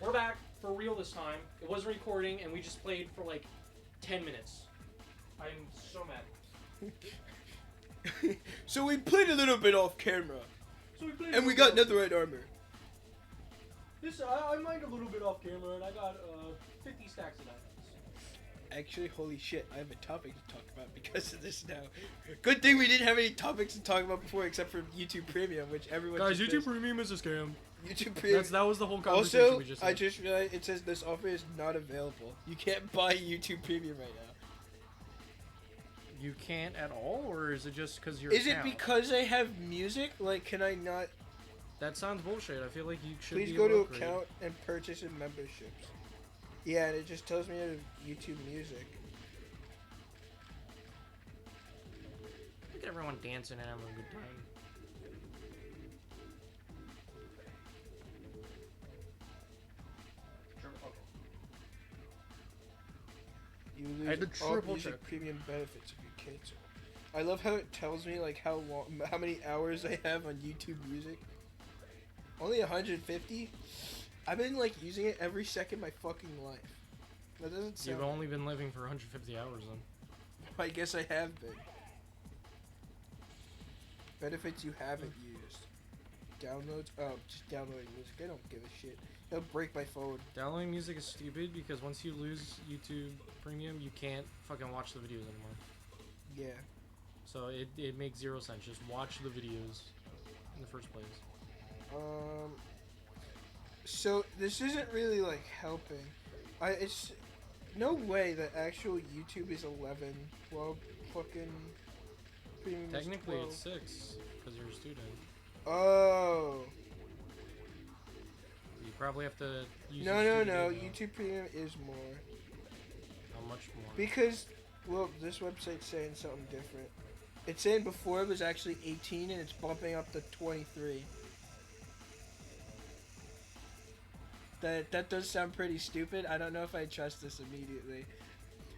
We're back for real this time. It wasn't recording, and we just played for like 10 minutes. I'm so mad. So we played a little bit off camera. And we got netherite armor. I mined a little bit off camera, and I got 50 stacks of diamonds. Actually, holy shit, I have a topic to talk about because of this now. Good thing we didn't have any topics to talk about before except for YouTube Premium, which everyone Guys, just YouTube missed. Premium is a scam. YouTube Premium. That was the whole conversation Also, we just had. I just realized it says this offer is not available. You can't buy YouTube Premium right now. You can't at all, or is it just because you're Is it because I have music? Like, can I not? That sounds bullshit. I feel like you should Please be go to able upgrade. account and purchase in memberships. Yeah, and it just tells me to YouTube Music. Look at everyone dancing and having a good time. You I had lose to all triple music check. premium benefits if you cancel. I love how it tells me like how many hours I have on YouTube Music. Only 150. I've been like using it every second of my fucking life. That doesn't sound. You've only been living for 150 hours then. I guess I have been. Benefits you haven't used. Downloads. Oh, just downloading music. I don't give a shit. It'll break my phone. Downloading music is stupid because once you lose YouTube Premium, you can't fucking watch the videos anymore. Yeah. So it makes zero sense. Just watch the videos in the first place. So this isn't really like helping. It's no way that actual YouTube is 11. Well, fucking premium Technically, is 12. it's 6 because you're a student. Oh. You probably have to use. No. your student email. YouTube Premium is more. How much more? Because, well, this website's saying something different. It's saying before it was actually 18 and it's bumping up to 23. That does sound pretty stupid. I don't know if I trust this immediately.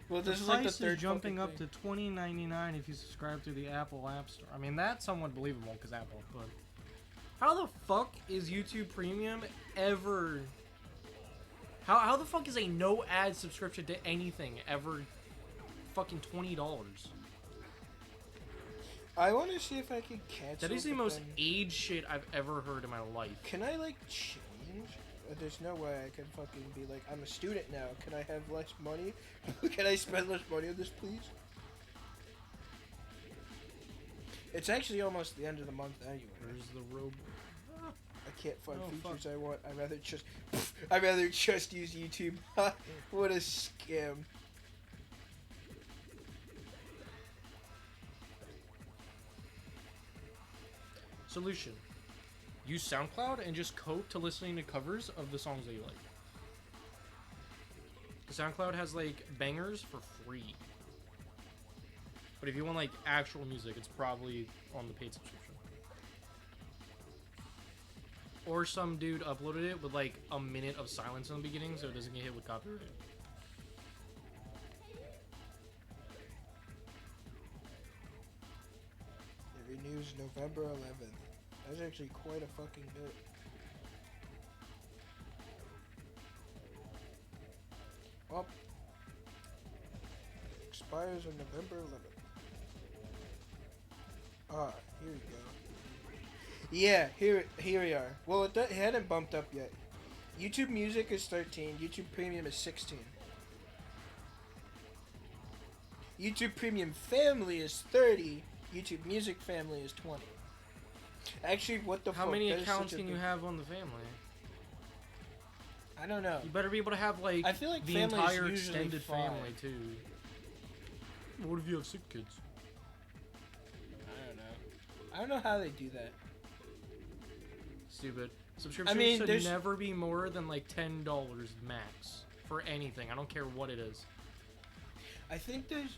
Well, this is like the third jumping up thing. to $20.99 if you subscribe through the Apple App Store. I mean, that's somewhat believable because Apple, but how the fuck is YouTube Premium ever? How the fuck is a no ad subscription to anything ever fucking $20? I want to see if I can cancel. That is the but most then- age shit I've ever heard in my life. Can I like change? There's no way I can fucking be like, I'm a student now. Can I have less money? Can I spend less money on this, please? It's actually almost the end of the month anyway. Where's the robe? I can't find Oh, features I want. I'd rather just use YouTube. What a scam. Solution. Use SoundCloud and just coat to listening to covers of the songs that you like. SoundCloud has like bangers for free. But if you want like actual music, it's probably on the paid subscription. Or some dude uploaded it with like a minute of silence in the beginning so it doesn't get hit with copyright. It renews November 11th. That's actually quite a fucking bit. Well, expires on November 11th. Ah, here we go. Yeah, here we are. Well, it hadn't bumped up yet. YouTube Music is 13. YouTube Premium is 16. YouTube Premium Family is 30. YouTube Music Family is 20. Actually, what the fuck? How many That is accounts such a can you big- have on the family? I don't know. You better be able to have like I feel like the family is entire usually extended 5. family too. What if you have 6 kids? I don't know how they do that. Stupid. Subscription should never be more than like $10 max for anything. I don't care what it is. I think there's...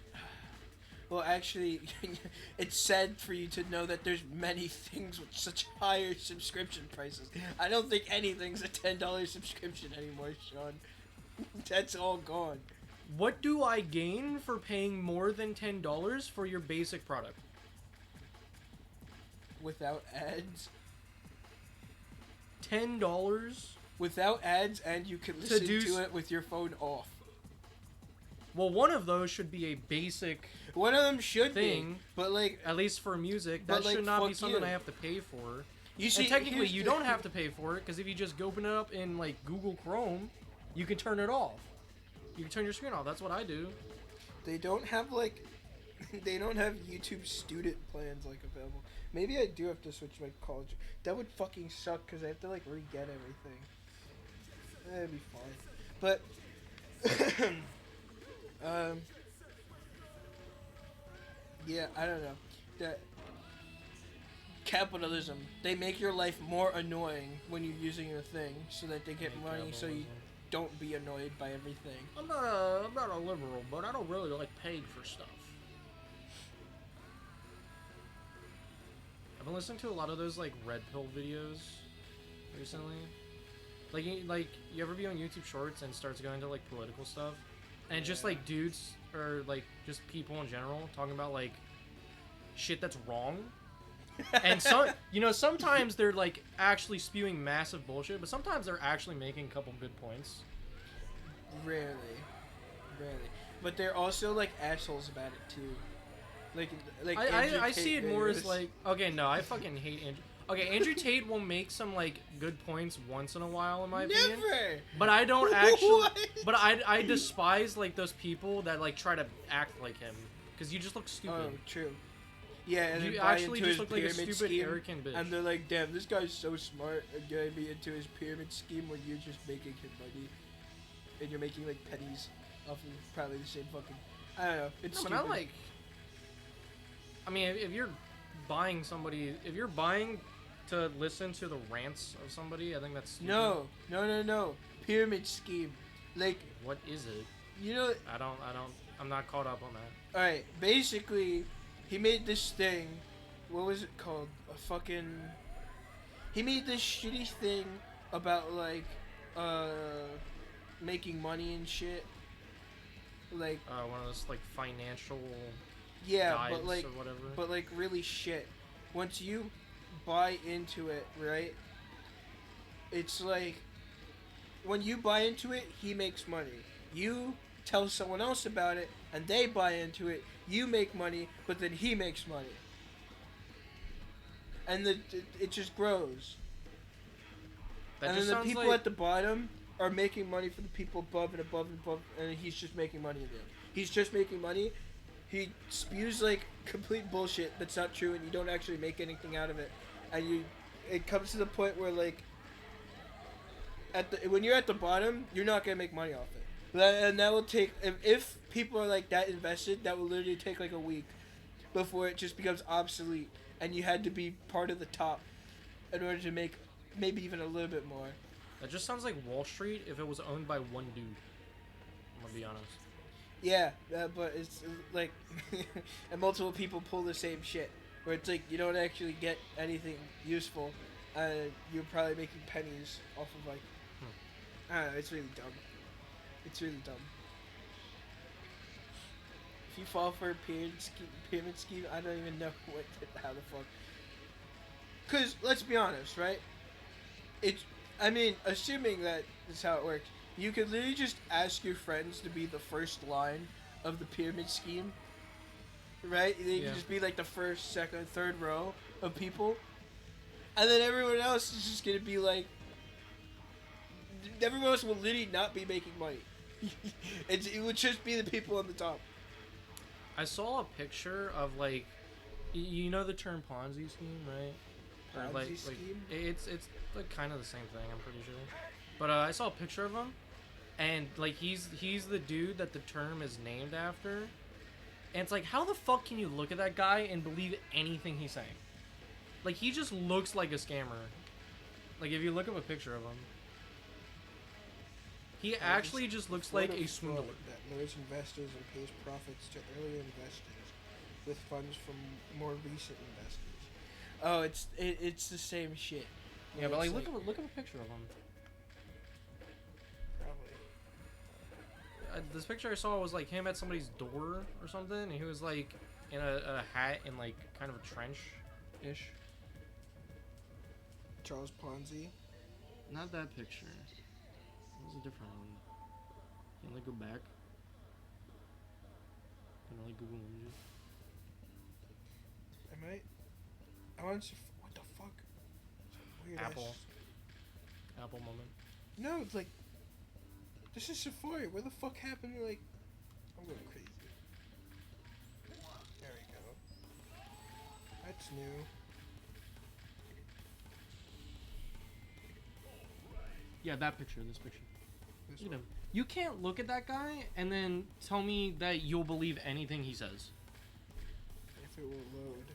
Well, actually, it's sad for you to know that there's many things with such higher subscription prices. I don't think anything's a $10 subscription anymore, Sean. That's all gone. What do I gain for paying more than $10 for your basic product? Without ads? $10 without ads, and you can listen to it with your phone off. Well, one of those should be a basic One of them should thing, be, but like at least for music, but, that like, should not be fuck something you. I have to pay for. you see, And technically, here's you the- don't have to pay for it, because if you just open it up in like Google Chrome, you can turn it off. You can turn your screen off. That's what I do. They don't have like, they don't have YouTube student plans like available. Maybe I do have to switch my college. That would fucking suck because I have to like re-get everything. That'd be fine. But, yeah, I don't know. That capitalism. They make your life more annoying when you're using a thing, so that they get money, so you don't be annoyed by everything. I'm not a liberal, but I don't really like paying for stuff. I've been listening to a lot of those like red pill videos recently. Like you ever be on YouTube Shorts and starts going to like political stuff, and just like dudes or like just people in general talking about like shit that's wrong. And sometimes they're like actually spewing massive bullshit, but sometimes they're actually making a couple good points. Rarely. But they're also like assholes about it too. Like I see it more as like, okay, no, I fucking hate Andrew. Okay, Andrew Tate will make some like good points once in a while, in my opinion. Never. But I don't actually. What? But I despise like those people that like try to act like him, because you just look stupid. Oh, true. Yeah, and You then buy actually into just his look like a pyramid stupid, scheme, arrogant bitch. and they're like, "Damn, this guy's so smart," and gonna be into his pyramid scheme when you're just making him money, and you're making like pennies off of probably the same fucking. I don't know. It's No, stupid. but I mean, if you're buying to listen to the rants of somebody, I think that's stupid. No. Pyramid scheme, like What is it? you know. I'm not caught up on that. All right, basically, he made this thing. What was it called? He made this shitty thing about like, making money and shit. Like. One of those like financial. Yeah, guides but like, or whatever. but like really shit. Once you buy into it, right? It's like when you buy into it, he makes money. You tell someone else about it, and they buy into it. You make money, but then he makes money, and it just grows. That And just then the sounds people like, at the bottom are making money for the people above and above and above, and he's just making money in the end. He's just making money. He spews like complete bullshit that's not true, and you don't actually make anything out of it. And it comes to the point where like, when you're at the bottom, you're not gonna make money off it. And that will take if people are like that invested, that will literally take like a week before it just becomes obsolete, and you had to be part of the top in order to make maybe even a little bit more. that just sounds like Wall Street if it was owned by one dude. I'm gonna be honest. Yeah, but it's like, and multiple people pull the same shit, where it's like you don't actually get anything useful, you're probably making pennies off of like, I don't know, it's really dumb. It's really dumb. If you fall for a pyramid scheme, I don't even know how the fuck. Cause let's be honest, right? Assuming that is how it works. You could literally just ask your friends to be the first line of the pyramid scheme, right? They can just be like the first, second, third row of people, and then everyone else is just gonna be like, everyone else will literally not be making money. It would just be the people on the top. I saw a picture of like, you know the term Ponzi scheme, right? Or, Ponzi scheme? It's like kind of the same thing, I'm pretty sure. But I saw a picture of him, and like he's the dude that the term is named after, and it's like, how the fuck can you look at that guy and believe anything he's saying? Like, he just looks like a scammer. Like, if you look up a picture of him, he actually just looks like a swindler. That lures investors and pays profits to earlier investors with funds from more recent investors. Oh, it's the same shit. Yeah, but like look up a picture of him. Probably. This picture I saw was like him at somebody's door or something, and he was like in a hat and like kind of a trench-ish. Charles Ponzi. Not that picture. It was a different one. Can I go back? Can I Google images? I might. I want to. What the fuck? Weird Apple. ass- Apple moment. No, it's like. This is Safari. Where the fuck happened to like. I'm going crazy. There we go. That's new. Yeah, that picture. This picture. This Look at one. him. You can't look at that guy and then tell me that you'll believe anything he says. If it will load.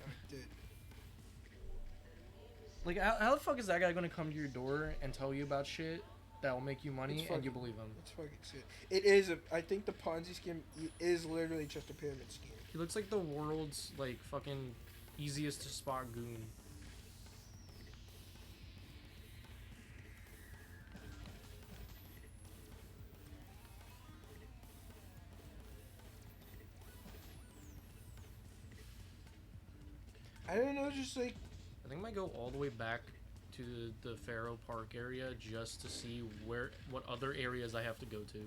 Oh, it did. Like, how the fuck is that guy gonna come to your door and tell you about shit that will make you money It's and you fucking- believe him? Let's fucking see it. It is a. I think the Ponzi scheme is literally just a pyramid scheme. He looks like the world's, like, fucking easiest to spot goon. I don't know, just like. I think I might go all the way back to the Faro Park area just to see what other areas I have to go to.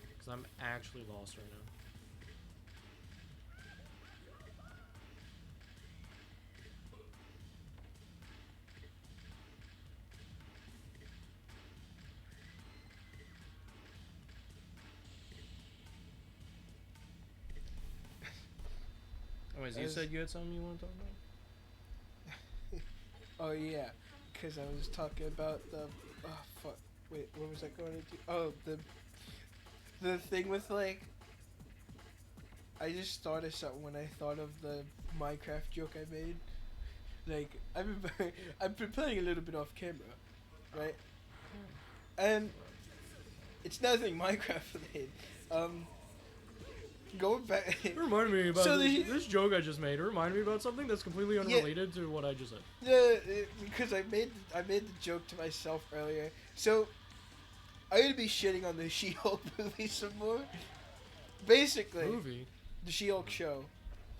Because I'm actually lost right now. Anyways, you As- said you had something you want to talk about? Oh yeah, because I was talking about the. Oh fuck! Wait, what was I going to do? Oh, the thing with like. I just thought of something when I thought of the Minecraft joke I made. Like I've been playing a little bit off camera, right? And it's nothing Minecraft related. Going back. It reminded me about So this joke I just made. It reminded me about something that's completely unrelated to what I just said. Yeah, because I made the joke to myself earlier. So I'm gonna be shitting on the She-Hulk movie some more. Basically, Movie? the She-Hulk show,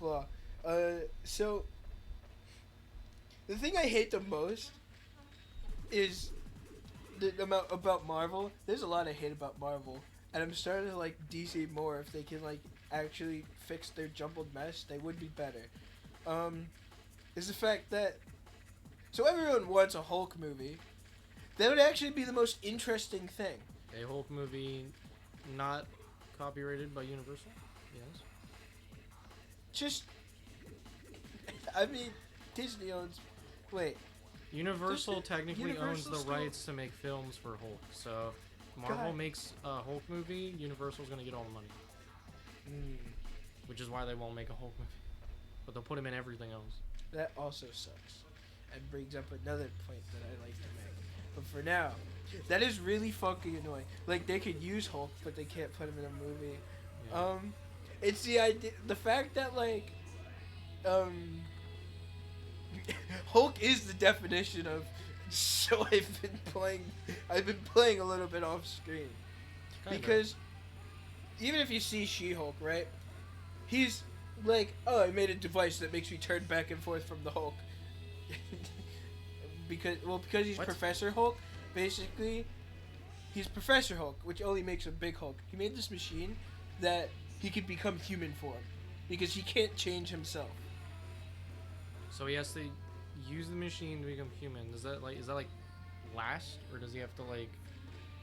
blah. So the thing I hate the most is the amount about Marvel. There's a lot I hate about Marvel, and I'm starting to like DC more. If they can like actually fix their jumbled mess, they would be better. Is the fact that so everyone wants a Hulk movie. That would actually be the most interesting thing. A Hulk movie not copyrighted by Universal? Yes. Just, I mean, Disney owns. Wait, Universal technically owns Universal the still- rights to make films for Hulk. So if Marvel God. makes a Hulk movie, Universal's going to get all the money. Which is why they won't make a Hulk movie. But they'll put him in everything else. that also sucks, and brings up another point that I like to make. But for now, that is really fucking annoying. Like they could use Hulk, but they can't put him in a movie. Yeah. It's the idea, the fact that like, Hulk is the definition of. So I've been playing a little bit off screen. Kinda. Because even if you see She-Hulk, right? He's like, oh, I made a device that makes me turn back and forth from the Hulk. because he's What? Professor Hulk, basically, he's Professor Hulk, which only makes him Big Hulk. He made this machine that he could become human form, because he can't change himself. So he has to use the machine to become human. Is that like last, or does he have to like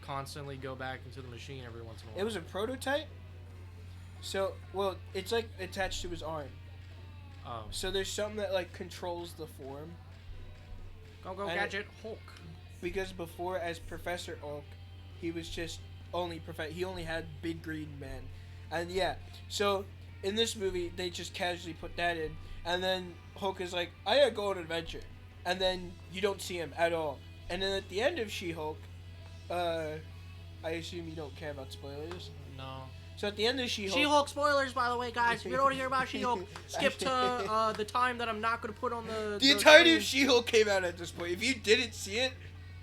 constantly go back into the machine every once in a while? It was a prototype. So, well, it's like attached to his arm. Oh. So there's something that like controls the form. Go And gadget Hulk. Because before, as Professor Hulk, he was just he only had Big Green Man, and yeah. So in this movie, they just casually put that in, and then Hulk is like, "I gotta go on an adventure," and then you don't see him at all. And then at the end of She-Hulk, I assume you don't care about spoilers. No. So at the end of She-Hulk, She-Hulk spoilers, by the way, guys. If you don't want to hear about She-Hulk, skip to the time that I'm not going to put on the entirety of screen. She-Hulk came out at this point. If you didn't see it,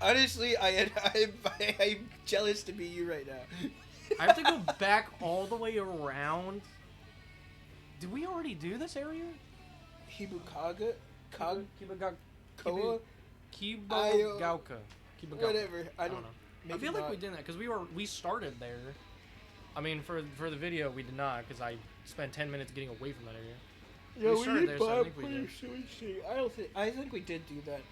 honestly, I'm jealous to be you right now. I have to go back all the way around. Did we already do this area? Hibukaga, Kibagauka. Koa, Kibagauka. whatever. I don't know. Maybe I feel like not. we did that because we started there. I mean, for the video we did not because I spent 10 minutes getting away from that area. Yeah, we started there, so I think we did. I think we did do that.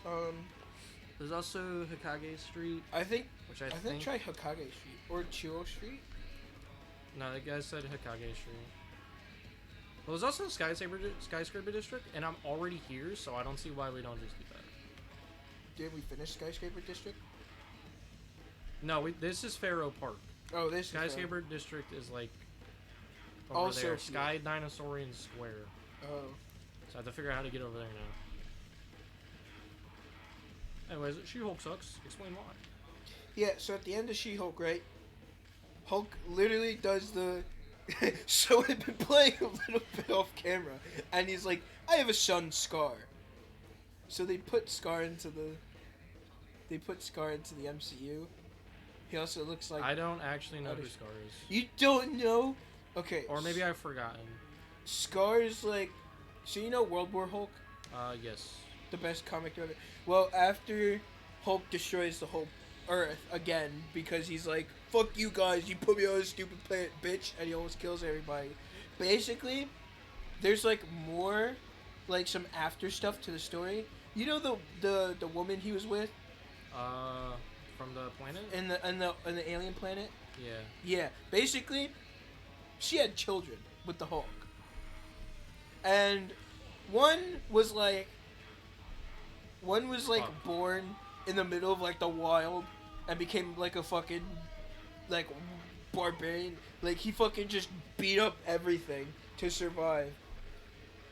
There's also Hokage Street, I think which I think try Hokage Street or Chio Street. No, the guy said Hokage Street. Well, there's also skyscraper district, and I'm already here, so I don't see why we don't just do that. Did we finish Skyscraper District? No, this is Pharaoh Park. Oh, this Skyscraper District is like over Also there, here. Sky Dinosaurian Square. Oh. So I have to figure out how to get over there now. Anyways, She-Hulk sucks. Explain why. Yeah, so at the end of She-Hulk, right? Hulk literally does the... So I've been playing a little bit off camera, and he's like, I have a son, Scar. So they put Scar into the... MCU. He also looks like... I don't actually know who Scar is. You don't know? Okay. Or maybe I've forgotten. Scar's like... So you know World War Hulk? Yes. The best comic ever. Well, after Hulk destroys the whole Earth again, because he's like, fuck you guys, you put me on a stupid planet, bitch, and he almost kills everybody. Basically, there's like more, like some after stuff to the story. You know the woman he was with? From the planet? In the alien planet? Yeah. Yeah. Basically, she had children with the Hulk. And one was like born in the middle of like the wild and became like a fucking like barbarian. Like he fucking just beat up everything to survive.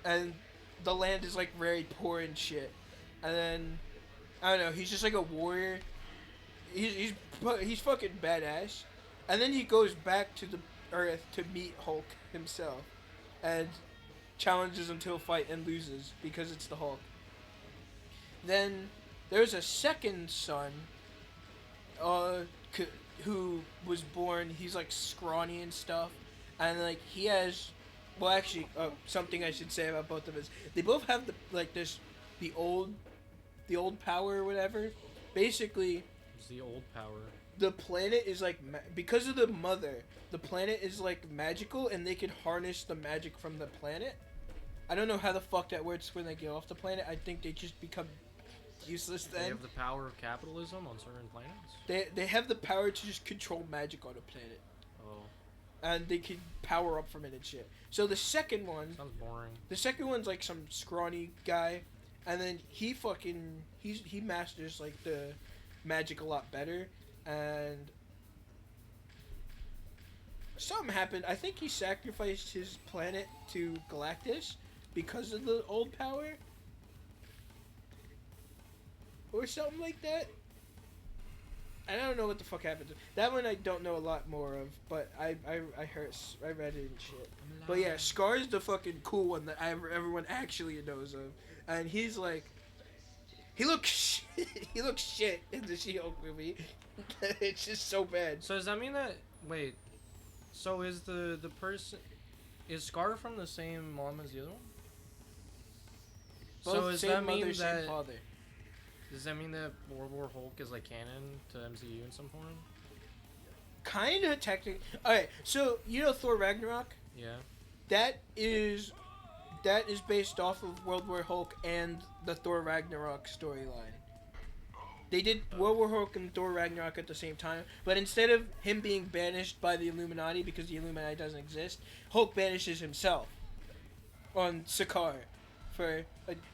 And the land is like very poor and shit. And then I don't know, he's just like a warrior. He's fucking badass. And then he goes back to the Earth to meet Hulk himself and challenges him to a fight and loses because it's the Hulk. Then there's a second son who was born. He's like scrawny and stuff, and like he has, well, actually, something I should say about both of us. They both have the old power or whatever. Basically, it's the old power. The planet is like because of the mother. The planet is like magical, and they can harness the magic from the planet. I don't know how the fuck that works when they get off the planet. I think they just become useless then. They have the power of capitalism on certain planets? They have the power to just control magic on a planet. Oh. And they can power up from it and shit. So the second one... Sounds boring. The second one's like some scrawny guy. And then he masters like the magic a lot better. And... something happened. I think he sacrificed his planet to Galactus because of the old power, or something like that. I don't know what the fuck happened. That one I don't know a lot more of, but I read it and shit. But yeah, Scar's the fucking cool one that everyone actually knows of, and he's like, he looks shit in the She-Hulk movie. It's just so bad. So does that mean that so is the person, is Scar from the same mom as the other one? Both so does same that mean mother, that same father. Does that mean that World War Hulk is like canon to MCU in some form? Kinda technically. Alright, so you know Thor Ragnarok? Yeah. That is based off of World War Hulk and the Thor Ragnarok storyline. They did World War Hulk and Thor Ragnarok at the same time, but instead of him being banished by the Illuminati because the Illuminati doesn't exist, Hulk banishes himself on Sakaar.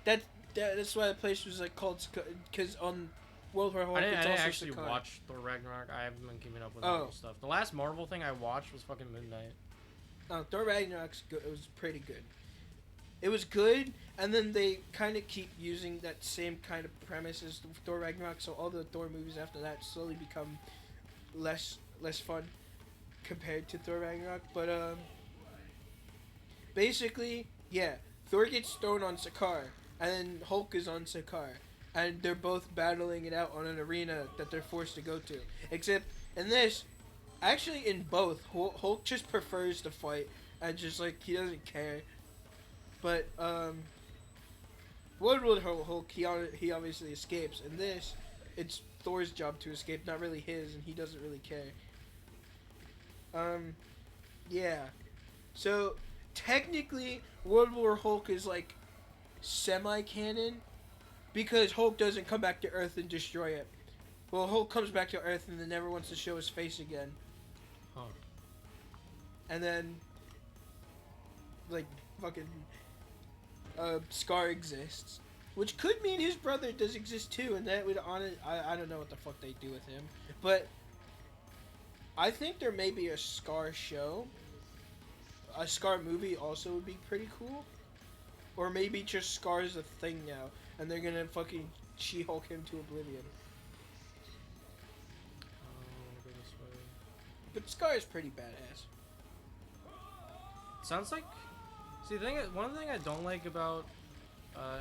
That's why the place was like called because on World War Hulk I didn't actually Sakaar. watch Thor Ragnarok. I haven't been keeping up with Marvel stuff. The last Marvel thing I watched was fucking Moon Knight. Thor Ragnarok's good. It was pretty good. It was good, and then they kind of keep using that same kind of premise as Thor Ragnarok, so all the Thor movies after that slowly become less fun compared to Thor Ragnarok. But basically, yeah, Thor gets thrown on Sakaar, and then Hulk is on Sakaar, and they're both battling it out on an arena that they're forced to go to. Except in this, actually in both, Hulk just prefers to fight, and just like he doesn't care. But World War Hulk, he obviously escapes. In this, it's Thor's job to escape, not really his, and he doesn't really care. Yeah. So, technically, World War Hulk is like semi-canon because Hulk doesn't come back to Earth and destroy it. Well, Hulk comes back to Earth and then never wants to show his face again. Huh. And then, like, fucking, Scar exists. Which could mean his brother does exist too, and that would I don't know what the fuck they do with him. But I think there may be a Scar show. A Scar movie also would be pretty cool. Or maybe just Scar's a thing now, and they're gonna fucking She-Hulk him to oblivion. Go this way. But Scar is pretty badass. Sounds like. See, one thing I don't like about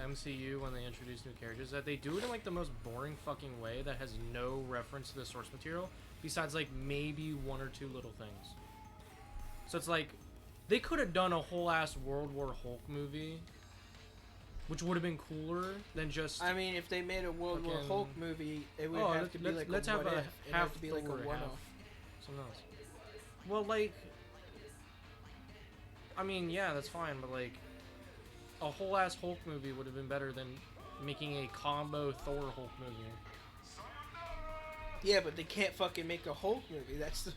MCU when they introduce new characters is that they do it in like the most boring fucking way that has no reference to the source material besides like maybe one or two little things. So it's like they could have done a whole ass World War Hulk movie, which would have been cooler than just. I mean, if they made a World War Hulk movie, it would have to be like let's a have what a if. It'd half have to be like a Thor, one-off. half something else. Well, like, I mean, yeah, that's fine, but like, a whole ass Hulk movie would have been better than making a combo Thor Hulk movie. Yeah, but they can't fucking make a Hulk movie. That's the.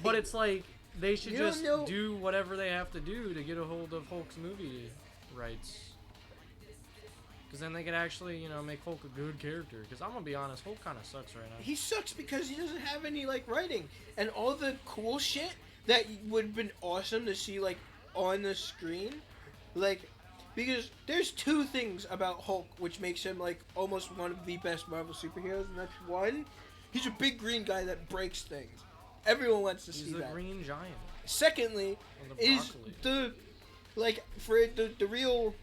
But it's like they should just do whatever they have to do to get a hold of Hulk's movie rights. Because then they could actually, you know, make Hulk a good character. Because I'm gonna be honest, Hulk kind of sucks right now. He sucks because he doesn't have any like writing, and all the cool shit that would have been awesome to see like on the screen, like. Because there's two things about Hulk which makes him like almost one of the best Marvel superheroes, and that's one, he's a big green guy that breaks things. Everyone wants to see that. He's the Green Giant. Secondly, is the like for the real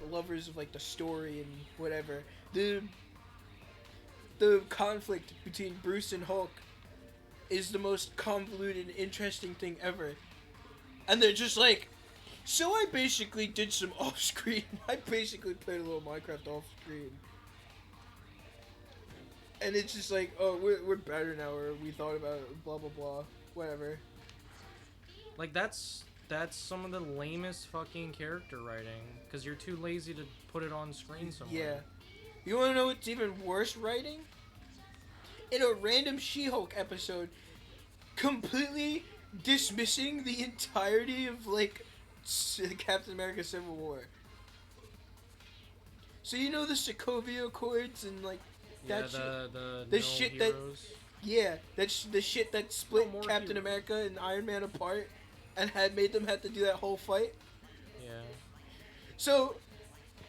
lovers of like the story and whatever, the conflict between Bruce and Hulk is the most convoluted and interesting thing ever. And they're just like, so I basically did some off-screen. I basically played a little Minecraft off-screen. And it's just like, oh, we're better now, or we thought about it, blah, blah, blah, whatever. Like, that's some of the lamest fucking character writing, because you're too lazy to put it on screen somewhere. Yeah. You wanna know what's even worse writing? In a random She-Hulk episode, completely dismissing the entirety of, like, Captain America Civil War. So you know the Sokovia Accords and like that shit, the no shit heroes. That's the shit that split Captain America and Iron Man apart and had made them have to do that whole fight. Yeah. So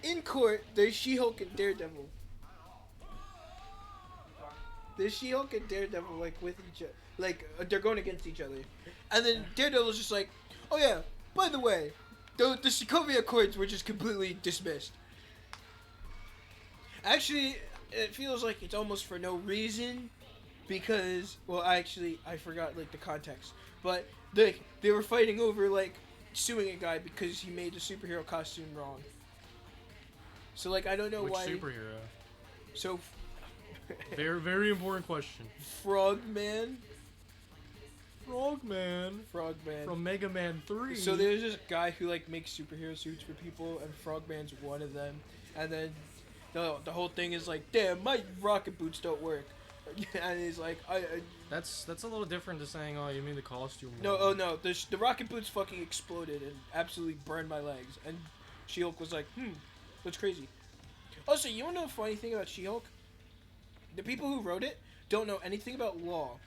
in court, there's She-Hulk and Daredevil. There's She-Hulk and Daredevil like with each other, like they're going against each other, and then Daredevil's just like, oh yeah. By the way, the Sokovia Accords were just completely dismissed. Actually, it feels like it's almost for no reason, because, well, actually, I forgot, like, the context. But, they were fighting over, like, suing a guy because he made the superhero costume wrong. So, like, I don't know why... Which superhero? So... very, very important question. Frogman? Frogman from Mega Man 3. So there's this guy who like makes superhero suits for people, and Frogman's one of them. And then the whole thing is like, damn, my rocket boots don't work. And he's like, That's a little different to saying, oh, you mean the costume? No, oh no, the rocket boots fucking exploded and absolutely burned my legs. And She-Hulk was like, that's crazy. Also, you wanna know the funny thing about She-Hulk? The people who wrote it don't know anything about law.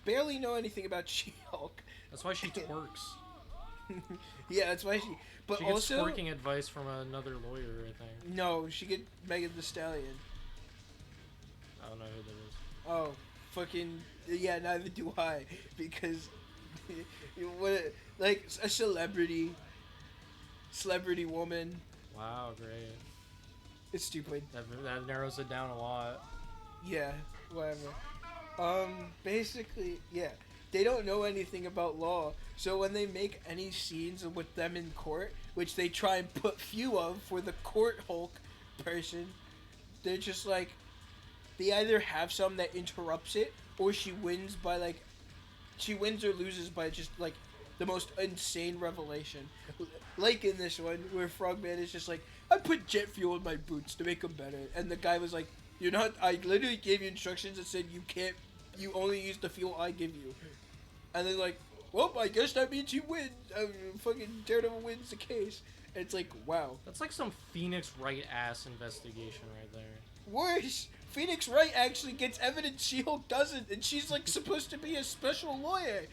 Barely know anything about She-Hulk. That's why she twerks. Yeah, that's why she. But she gets also twerking advice from another lawyer, I think. No, she get Megan Thee Stallion. I don't know who that is. Oh, fucking yeah. Neither do I, because what like a celebrity woman. Wow, great. It's stupid. That narrows it down a lot. Yeah, whatever. Basically, yeah. they don't know anything about law. So when they make any scenes with them in court, which they try and put few of for the court Hulk person, they're just like, they either have some that interrupts it, or she wins by like, she wins or loses by just like the most insane revelation. Like in this one, where Frogman is just like, I put jet fuel in my boots to make them better. And the guy was like, you're not, I literally gave you instructions that said you can't, you only use the fuel I give you. And they're like, well, I guess that means you win. Fucking Daredevil wins the case. And it's like, wow. That's like some Phoenix Wright ass investigation right there. Worse, Phoenix Wright actually gets evidence She-Hulk doesn't, and she's like supposed to be a special lawyer.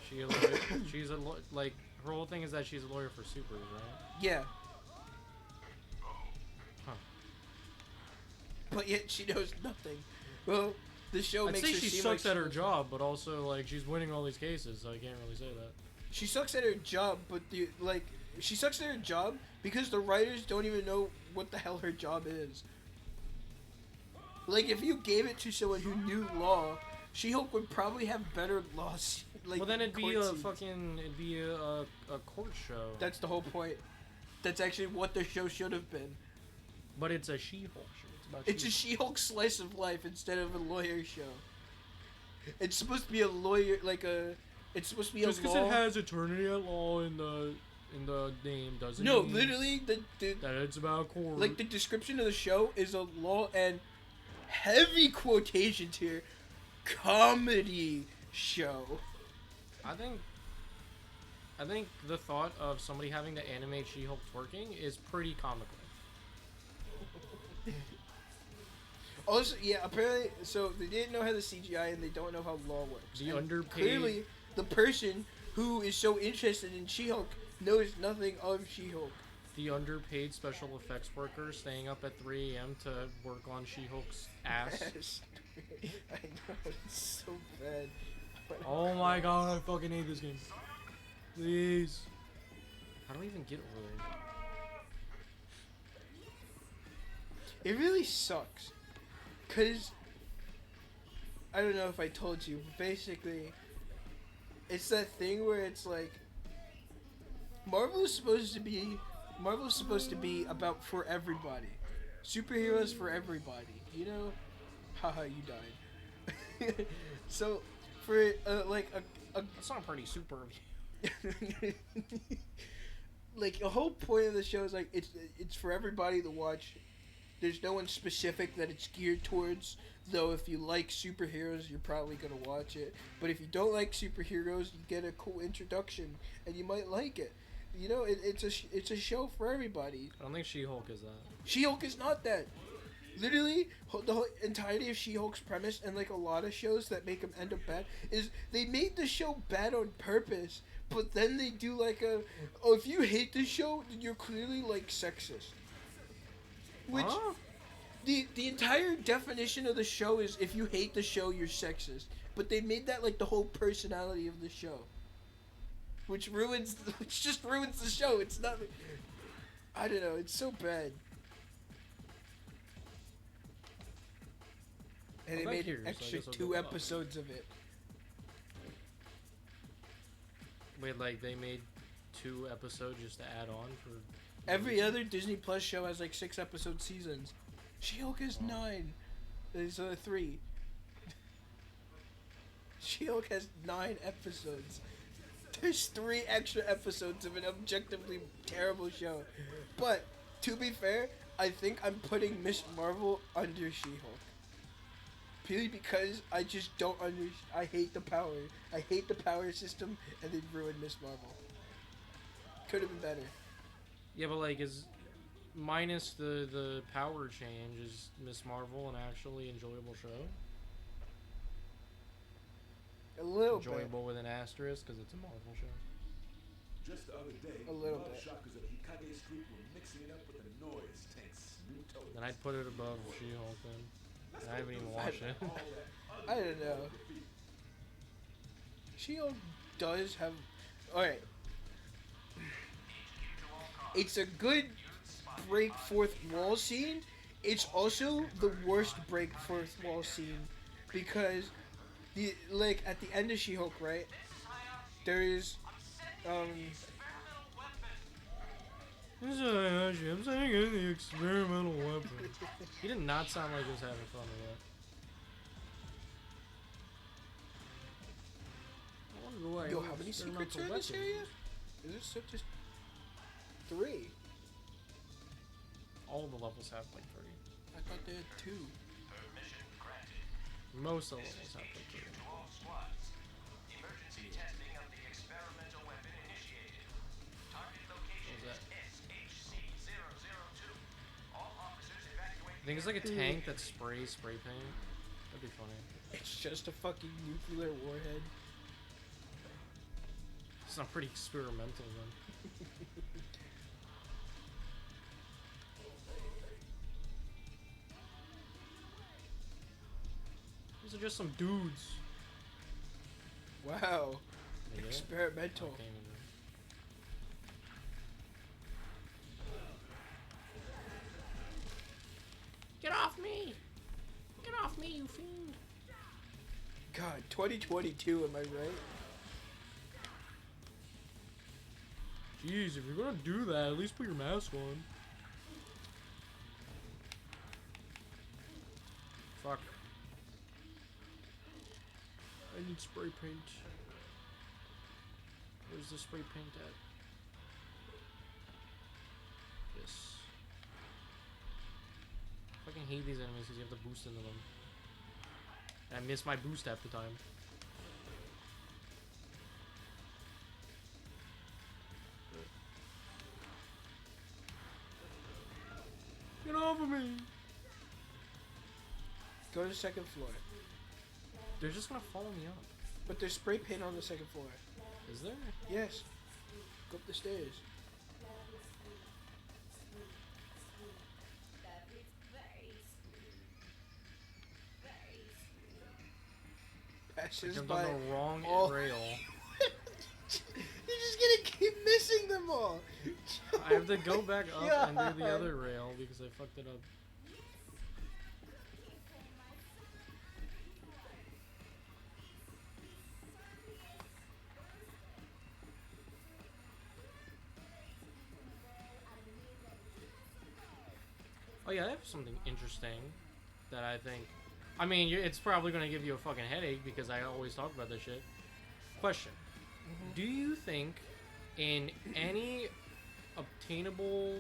She a lawyer, she's a like her whole thing is that she's a lawyer for supers, right? Yeah. Huh. But yet she knows nothing. Well, the show I'd makes say her she seem sucks like at her job, but also like she's winning all these cases, so I can't really say that. She sucks at her job, but she sucks at her job because the writers don't even know what the hell her job is. Like, if you gave it to someone who knew law, She-Hulk would probably have better laws. Like, Well, then it'd be court a scenes. fucking, it'd be a court show. That's the whole point. That's actually what the show should have been. But it's a She-Hulk show. It's about It's a She-Hulk slice of life instead of a lawyer show. It's supposed to be a lawyer, it's supposed to be just a because law. it has attorney at law in the name doesn't No, mean literally, the that it's about court. like the description of the show is a law and heavy quotations here, comedy show. I think the thought of somebody having to animate She-Hulk twerking is pretty comical. Also, yeah, apparently, so they didn't know how the CGI and they don't know how law works. The And underpaid. clearly, the person who is so interested in She-Hulk knows nothing of She-Hulk. The underpaid special effects worker staying up at 3 a.m. to work on She-Hulk's ass. Yes. I know, it's so bad. But Oh my god, I fucking hate this game. Please. How do I even get over there? it really sucks. Because, I don't know if I told you, but basically, it's that thing where it's like, Marvel is supposed to be about for everybody. Superheroes for everybody. You know? Haha, you died. So, for, That's not pretty super of you. like, the whole point of the show is, like, it's for everybody to watch. There's no one specific that it's geared towards, though if you like superheroes, you're probably going to watch it. But if you don't like superheroes, you get a cool introduction, and you might like it. You know, it's a show for everybody. I don't think She-Hulk is that. She-Hulk is not that. Literally, the whole entirety of She-Hulk's premise, and like a lot of shows that make them end up bad, is they made the show bad on purpose, but then they do like if you hate the show, then you're clearly like sexist. Which, Huh? the entire definition of the show is if you hate the show, you're sexist. But they made that like the whole personality of the show. Which just ruins the show. It's not, I don't know, it's so bad. And they I'm back made here, an so I extra guess I'll 2 go up. episodes of it. Wait, like they made 2 episodes just to add on for... Every other Disney Plus show has like 6 episode seasons. She-Hulk has 9. There's 3. She-Hulk has 9 episodes. There's 3 extra episodes of an objectively terrible show. But, to be fair, I think I'm putting Miss Marvel under She-Hulk. Purely because I just don't I hate the power. I hate the power system, and they ruined Miss Marvel. Could have been better. Yeah, but like, is minus the power change, is Miss Marvel an actually enjoyable show? A little Enjoyable with an asterisk because it's a Marvel show. Just the other day, A little bit. shockers of Hikage Street were mixing it up with the noise tanks. New toys. Then I'd put it above She-Hulk then. I haven't even watched it. I don't know. She-Hulk does have... Alright. It's a good break fourth wall scene. It's also the worst break fourth wall scene because Like at the end of She-Hulk, right? There is, I'm saying it's the experimental weapon. He did not sound like he was having fun with that. I wonder why. Yo, how many secrets are in this area? Is it still just 3? All the levels have like 3. I thought they had 2. Most of the levels have like 3. Emergency testing of the experimental weapon initiated. Target location What was that? SHC-002. All officers evacuate. I think it's like a tank that sprays spray paint. That'd be funny. It's just a fucking nuclear warhead. It's not pretty experimental then. These are just some dudes. Wow. They get it? Experimental. Okay, get off me! Get off me, you fiend! God, 2022, am I right? Jeez, if you're gonna do that, at least put your mask on. Fuck. I need spray paint. Where's the spray paint at? Yes. I fucking hate these enemies because you have to boost into them. And I miss my boost half the time. Get off of me! Go to the second floor. They're just gonna follow me up. But there's spray paint on the second floor. Is there? Yes. Go up the stairs. Passes Jumped by. on the wrong all- rail. You're just gonna keep missing them all. I have to go back up and do the God. other rail because I fucked it up. Oh yeah, I have something interesting that I think... I mean, it's probably going to give you a fucking headache because I always talk about this shit. Question. Do you think in any obtainable...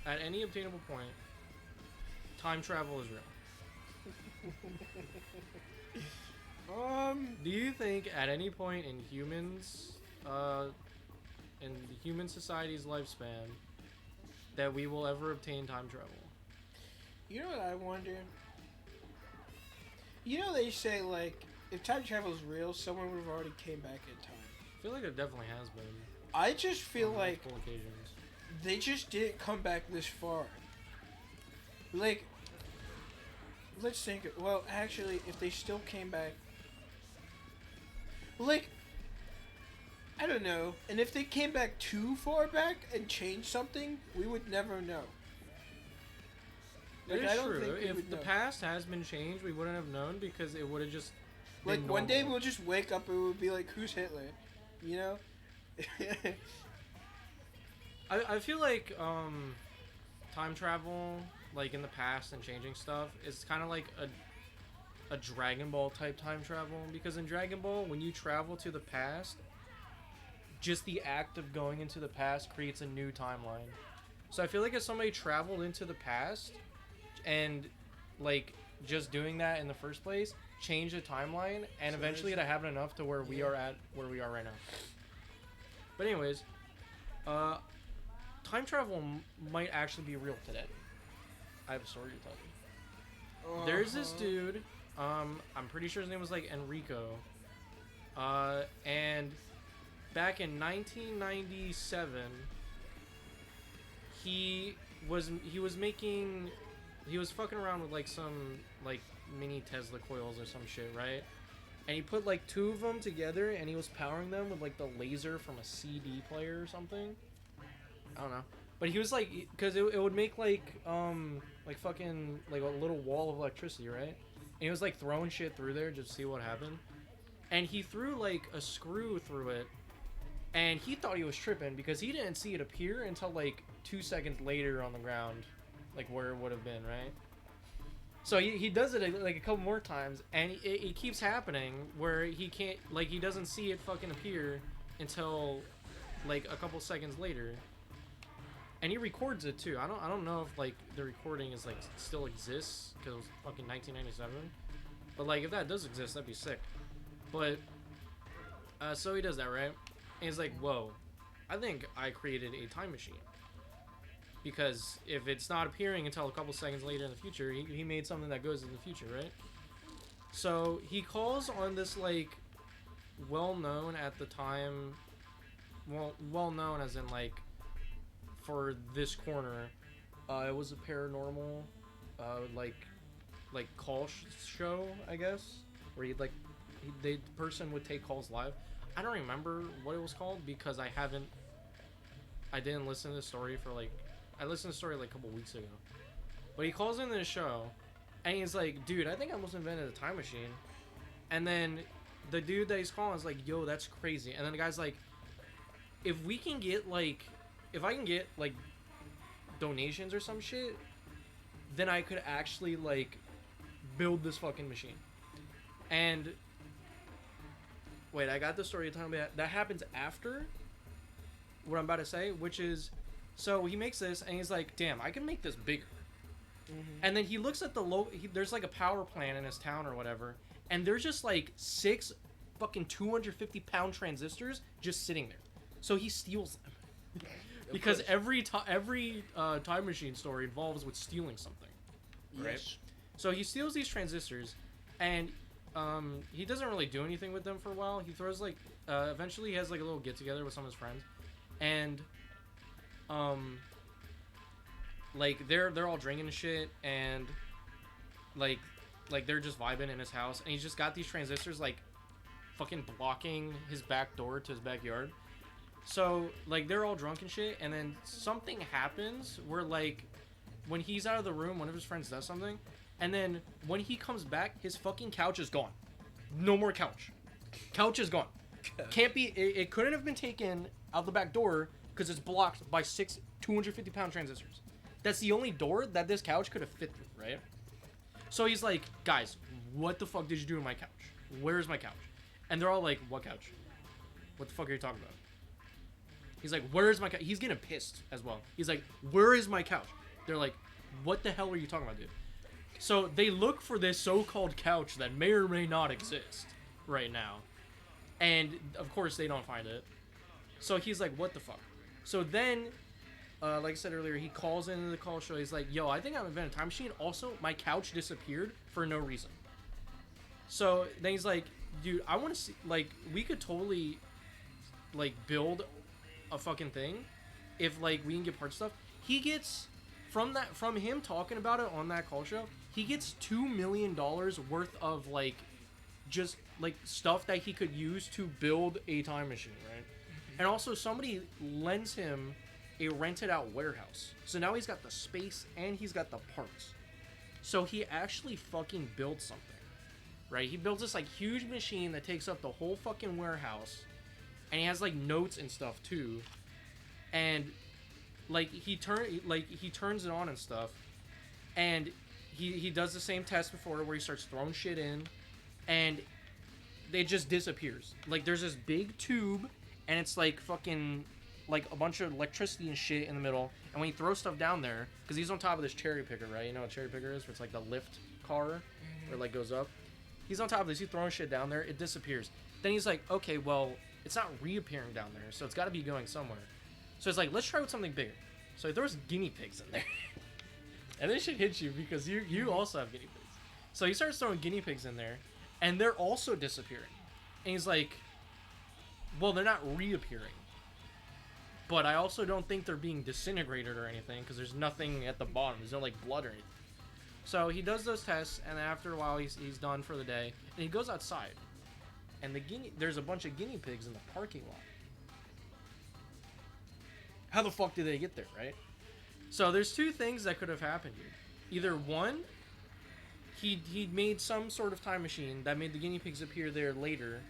At any obtainable point, time travel is real? Do you think at any point in humans... in the human society's lifespan that we will ever obtain time travel? You know what I wonder? You know they say, like, if time travel is real, someone would have already came back in time. I feel like it definitely has been. I just feel on like multiple occasions. they just didn't come back this far. Like, let's think. Well, actually, if they still came back, like, I don't know. And if they came back too far back and changed something, we would never know. It Like, is I don't true. think we If would the know. past has been changed, we wouldn't have known because it would have just been Like, one day normal. we'll just wake up and we'll be like, who's Hitler? You know? I feel like time travel, like in the past and changing stuff, is kind of like a Dragon Ball type time travel, because in Dragon Ball, when you travel to the past, just the act of going into the past creates a new timeline. So I feel like if somebody traveled into the past and like just doing that in the first place change the timeline, and So eventually it'll happen enough to where we are at where we are right now. But anyways, time travel might actually be real today. I have a story to tell you. There's this dude, I'm pretty sure his name was like Enrico, and back in 1997 he was fucking around with like some like mini Tesla coils or some shit, right? And he put like 2 of them together and he was powering them with like the laser from a CD player or something. I don't know. But he was like, because it would make like fucking like a little wall of electricity, right? And he was like throwing shit through there just to see what happened. and he threw like a screw through it, and he thought he was tripping because he didn't see it appear until like 2 seconds later on the ground, like where it would have been, right? So he does it like a couple more times, and it keeps happening where he can't, like, he doesn't see it fucking appear until like a couple seconds later, and he records it too. I don't know if like the recording is like still exists because it was fucking 1997, but like if that does exist, that'd be sick. But so he does that, right? And he's like, whoa, I think I created a time machine. Because if it's not appearing until a couple seconds later in the future, he made something that goes in the future, right? So he calls on this, like, well-known at the time, well-known as in, like, for this corner, it was a paranormal, like call show, I guess, where the person would take calls live. I don't remember what it was called because I didn't listen to the story for, like, I listened to the story like a couple weeks ago. But he calls into the show, and he's like, dude, I think I almost invented a time machine. And then the dude that he's calling is like, yo, that's crazy. And then the guy's like, if I can get, like, donations or some shit, then I could actually, like, build this fucking machine. And, wait, I got the story to tell me that happens after what I'm about to say, which is, so he makes this, and he's like, damn, I can make this bigger. Mm-hmm. And then he looks at there's like a power plant in his town or whatever, and there's just like 6 fucking 250-pound transistors just sitting there. So he steals them. Because every time machine story involves with stealing something. Right? Yes. So he steals these transistors, and he doesn't really do anything with them for a while. He throws like, eventually he has like a little get-together with some of his friends, and like they're all drinking and shit, and like they're just vibing in his house, and he's just got these transistors like fucking blocking his back door to his backyard. So like they're all drunk and shit, and then something happens where, like, when he's out of the room, one of his friends does something, and then when he comes back, his fucking couch is gone. No more couch. Couch is gone. Can't be. It couldn't have been taken out the back door because it's blocked by 6 250-pound transistors. That's the only door that this couch could have fit through, right? So he's like, guys, what the fuck did you do to my couch? Where's my couch? And they're all like, what couch? What the fuck are you talking about? He's like, where's my couch? He's getting pissed as well. He's like, where is my couch? They're like, what the hell are you talking about, dude? So they look for this so-called couch that may or may not exist right now. And, of course, they don't find it. So he's like, what the fuck? So then, like I said earlier, he calls into the call show. He's like, yo, I think I've invented a time machine. Also, my couch disappeared for no reason. So then he's like, dude, I want to see, like, we could totally, like, build a fucking thing if, like, we can get parts stuff. He gets, from him talking about it on that call show, he gets $2 million worth of, like, just, like, stuff that he could use to build a time machine, right? And also, somebody lends him a rented-out warehouse. So now he's got the space and he's got the parts. So he actually fucking built something, right? He builds this, like, huge machine that takes up the whole fucking warehouse. And he has, like, notes and stuff, too. And, like, he turns it on and stuff. And he does the same test before where he starts throwing shit in. And it just disappears. Like, there's this big tube, and it's like fucking, like, a bunch of electricity and shit in the middle. And when you throw stuff down there, because he's on top of this cherry picker, right? You know what a cherry picker is? Where it's like the lift car, where it, like, goes up. He's on top of this. He's throwing shit down there. It disappears. Then he's like, okay, well, it's not reappearing down there, so it's got to be going somewhere. So it's like, let's try with something bigger. So he throws guinea pigs in there. And this shit hits you because you also have guinea pigs. So he starts throwing guinea pigs in there, and they're also disappearing. And he's like, well, they're not reappearing. But I also don't think they're being disintegrated or anything, because there's nothing at the bottom. There's no, like, blood or anything. So he does those tests, and after a while, he's done for the day. And he goes outside. And there's a bunch of guinea pigs in the parking lot. How the fuck did they get there, right? So there's 2 things that could have happened here. Either one, he made some sort of time machine that made the guinea pigs appear there later,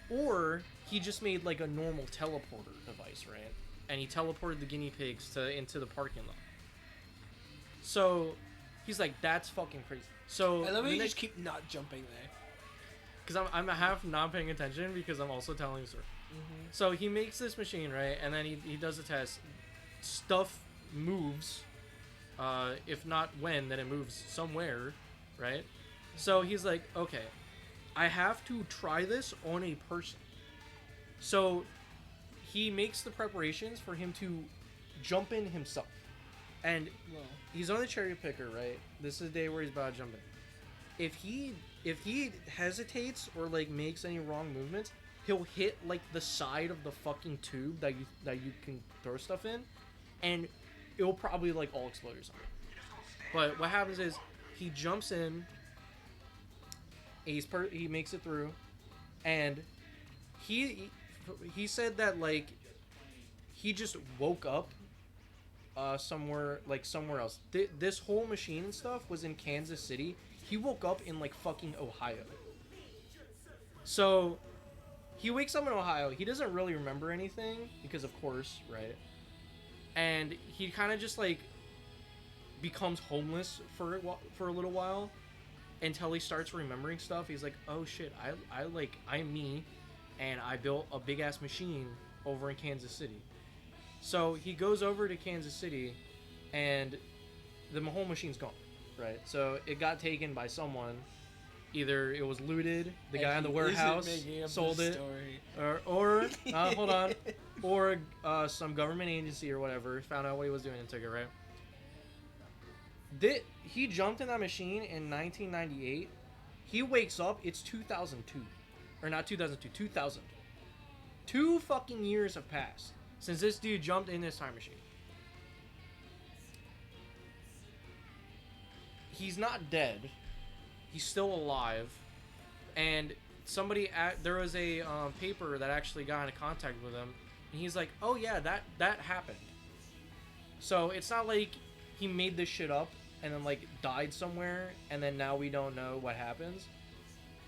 Or he just made like a normal teleporter device, right? And he teleported the guinea pigs into the parking lot. So he's like, that's fucking crazy. So I love how the you next- just keep not jumping there. because I'm half not paying attention because I'm also telling the story. So he makes this machine, right? And then he does a test. Stuff moves. If not when, then it moves somewhere, right? So he's like, okay, I have to try this on a person. So he makes the preparations for him to jump in himself. And Well, he's on the cherry picker, right? This is the day where he's about to jump in. If he hesitates or like makes any wrong movements, he'll hit like the side of the fucking tube that you can throw stuff in, and it'll probably like all explode or something. But what happens is he jumps in, he makes it through, and he said that like he just woke up somewhere else. This whole machine and stuff was in Kansas City. He woke up in like fucking Ohio. So he wakes up in Ohio. He doesn't really remember anything because of course, right? And he kind of just like becomes homeless for a little while until he starts remembering stuff. He's like, "Oh shit, I'm me, and I built a big ass machine over in Kansas City." So he goes over to Kansas City, and the whole machine's gone, right? So it got taken by someone. Either it was looted, the guy in the warehouse sold it, or hold on, or some government agency or whatever found out what he was doing and took it, right? He jumped in that machine in 1998. He wakes up, it's 2002. Or not 2002, 2000. 2 fucking years have passed since this dude jumped in this time machine. He's not dead. He's still alive. And there was a paper that actually got into contact with him. And he's like, oh yeah, that happened. So it's not like he made this shit up and then like died somewhere and then now we don't know what happens.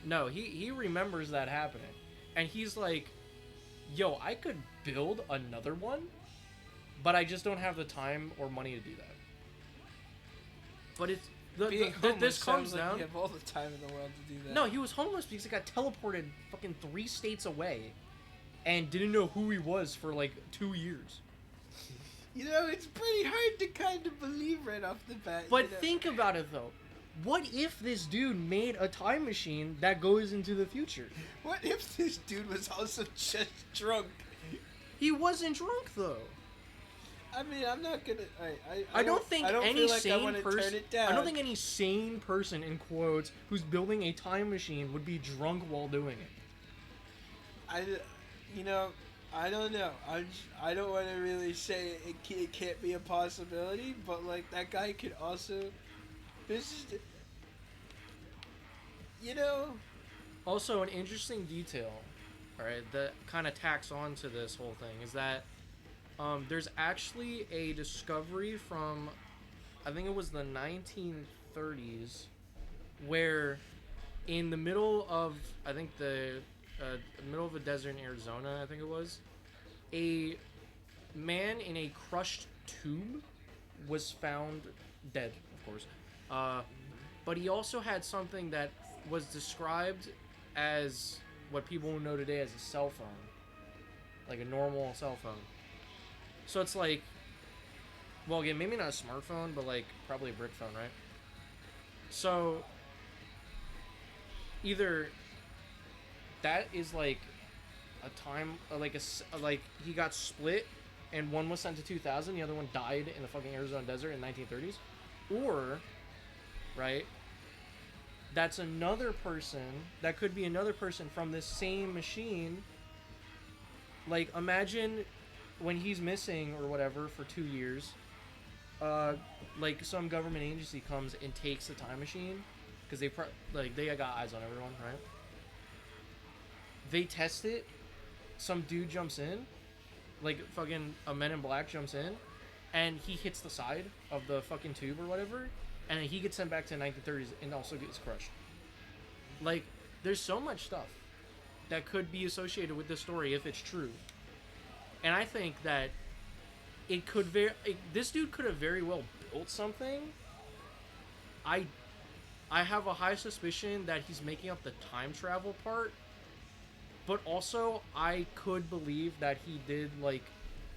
No, he remembers that happening. And he's like, yo, I could build another one, but I just don't have the time or money to do that. But it's this comes like down. You have all the time in the world to do that. No, he was homeless because he got teleported fucking 3 states away and didn't know who he was for like 2 years. You know, it's pretty hard to kind of believe right off the bat. But you know? think about it though. What if this dude made a time machine that goes into the future? What if this dude was also just drunk? He wasn't drunk though. I mean, I'm not gonna. I don't think I don't any feel like I sane wanna person. turn it down. I don't think any sane person, in quotes, who's building a time machine would be drunk while doing it. I don't know. I don't want to really say it can't be a possibility, but like that guy could also. This is, Also, an interesting detail, alright, that kind of tacks on to this whole thing is that there's actually a discovery from, I think it was the 1930s, where in the middle of, I think the middle of a desert in Arizona, I think it was, a man in a crushed tube was found dead, of course. But he also had something that was described as what people know today as a cell phone. Like a normal cell phone. So it's like, well, again, maybe not a smartphone, but like probably a brick phone, right? So either that is like a time, like he got split and one was sent to 2000, the other one died in the fucking Arizona desert in 1930s. Or, right, that's another person, that could be another person from this same machine. Like, imagine when he's missing or whatever for 2 years, like some government agency comes and takes the time machine, because they got eyes on everyone, right? They test it, some dude jumps in, like fucking a Men in Black jumps in, and he hits the side of the fucking tube or whatever, and then he gets sent back to the 1930s and also gets crushed. Like, there's so much stuff that could be associated with this story if it's true. And I think that this dude could have very well built something. I have a high suspicion that he's making up the time travel part, but also I could believe that he did like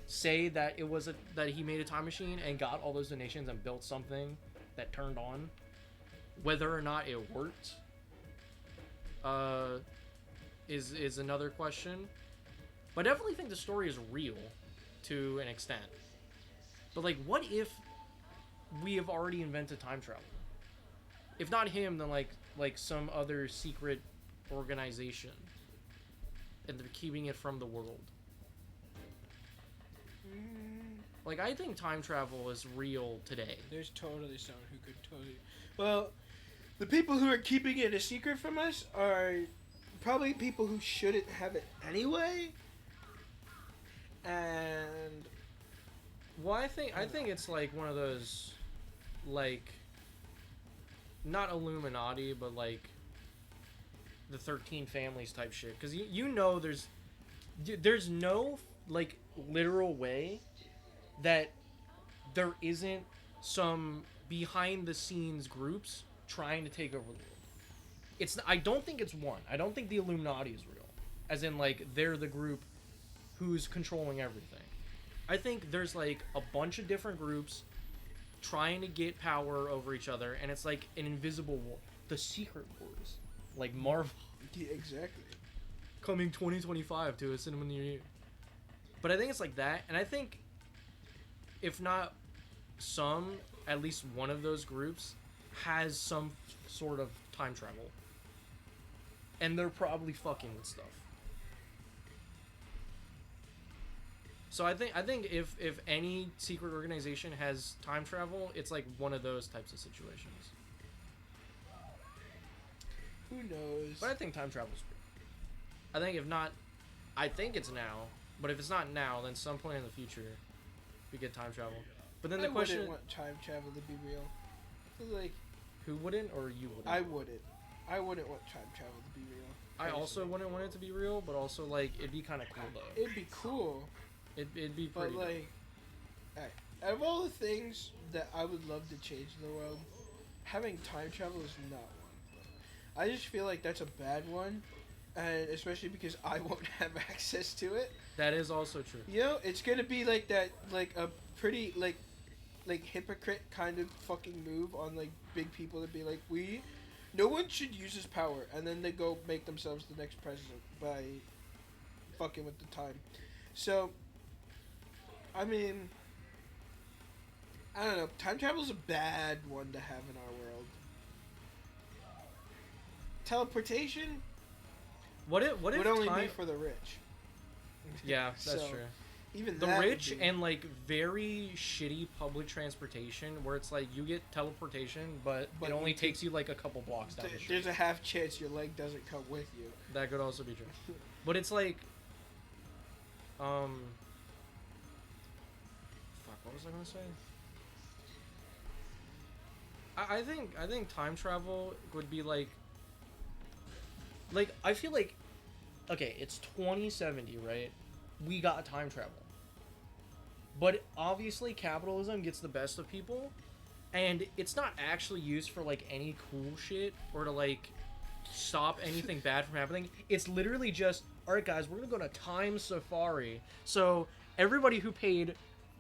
say that that he made a time machine and got all those donations and built something that turned on. Whether or not it worked is another question. But I definitely think the story is real to an extent. But like, what if we have already invented time travel? If not him, then like some other secret organization, and they're keeping it from the world. Like, I think time travel is real today. There's totally someone who could totally. Well, the people who are keeping it a secret from us are probably people who shouldn't have it anyway. And well, I think it's like one of those, like, not Illuminati, but like the 13 Families type shit. Because you know there's no like literal way that there isn't some behind the scenes groups trying to take over the world. I don't think it's one. I don't think the Illuminati is real, as in like they're the group who's controlling everything. I think there's like a bunch of different groups trying to get power over each other, and it's like an invisible war. The Secret Wars, like Marvel. yeah, exactly. Coming 2025 to a cinema near you. But I think it's like that, and I think if not some, at least one of those groups has some sort of time travel. And they're probably fucking with stuff. So I think if any secret organization has time travel, it's like one of those types of situations. Who knows? But I think time travel's real. I think if not, I think it's now. But if it's not now, then some point in the future, we get time travel. But then the question: I wouldn't want time travel to be real. I feel like who wouldn't, or you wouldn't? I wouldn't. I wouldn't want time travel to be real. I also wouldn't want it to be real, but also like it'd be kind of cool though. It'd be cool. It'd be pretty. But like, alright, out of all the things that I would love to change in the world, having time travel is not one. I just feel like that's a bad one, and especially because I won't have access to it. That is also true. You know, it's gonna be like that, like a pretty like hypocrite kind of fucking move on like big people to be like, no one should use this power, and then they go make themselves the next president by fucking with the time. So, I mean, I don't know. Time travel's a bad one to have in our world. Teleportation What if would only be for the rich. Yeah, that's So, true. Even The that would rich be- and like very shitty public transportation where it's like you get teleportation, but But it only you takes you like a couple blocks down the street. there's a half chance your leg doesn't come with you. That could also be true. But it's like, fuck, what was I gonna say? I think time travel would be like I feel like, okay, it's 2070, right? We got time travel. But obviously capitalism gets the best of people, and it's not actually used for like any cool shit or to like stop anything bad from happening. It's literally just, all right guys, we're gonna go on a time safari. So everybody who paid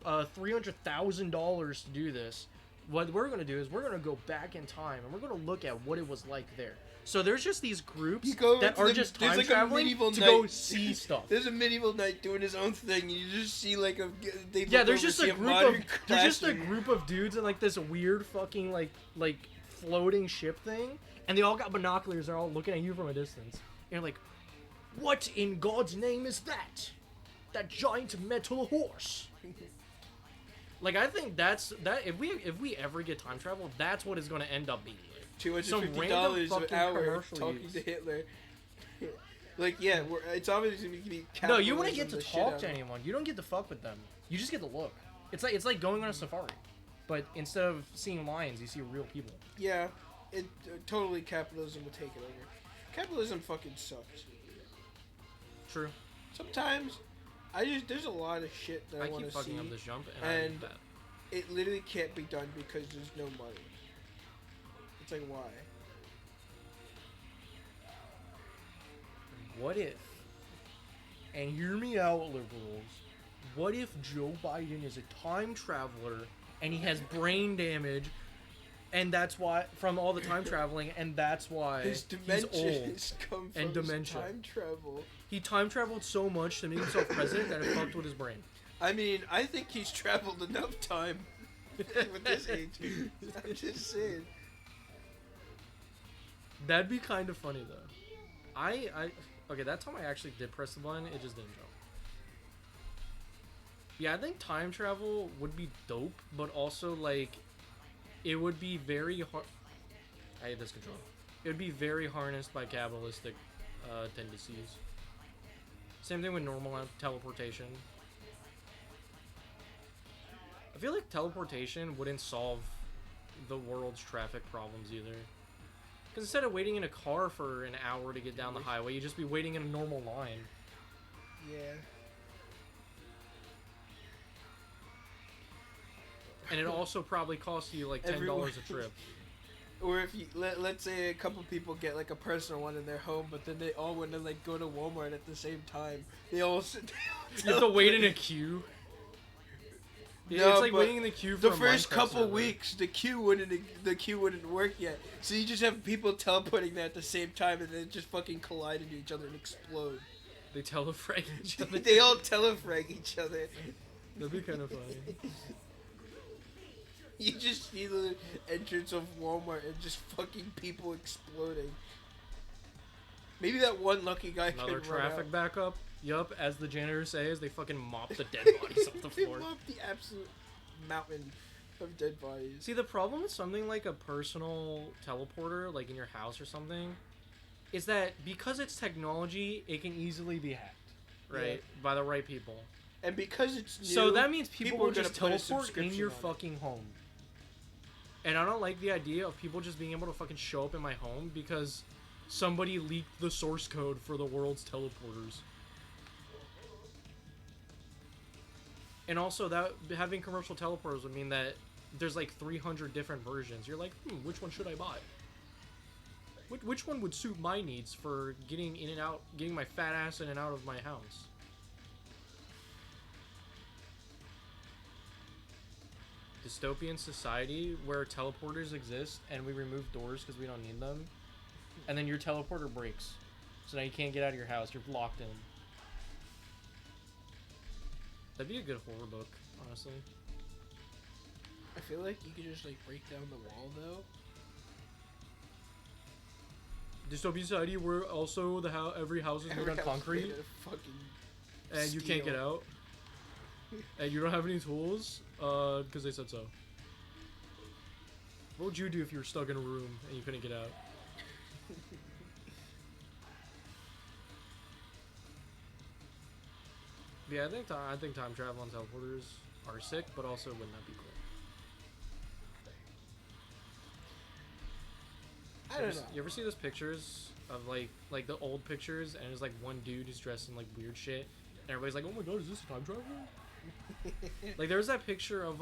$300,000 to do this, what we're gonna do is we're gonna go back in time and we're gonna look at what it was like there. So there's just these groups that are just time there's like traveling a medieval to knight. go see stuff. There's a medieval knight doing his own thing. You just see like a they Yeah, look there's over, just see a group modern of there's just a classroom. group of dudes in like this weird fucking like floating ship thing, and they all got binoculars. They're all looking at you from a distance. And you're like, what in God's name is that? That giant metal horse. Like, I think that's that. If we ever get time travel, that's what it's going to end up being. $250 an fucking hour commercial talking use. to Hitler. Like, yeah, it's obviously going to be No, you wouldn't get to capitalism, the shit talk out to of it. anyone. You don't get to fuck with them. You just get to look. It's like going on a safari, but instead of seeing lions, you see real people. Yeah, totally capitalism would take it over. Capitalism fucking sucks. True. Sometimes, there's a lot of shit that I I want keep to see. fucking up this jump, and I and need that. It literally can't be done because there's no money. It's like, why? What if, and hear me out, liberals, what if Joe Biden is a time traveler and he has brain damage, and that's why, from all the time traveling, and that's why His he's old. dimensions come from and his dementia. time travel. He time traveled so much to make himself president that it fucked with his brain. I mean, I think he's traveled enough time with this age. I'm just saying. That'd be kind of funny, though. Okay, that time I actually did press the button, it just didn't jump. Yeah, I think time travel would be dope, but also, like, it would be very hard. I hate this controller. It would be very harnessed by capitalistic tendencies. Same thing with normal teleportation. I feel like teleportation wouldn't solve the world's traffic problems either. Because instead of waiting in a car for an hour to get down the highway, you'd just be waiting in a normal line. Yeah. And it also probably costs you like $10 a trip. Or if you let's say a couple people get like a personal one in their home, but then they all want to like go to Walmart at the same time. They all sit. You have to wait in a queue. Yeah, No, it's like but waiting in the queue for the a first Minecraft couple server. weeks, the queue wouldn't work yet. So you just have people teleporting there at the same time, and then just fucking collide into each other and explode. They telefrag each other. They all telefrag each other. That'd be kind of funny. You just see the entrance of Walmart and just fucking people exploding. Maybe that one lucky guy Another can run traffic out. backup. Yup, as the janitor says, they fucking mop the dead bodies off the They floor. mop the absolute mountain of dead bodies. See, the problem with something like a personal teleporter, like in your house or something, is that because it's technology, it can easily be hacked, right? Yeah. By the right people. And because it's new, So that means people are will gonna just put a teleport in subscription your on it. fucking home. And I don't like the idea of people just being able to fucking show up in my home because somebody leaked the source code for the world's teleporters. And also, that having commercial teleporters would mean that there's like 300 different versions. You're like, which one should I buy? Which one would suit my needs for getting in and out, getting my fat ass in and out of my house? Dystopian society where teleporters exist and we remove doors because we don't need them, and then your teleporter breaks, so now you can't get out of your house. You're locked in. That'd be a good horror book, honestly. I feel like you could just like break down the wall though. Dystopian society where also every house is made Every on house concrete made of fucking and you can't get steel. out, and you don't have any tools because they said so. What would you do if you were stuck in a room and you couldn't get out? Yeah, I think time travel and teleporters are sick, but also wouldn't that be cool? I don't know. You ever see those pictures of like the old pictures, and there's like one dude who's dressed in like weird shit, and everybody's like, "Oh my god, is this a time travel?" Like there was that picture of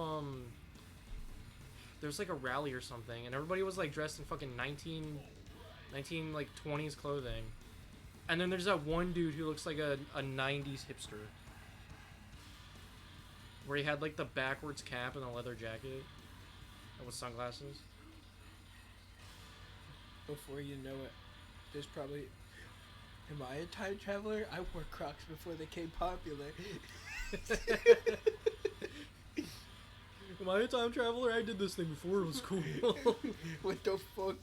there was like a rally or something, and everybody was like dressed in fucking 19 like 20s clothing, and then there's that one dude who looks like a 90s hipster, where he had like the backwards cap and a leather jacket, and with sunglasses. Before you know it, there's probably. Am I a time traveler? I wore Crocs before they became popular. Am I a time traveler? I did this thing before it was cool. What the fuck?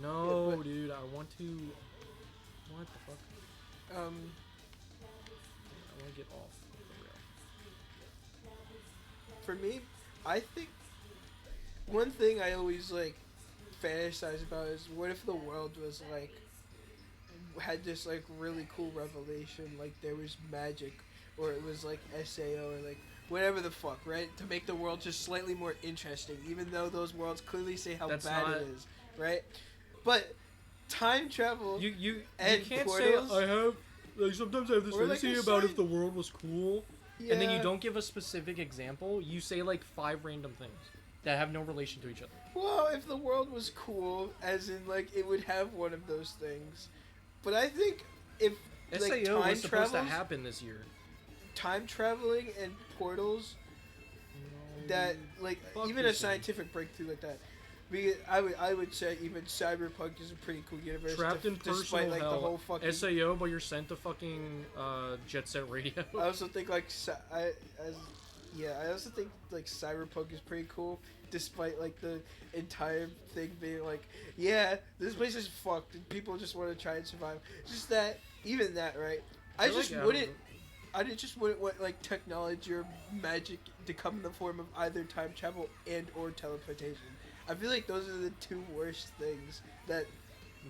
No, Yeah, but- dude, I want to. What the fuck? I want to get off of the rail. For me, I think one thing I always like fantasize about is what if the world was like had this like really cool revelation, like there was magic, or it was like SAO, or like whatever the fuck, right? To make the world just slightly more interesting, even though those worlds clearly say how That's bad not- it is, right? But time travel. You And can't portals? say I have. Like sometimes I have this Or like fantasy a about sign- if the world was cool, and then you Yeah. don't give a specific example. You say like 5 random things that have no relation to each other. Well, if the world was cool, as in like it would have one of those things. But I think if like SAO time was supposed to travels, happen this year. time traveling and portals, that like Fuck even a this thing. scientific breakthrough like that. Because I would say even Cyberpunk is a pretty cool universe. Trapped in despite personal like hell. the whole fucking. SAO, but you're sent to fucking Jet Set Radio. I also think like I also think like Cyberpunk is pretty cool, despite like the entire thing being like, yeah, this place is fucked and people just want to try and survive. Just that, even that, right? I just wouldn't. I just wouldn't want like technology or magic to come in the form of either time travel and or teleportation. I feel like those are the two worst things that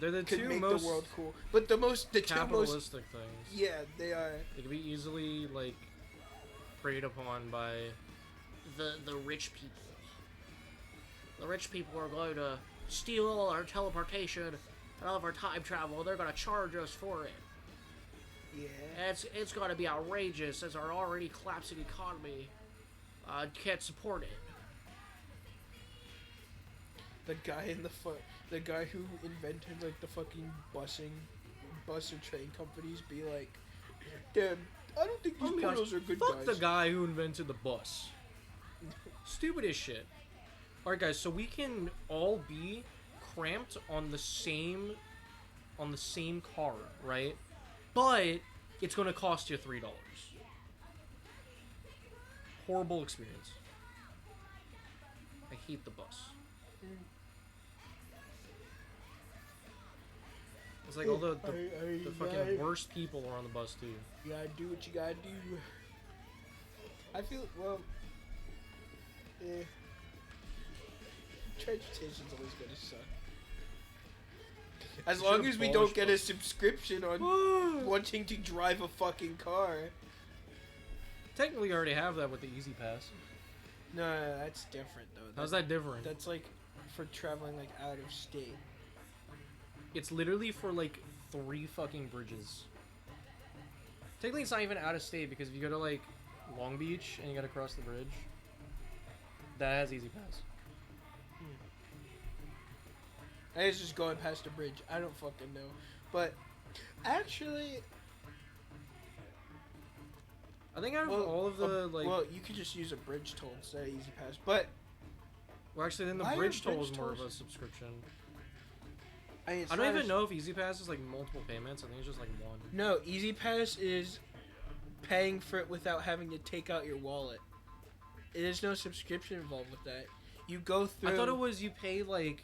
They're the could two make most the world cool. But the two most capitalistic things. yeah, they are. They can be easily like preyed upon by the rich people. The rich people are going to steal all our teleportation and all of our time travel. They're going to charge us for it. Yeah. It's going to be outrageous as our already collapsing economy can't support it. The guy who invented like the fucking bus or train companies be like, damn, I don't think these Oh my portals gosh, are good fuck guys. the guy who invented the bus. Stupid as shit. Alright guys, so we can all be cramped on the same car, right? But it's gonna cost you $3. Horrible experience. I hate the bus. It's like all the fucking worst people are on the bus too. You gotta do what you gotta do. I feel transportation's always gonna suck. As You long should as we abolish don't get a buses. subscription on wanting to drive a fucking car. Technically, I already have that with the Easy Pass. No, that's different though. How's that different? That's like for traveling like out of state. It's literally for like 3 fucking bridges. Technically, it's not even out of state because if you go to like Long Beach and you gotta cross the bridge, that has Easy Pass. I guess just going past the bridge. I don't fucking know. But actually, I think out of all of the like, well, you could just use a bridge toll instead of Easy Pass. But well, actually, then the why are bridge toll bridge is more of a tolls- subscription. it's I don't not even as- know if Easy Pass is like multiple payments. I think it's just like one. No, Easy Pass is paying for it without having to take out your wallet. There's no subscription involved with that. You go through. I thought it was you pay like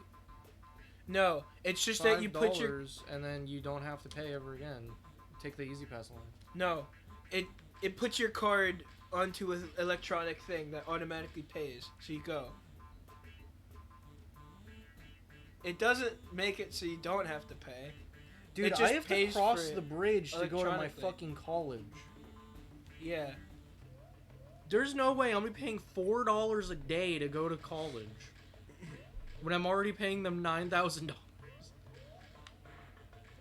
No, it's just that you put your. $5 and then you don't have to pay ever again. Take the Easy Pass line. No, it puts your card onto an electronic thing that automatically pays. So you go. It doesn't make it so you don't have to pay. Dude, It just I have to pays cross for the it bridge to go to my electronically. fucking college. Yeah. There's no way I'm gonna be paying $4 a day to go to college when I'm already paying them $9,000.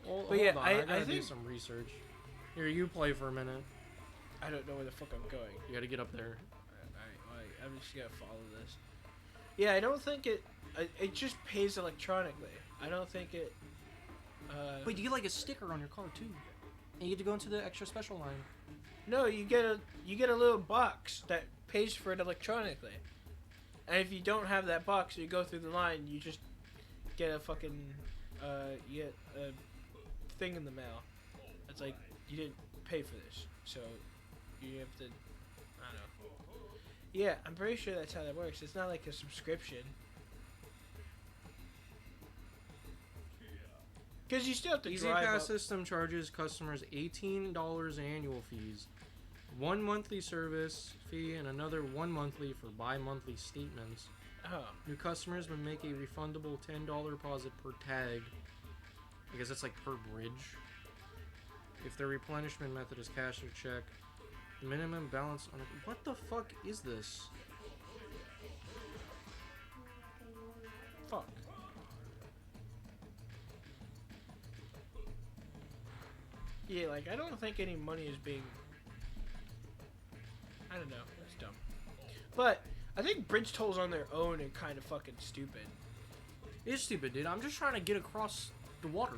Well, But yeah, hold on, I gotta do think- some research. Here, you play for a minute. I don't know where the fuck I'm going. You gotta get up there. Alright, I'm just gonna follow this. Yeah, I don't think it just pays electronically. I don't think it. But you get like a sticker on your car too, and you get to go into the extra special line. No, you get a little box that pays for it electronically. And if you don't have that box, you go through the line. You just get a fucking you get a thing in the mail. It's like you didn't pay for this, so you have to. I don't know. Yeah, I'm pretty sure that's how that works. It's not like a subscription. Because you still have to Easy drive Pass up. system charges customers $18 in annual fees, 1 monthly service fee, and another 1 monthly for bi-monthly statements. Oh. New customers will make a refundable $10 deposit per tag. I guess that's like per bridge. If their replenishment method is cash or check, Minimum balance on a... What the fuck is this? Fuck. Yeah, like, I don't think any money is being... I don't know. It's dumb. But, I think bridge tolls on their own are kind of fucking stupid. It's stupid, dude. I'm just trying to get across the water.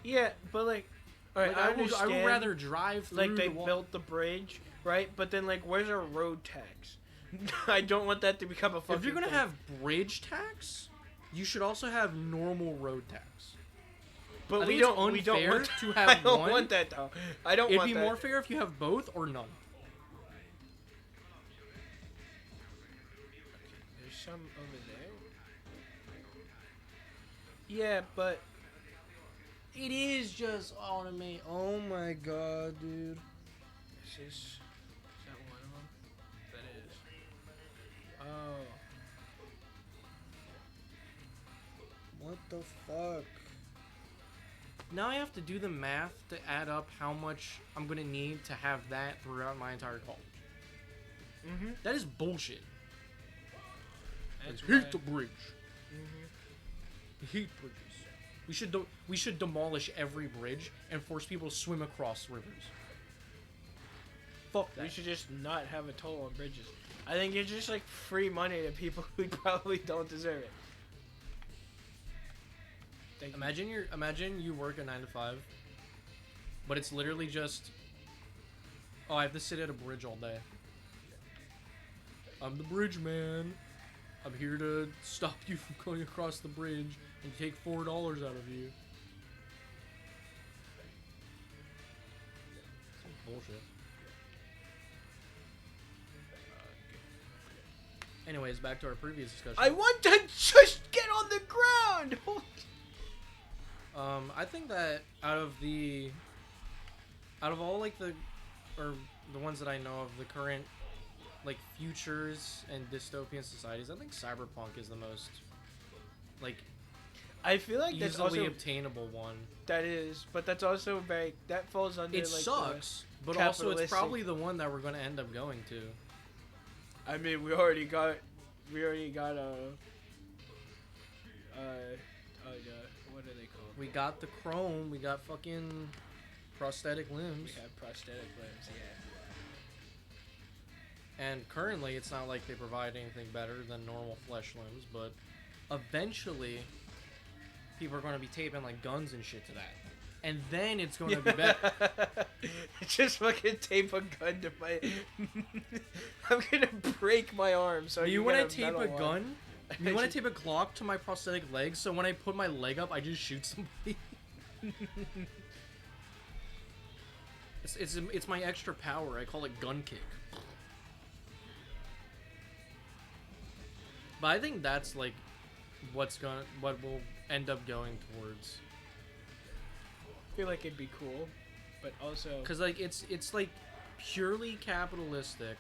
Yeah, but, like... Alright, Like, I I would understand, rather drive through like, they the water. built the bridge, right? But then, like, where's our road tax? I don't want that to become a fucking If you're gonna thing. have bridge tax, you should also have normal road tax. But I we think it's don't, we don't unfair want to I have don't one. want that, though. I don't It'd want be that. more fair if you have both or none. There's some over there. Yeah, but It is just automate. Oh my god, dude. is that one of them? That is. Oh. What the fuck? Now I have to do the math to add up how much I'm gonna need to have that throughout my entire college. Mm-hmm. That is bullshit. That's I why. hate the bridge. Mm-hmm. I hate bridges. We should demolish every bridge and force people to swim across rivers. Fuck that. We should just not have a toll on bridges. I think it's just like free money to people who probably don't deserve it. Thank you. Imagine you work a 9 to 5, but it's literally just, oh, I have to sit at a bridge all day. I'm the bridge man. I'm here to stop you from going across the bridge and take $4 out of you. Some bullshit. Anyways, back to our previous discussion. I want to just get on the ground. I think that out of all like the ones that I know of, the current like futures and dystopian societies, I think cyberpunk is the most like I feel like that's easily also obtainable one. that is, but that's also very that falls under It like sucks, but also it's capitalistic- probably the one that we're going to end up going to. I mean, we already got what are they called? We got the chrome, we got fucking prosthetic limbs, We have prosthetic limbs, yeah. and currently it's not like they provide anything better than normal flesh limbs, but eventually people are going to be taping like guns and shit to that, and then it's going to be better. Just fucking tape a gun to my. I'm gonna break my arm. So You want want to tape a gun? You want to tape a Glock to my prosthetic leg, so when I put my leg up, I just shoot somebody? It's my extra power. I call it gun kick. But I think that's like what will end up going towards. I feel like it'd be cool, but also Cause like it's like purely capitalistic.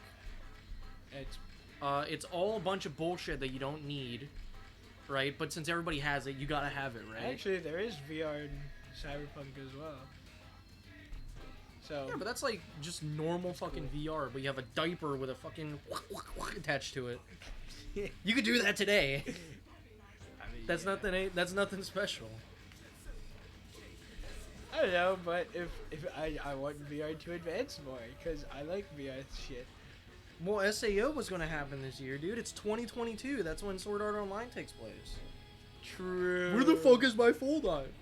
It's all a bunch of bullshit that you don't need, right? But since everybody has it, you gotta have it, right? actually there is VR in Cyberpunk as well. So Yeah, but that's like just normal fucking VR, but you have a diaper with a fucking attached to it. You could do that today. I mean, That's yeah. nothing special. I don't know, but if I want VR to advance more because I like VR shit. Well, SAO was gonna happen this year, dude. It's 2022. That's when Sword Art Online takes place. True. Where the fuck is my full dive?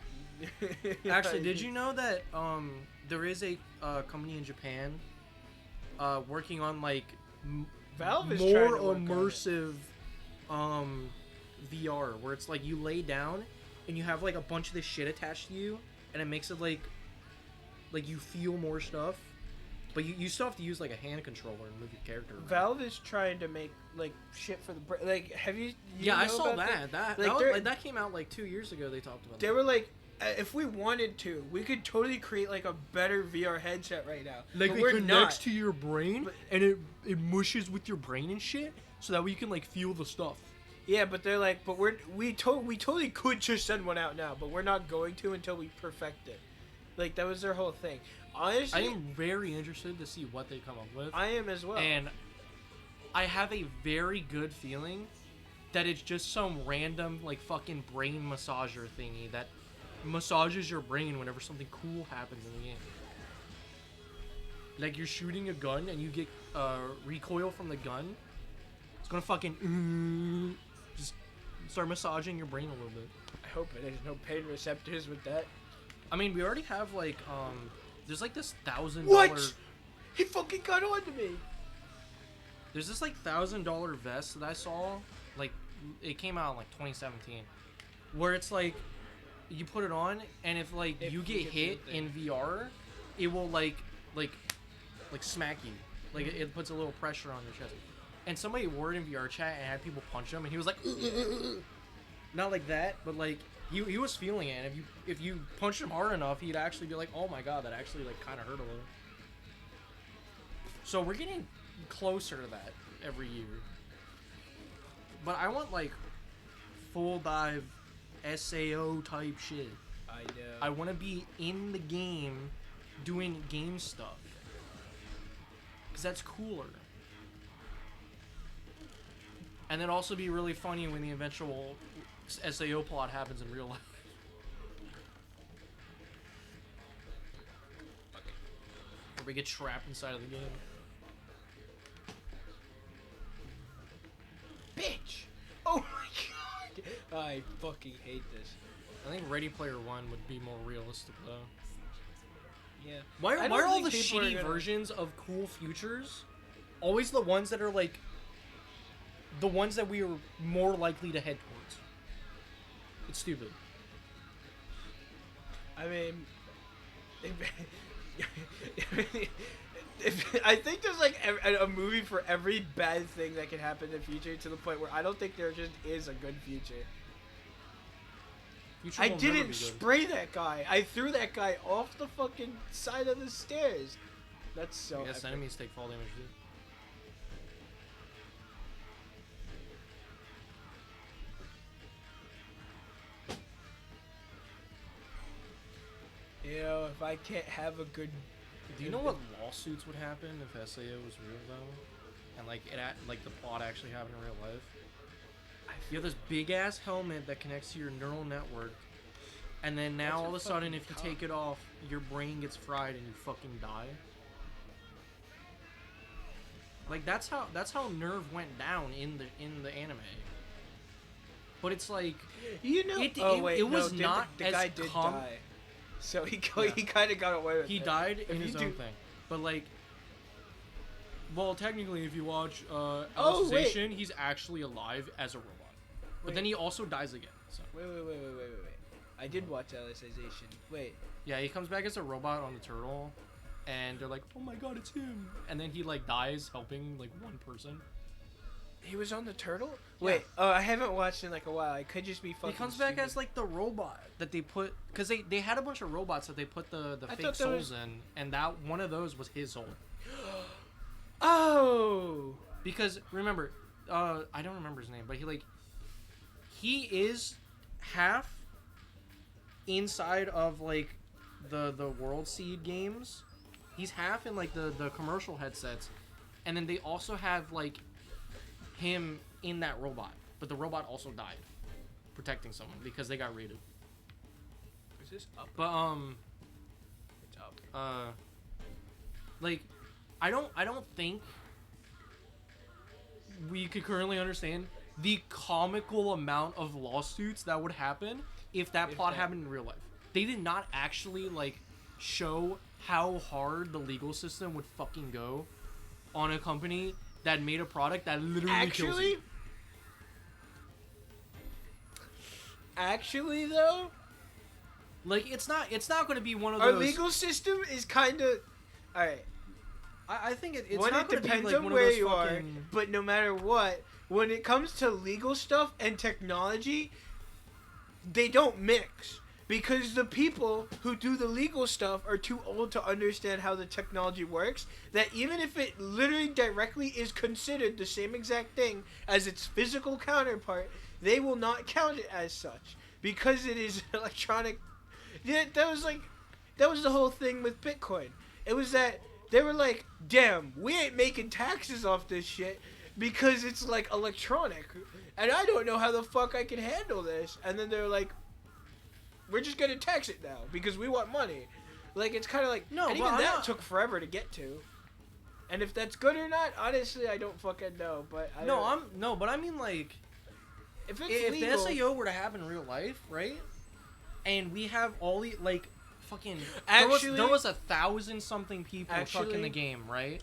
Actually, did you know that there is a company in Japan working on like Valve is more trying to work on it. immersive VR, where it's like you lay down and you have like a bunch of this shit attached to you, and it makes it like you feel more stuff, but you still have to use like a hand controller and move your character around. Valve is trying to make like shit for the like. Have you? Yeah, I know saw about that. Like, That came out like 2 years ago. They talked about They that. were like, if we wanted to, we could totally create like a better VR headset right now. Like but it we're connects not. to your brain, But- and it mushes with your brain and shit, so that way you can like feel the stuff. Yeah, but they're like, but we totally could just send one out now, but we're not going to until we perfect it. Like that was their whole thing. I Honestly, am very interested to see what they come up with. I am as well. And I have a very good feeling that it's just some random, like, fucking brain massager thingy that massages your brain whenever something cool happens in the game. Like, you're shooting a gun and you get recoil from the gun. It's gonna fucking just start massaging your brain a little bit. I hope there's no pain receptors with that. I mean, we already have, like, there's, like, this $1,000... What? He fucking got on to me. There's this, like, $1,000 vest that I saw. Like, it came out in, like, 2017. Where it's, like, you put it on, and if, like, If you get hit in VR, it will, like, smack you. Like, it puts a little pressure on your chest. And somebody wore it in VR chat and had people punch him, and he was like, not like that, but, like, he was feeling it. And if you punched him hard enough, he'd actually be like, oh my god, that actually, like, kind of hurt a little. So we're getting closer to that every year. But I want, like, full dive SAO type shit. I know. I want to be in the game doing game stuff. Because that's cooler. And then also be really funny when the eventual SAO plot happens in real life. Or we get trapped inside of the game. Bitch! Oh my god! I fucking hate this. I think Ready Player One would be more realistic, though. Yeah. Why I are don't all think the people are shitty gonna- versions of cool futures always the ones that are, like, the ones that we are more likely to head towards? It's stupid. I mean, I think there's like a movie for every bad thing that can happen in the future, to the point where I don't think there just is a good future. Future I will never be didn't good. spray that guy. I threw that guy off the fucking side of the stairs. That's so. I guess epic. enemies take fall damage too. You know, if I can't have a good. Do you know what lawsuits would happen if SAO was real though, and like like the plot actually happened in real life? You have this big ass helmet that connects to your neural network, and then now That's a all of a sudden, fucking if you cop. take it off, your brain gets fried and you fucking die. Like that's how Nerve went down in the anime. But it's like You know. it was no, not the as guy did com- die. So he Yeah. he kind of got away with he it. died If in you his do- own thing. But like, well, technically, if you watch Oh, Alicization, he's actually alive as a robot. But then he also dies again. So Wait. I did watch Alicization. Wait. yeah, he comes back as a robot on the turtle, and they're like, "Oh my god, it's him!" And then he like dies helping like one person. He was on the turtle? Yeah. Wait, oh, I haven't watched in like a while. I could just be fucking He comes back stupid. as like the robot that they put, because they had a bunch of robots that they put the I fake thought there souls was- in, and that one of those was his soul. Oh! Because remember, I don't remember his name, but he is half inside of like the World Seed games. He's half in like the commercial headsets, and then they also have like him in that robot, but the robot also died protecting someone because they got raided. Is this up? But It's up. like I don't think we could currently understand the comical amount of lawsuits that would happen if that plot happened in real life. They did not actually like show how hard the legal system would fucking go on a company that made a product that literally kills you. Actually, though, Like it's not going to be one of our those. legal system is kind of. Alright. I think it's One, not it going to be depends like on one where of those you are, fucking. but no matter what, when it comes to legal stuff and technology, they don't mix. Because the people who do the legal stuff are too old to understand how the technology works, that even if it literally directly is considered the same exact thing as its physical counterpart, they will not count it as such. Because it is electronic. Yeah, that was like... that was the whole thing with Bitcoin. It was that they were like, damn, we ain't making taxes off this shit because it's like electronic, and I don't know how the fuck I can handle this. And then they're like, we're just gonna tax it now because we want money. Like, it's kind of like, No, and but even I'm that not- took forever to get to. And if that's good or not, honestly, I don't fucking know. But But I mean, like, if it's if legal, the SAO were to happen in real life, right? And we have all the like, fucking Actually- there was 1,000 something people stuck in Actually- the game, right?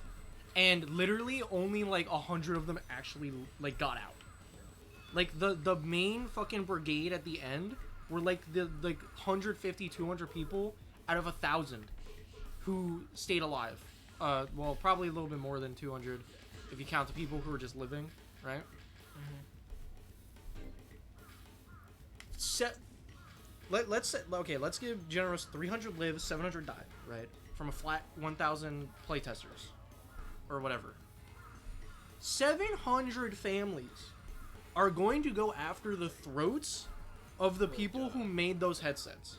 And literally only like 100 of them actually like got out. Like the main fucking brigade at the end were like the 150, 200 people out of 1,000 who stayed alive. Well, probably a little bit more than 200 if you count the people who were just living, right? Let's give Generous 300 live, 700 die, right? From a flat 1,000 playtesters or whatever. 700 families are going to go after the throats of the people who made those headsets.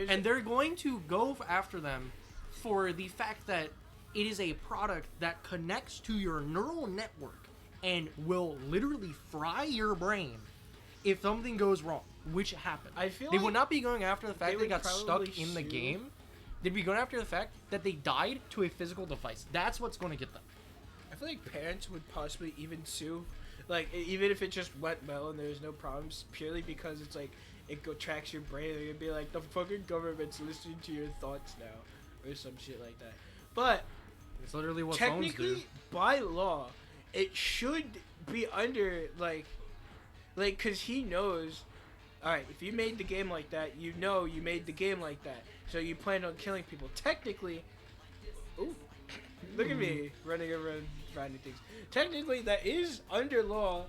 And they're going to go after them for the fact that it is a product that connects to your neural network and will literally fry your brain if something goes wrong, which happened. I feel they like would not be going after the fact they they got would stuck probably in the sue. game. They'd be going after the fact that they died to a physical device. That's what's going to get them. I feel like parents would possibly even sue, like even if it just went well and there's no problems, purely because it's like it tracks your brain. They're gonna be like, the fucking government's listening to your thoughts now, or some shit like that. But It's literally what phones do. technically, by law, it should be under like, cause he knows. All right, if you made the game like that, you know you made the game like that, so you plan on killing people. Technically, ooh, look at me running around finding things. Technically, that is under law,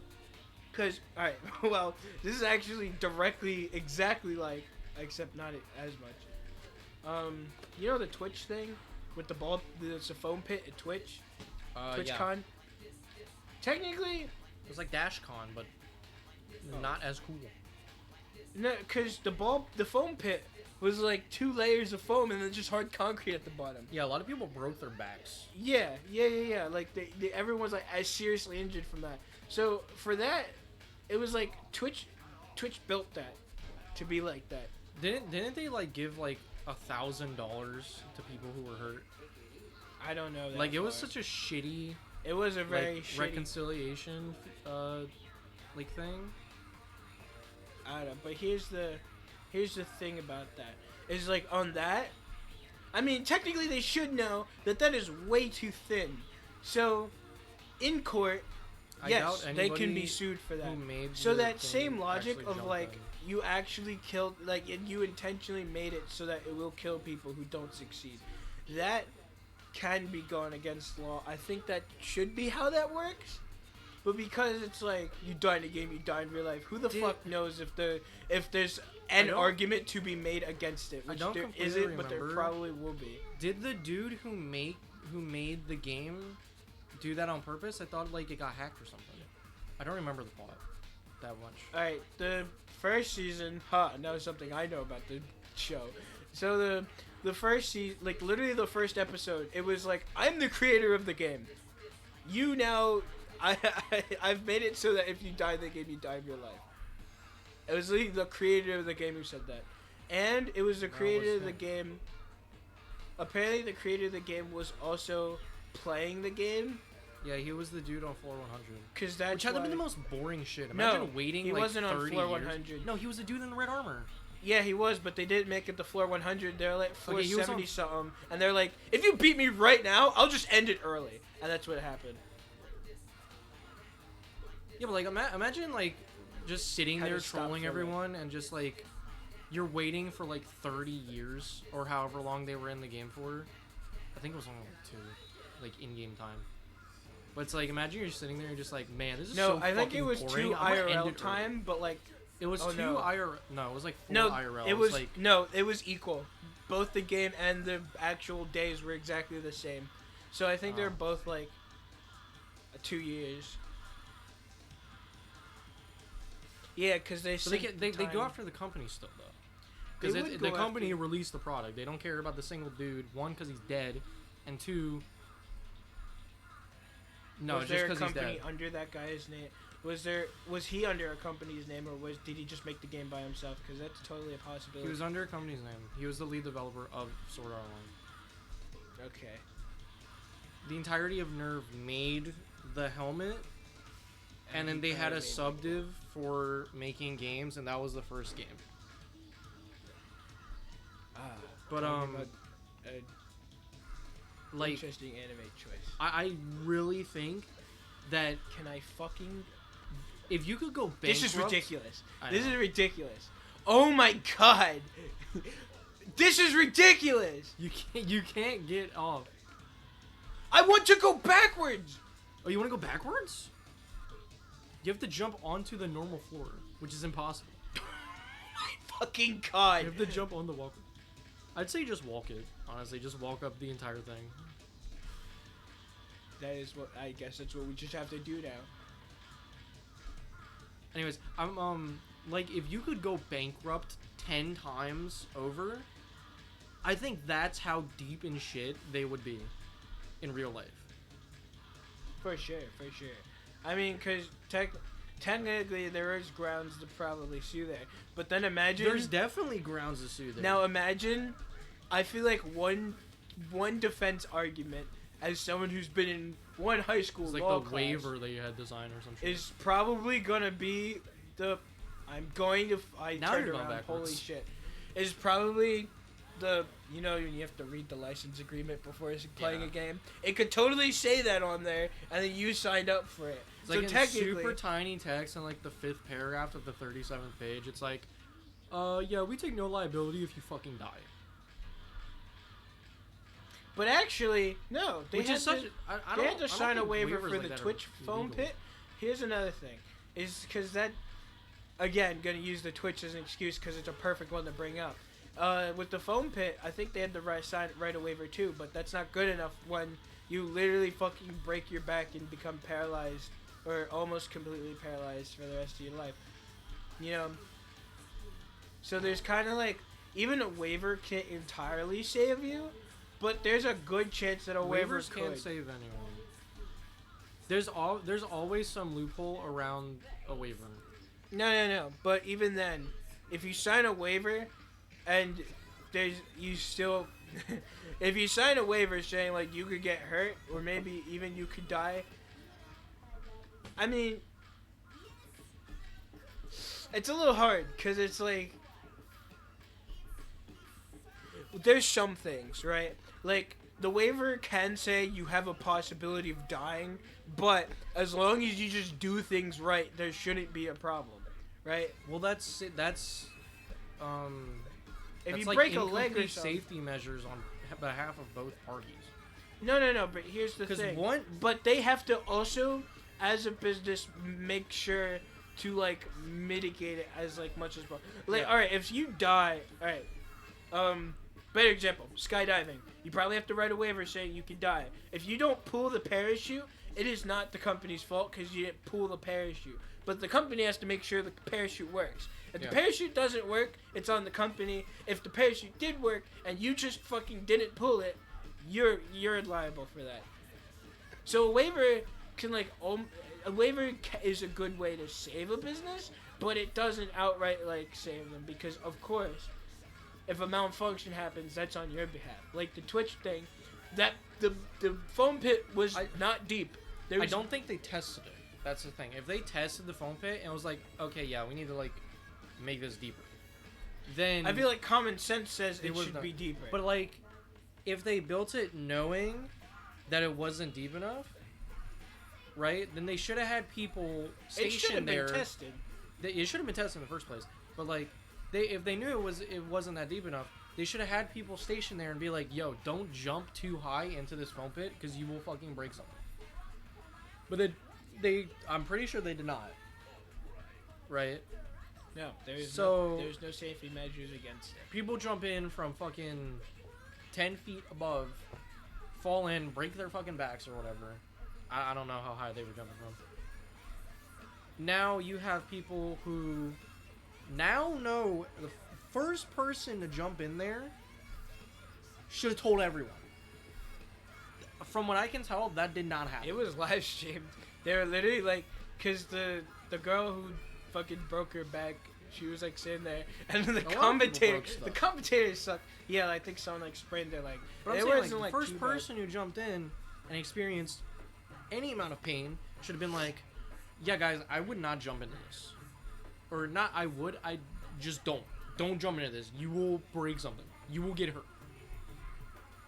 cause all right, well, this is actually directly exactly like, except not as much. You know the Twitch thing with the ball, it's a foam pit at Twitch, Yeah. TwitchCon. Technically, It was like DashCon, but not as cool. no, cause the foam pit was like 2 layers of foam and then just hard concrete at the bottom. Yeah, a lot of people broke their backs. Yeah. Like everyone's like as seriously injured from that. So for that, it was like Twitch built that to be like that. Didn't they like give like $1,000 to people who were hurt? I don't know. That Like it was far. such a shitty It was a very like shitty. reconciliation like thing. I don't know, but here's the thing about that is like on that. I mean, technically they should know that is way too thin. So, in court, I yes, doubt they can be anybody sued for that. who made So the that thing same logic actually of jumped like in. you actually killed, like and you intentionally made it so that it will kill people who don't succeed. That can be gone against law. I think that should be how that works. But because it's like you die in a game, you die in real life. Who the fuck knows if there's an don't- argument to be made against it? Which don't there completely isn't, but there remember. probably will be. Did the dude who made the game do that on purpose? I thought like it got hacked or something. I don't remember the plot that much. All right, the first season. Now something I know about the show. So the first season, like literally the first episode, it was like I'm the creator of the game. You now. I've made it so that if you die in the game, you die in real life. It was literally the creator of the game who said that. And it was the creator of the game. Apparently, the creator of the game was also playing the game. Yeah, he was the dude on floor 100. Because that's Which had to be why- the most boring shit. Imagine No, waiting he like wasn't on 30 floor years. 100. No, he was the dude in the red armor. Yeah, he was, but they didn't make it to floor 100. They're like floor Okay, he was 70 on- something. And they're like, if you beat me right now, I'll just end it early. And that's what happened. Yeah, but like imagine like just sitting Had there to stop trolling for a minute. everyone and just like you're waiting for like 30 years or however long they were in the game for. I think it was only like 2, like in-game time. But it's like imagine you're sitting there and just like, man, this is No, so I think it fucking was boring. 2 I'm gonna end IRL it early." time, but like It was Oh, 2 no. IRL. No, it was like 4 no, IRL. it was like no, it was equal. Both the game and the actual days were exactly the same. So I think they're Oh. both like 2 years. Yeah, because they so they sync go time. after the company still though. Because would the go company after- released the product. They don't care about the single dude. One, because he's dead, and two, no, was just there a because he's company dead. under that guy's name? Was he under a company's name, or did he just make the game by himself? Because that's totally a possibility. He was under a company's name. He was the lead developer of Sword Art Online. Okay. The entirety of Nerve made the helmet, and then he they had a probably made subdiv for making games, and that was the first game. But talking about like interesting anime choice. I really think that Can I fucking? if you could go bankrupt, This is ridiculous. I This know. is ridiculous. Oh my god. This is ridiculous. You can't get off. I want to go backwards. Oh, you want to go backwards? You have to jump onto the normal floor, which is impossible. Fucking You god. have to jump on the walker. I'd say just walk it. Honestly, just walk up the entire thing. That is what I guess that's what we just have to do now. Anyways, I'm like if you could go bankrupt 10 times over, I think that's how deep in shit they would be in real life. For sure, for sure. I mean, because technically there is grounds to probably sue there. But then imagine... There's definitely grounds to sue there. Now imagine, I feel like one defense argument, as someone who's been in one high school it's like law the class, waiver that you had to sign or some shit. is probably gonna be the... I'm going to... I Now turned you're going around, backwards. holy shit. Is probably the... You know, you have to read the license agreement before playing Yeah. a game. It could totally say that on there, and then you signed up for it. It's So like in technically... super tiny text in like the 5th paragraph of the 37th page. It's like, yeah, we take no liability if you fucking die. But actually, no. They Which had is such. to, I they don't, had to I don't sign a think waiver waivers for like the that are Twitch foam legal. pit. Here's another thing. Is because that... Again, gonna use the Twitch as an excuse because it's a perfect one to bring up. With the foam pit, I think they had to write a waiver too, but that's not good enough when you literally fucking break your back and become paralyzed or almost completely paralyzed for the rest of your life. You know? So there's kind of like, even a waiver can't entirely save you, but there's a good chance that a waiver Waivers could. can't save anyone. There's always some loophole around a waiver. No. But even then, if you sign a waiver, and you still, if you sign a waiver saying like you could get hurt or maybe even you could die, I mean, it's a little hard because it's like there's some things, right? Like the waiver can say you have a possibility of dying, but as long as you just do things right, there shouldn't be a problem, right? Well, that's If that's you like break a leg or incomplete something, safety measures on behalf of both parties. no. But here's the Because thing. one, But they have to also, as a business, make sure to like mitigate it as like much as possible. Like, Yeah. all right, if you die, all right. Better example: skydiving. You probably have to write a waiver saying you can die. If you don't pull the parachute, it is not the company's fault because you didn't pull the parachute. But the company has to make sure the parachute works. If Yeah. the parachute doesn't work, it's on the company. If the parachute did work and you just fucking didn't pull it, you're liable for that. So a waiver can is a good way to save a business, but it doesn't outright like save them because of course, if a malfunction happens, that's on your behalf. Like the Twitch thing, that the foam pit was not deep. I don't think they tested it. That's the thing. If they tested the foam pit and it was like, okay, yeah, we need to like make this deeper, then I feel like common sense says it was should not- be deeper. But like, if they built it knowing that it wasn't deep enough, right? Then they should have had people it should have stationed been there. tested. It should have been tested in the first place. But like, if they knew it wasn't that deep enough, they should have had people stationed there and be like, "Yo, don't jump too high into this foam pit because you will fucking break something." But I'm pretty sure they did not. Right? No, there's So- there's no safety measures against it. People jump in from fucking 10 feet above, fall in, break their fucking backs or whatever. I don't know how high they were jumping from. Now you have people who now know the first person to jump in there should have told everyone. From what I can tell, that did not happen. It was live streamed. They were literally like, cause the girl who fucking broke her back, she was like sitting there, and then the commentators sucked. Yeah, I think someone like sprained their leg. But I'm it saying, wasn't like, the first too person who jumped in and experienced any amount of pain should have been like, yeah, guys, I would not jump into this. Or not, I just don't. Don't jump into this. You will break something. You will get hurt.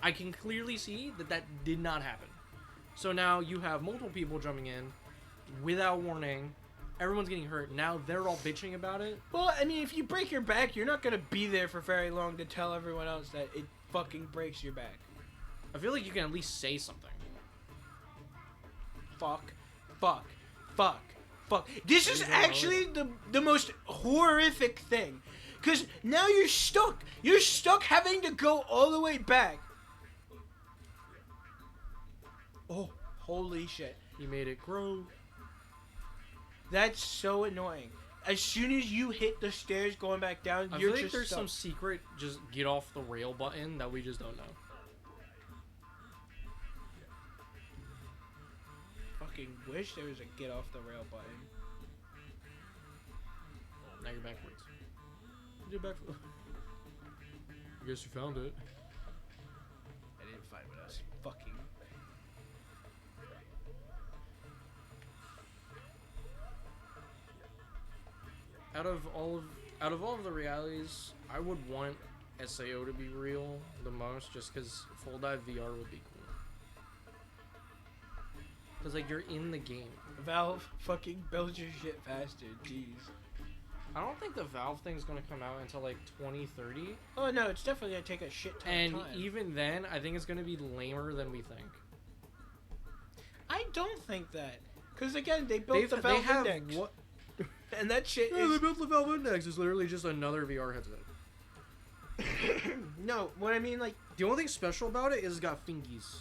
I can clearly see that did not happen. So now you have multiple people jumping in without warning. Everyone's getting hurt. Now they're all bitching about it. Well, I mean, if you break your back, you're not gonna be there for very long to tell everyone else that it fucking breaks your back. I feel like you can at least say something. Fuck. This is actually the most horrific thing. Because now you're stuck. You're stuck having to go all the way back. Oh, holy shit. You made it grow. That's so annoying. As soon as you hit the stairs going back down, I you're feel like just there's stuck. some secret just get off the rail button that we just don't know. Fucking wish there was a get off the rail button. Now you're backwards. You did backwards. I guess you found it. I didn't find what I was fucking. Out of all of the realities, I would want SAO to be real the most, just because full dive VR would be cool. Cause like you're in the game. Valve, fucking build your shit faster, jeez. I don't think the Valve thing's gonna come out until like 2030. Oh no, it's definitely gonna take a shit ton And of time. even then, I think it's gonna be lamer than we think. I don't think that, because again, they built the Valve Index, what? and that shit Yeah, they is built the Valve Index. It's literally just another VR headset. no. What I mean, like, The only thing special about it is it's got fingies.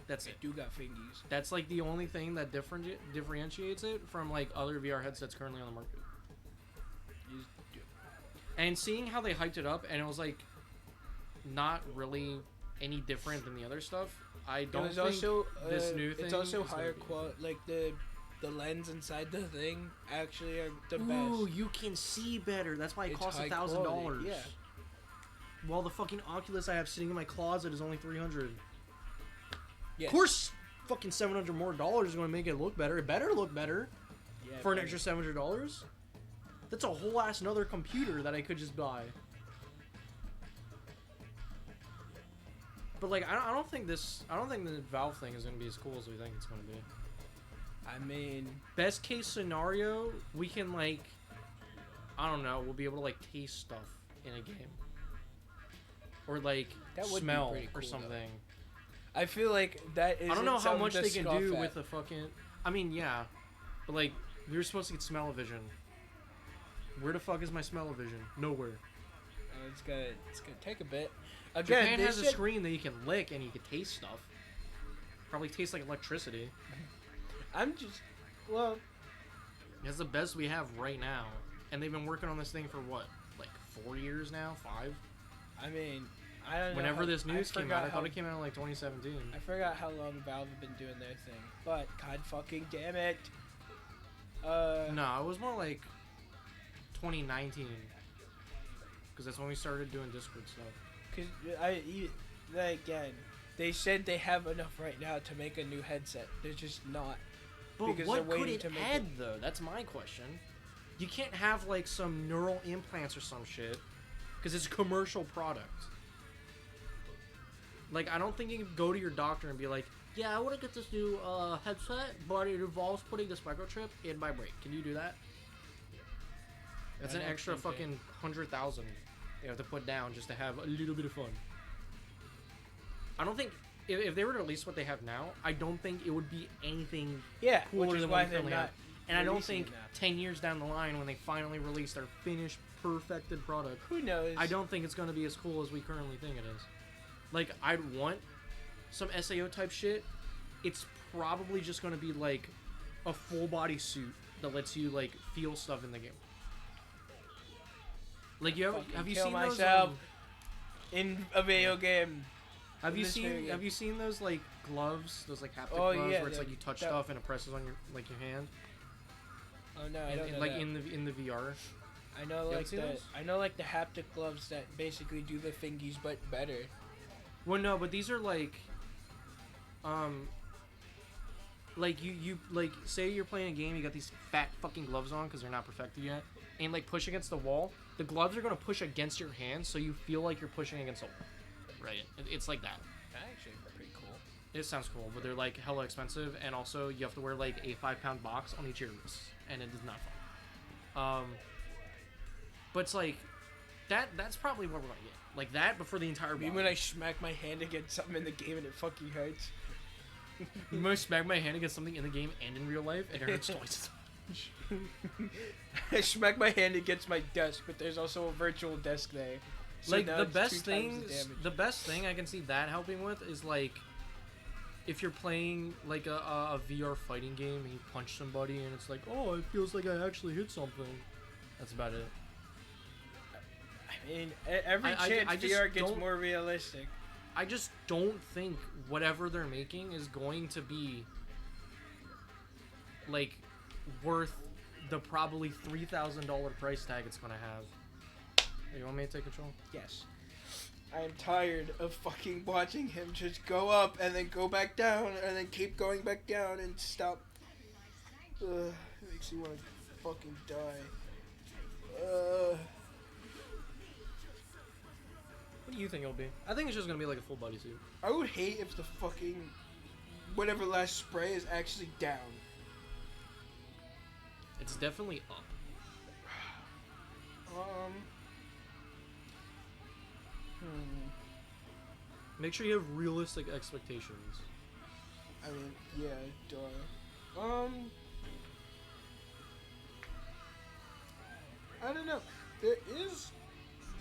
That's they it. do got fingies. That's like the only thing that differentiates it from like other VR headsets currently on the market. And seeing how they hyped it up, and it was like not really any different than the other stuff. I don't think also, this new thing. It's also is gonna higher be- quality. Like the lens inside the thing actually are the Ooh, best. you can see better. That's why it It's costs high $1,000. quality, yeah. While the fucking Oculus I have sitting in my closet is only $300. Yes. Of course, fucking $700 more is going to make it look better. It better look better Yeah, for an better. extra $700. That's a whole ass another computer that I could just buy. But like, I don't think the Valve thing is gonna be as cool as we think it's gonna be. I mean, Best case scenario, we can like, I don't know, we'll be able to like taste stuff in a game, or like That would be smell pretty or cool, something. I feel like that is. I don't know how much they can do with the fucking. I mean, yeah, but like we were supposed to get smell-o-vision. Where the fuck is my smell-o-vision? Nowhere. It's gonna take a bit. Again, Japan they has a said- screen that you can lick and you can taste stuff. Probably tastes like electricity. I'm just, well, It's the best we have right now, and they've been working on this thing for what, like 4 years now, 5. I mean, I don't know. Whenever how- this news came out, I how- thought it came out in like 2017. I forgot how long Valve have been doing their thing, but god fucking damn it. No, it was more like 2019, because that's when we started doing Discord stuff. Cause again, they said they have enough right now to make a new headset. They're just not. But Because what they're could waiting it to make add, though? That's my question. You can't have, like, some neural implants or some shit, because it's a commercial product. Like, I don't think you can go to your doctor and be like, yeah, I want to get this new headset, but it involves putting this microchip in my brain. Can you do that? That's I an don't extra think they- fucking 100,000 you have to put down just to have a little bit of fun. I don't think... If they were to release what they have now, I don't think it would be anything Yeah, cooler which is than why what we they're currently not. have. And I don't releasing think it now. 10 years down the line, when they finally release their finished, perfected product, Who knows? I don't think it's going to be as cool as we currently think it is. Like, I'd want some SAO type shit. It's probably just going to be like a full body suit that lets you like feel stuff in the game. Like you Fucking have you kill seen myself those? in a video game. Have in you this video seen game. have you seen those like gloves, those like haptic Oh, gloves yeah, where it's like you touch that- stuff and it presses on your like your hand, Oh no, I don't know like that. in the VR. I know haven't like seen the those? I know like the haptic gloves that basically do the fingies but better. Well, no, but these are like you like say you're playing a game, you got these fat fucking gloves on because they're not perfected yet, and like push against the wall. The gloves are gonna push against your hand, so you feel like you're pushing against a wall. Right? It's like that. That actually pretty cool. It sounds cool, but they're like hella expensive, and also you have to wear like a 5-pound box on each of your wrists, and it is not fun. But it's like that's probably what we're gonna get. Like that, but for the entire I mean, body. when I smack my hand against something in the game and it fucking hurts. I'm gonna smack my hand against something in the game and in real life, and it hurts twice. I smack my hand against my desk, but there's also a virtual desk there. So Like now the it's best 2 times thing, the damage. the best thing I can see that helping with is like if you're playing like a VR fighting game and you punch somebody and it's like, oh, it feels like I actually hit something. That's about it. I mean, every I chance just VR gets don't- more realistic. I just don't think whatever they're making is going to be like worth the probably $3,000 price tag it's gonna have. Hey, you want me to take control? Yes. I am tired of fucking watching him just go up and then go back down and then keep going back down and stop. It makes me want to fucking die. What do you think it'll be? I think it's just gonna be like a full bodysuit. I would hate if the fucking whatever last spray is actually down. It's definitely up. Make sure you have realistic expectations. I mean, yeah, duh. I don't know. There is,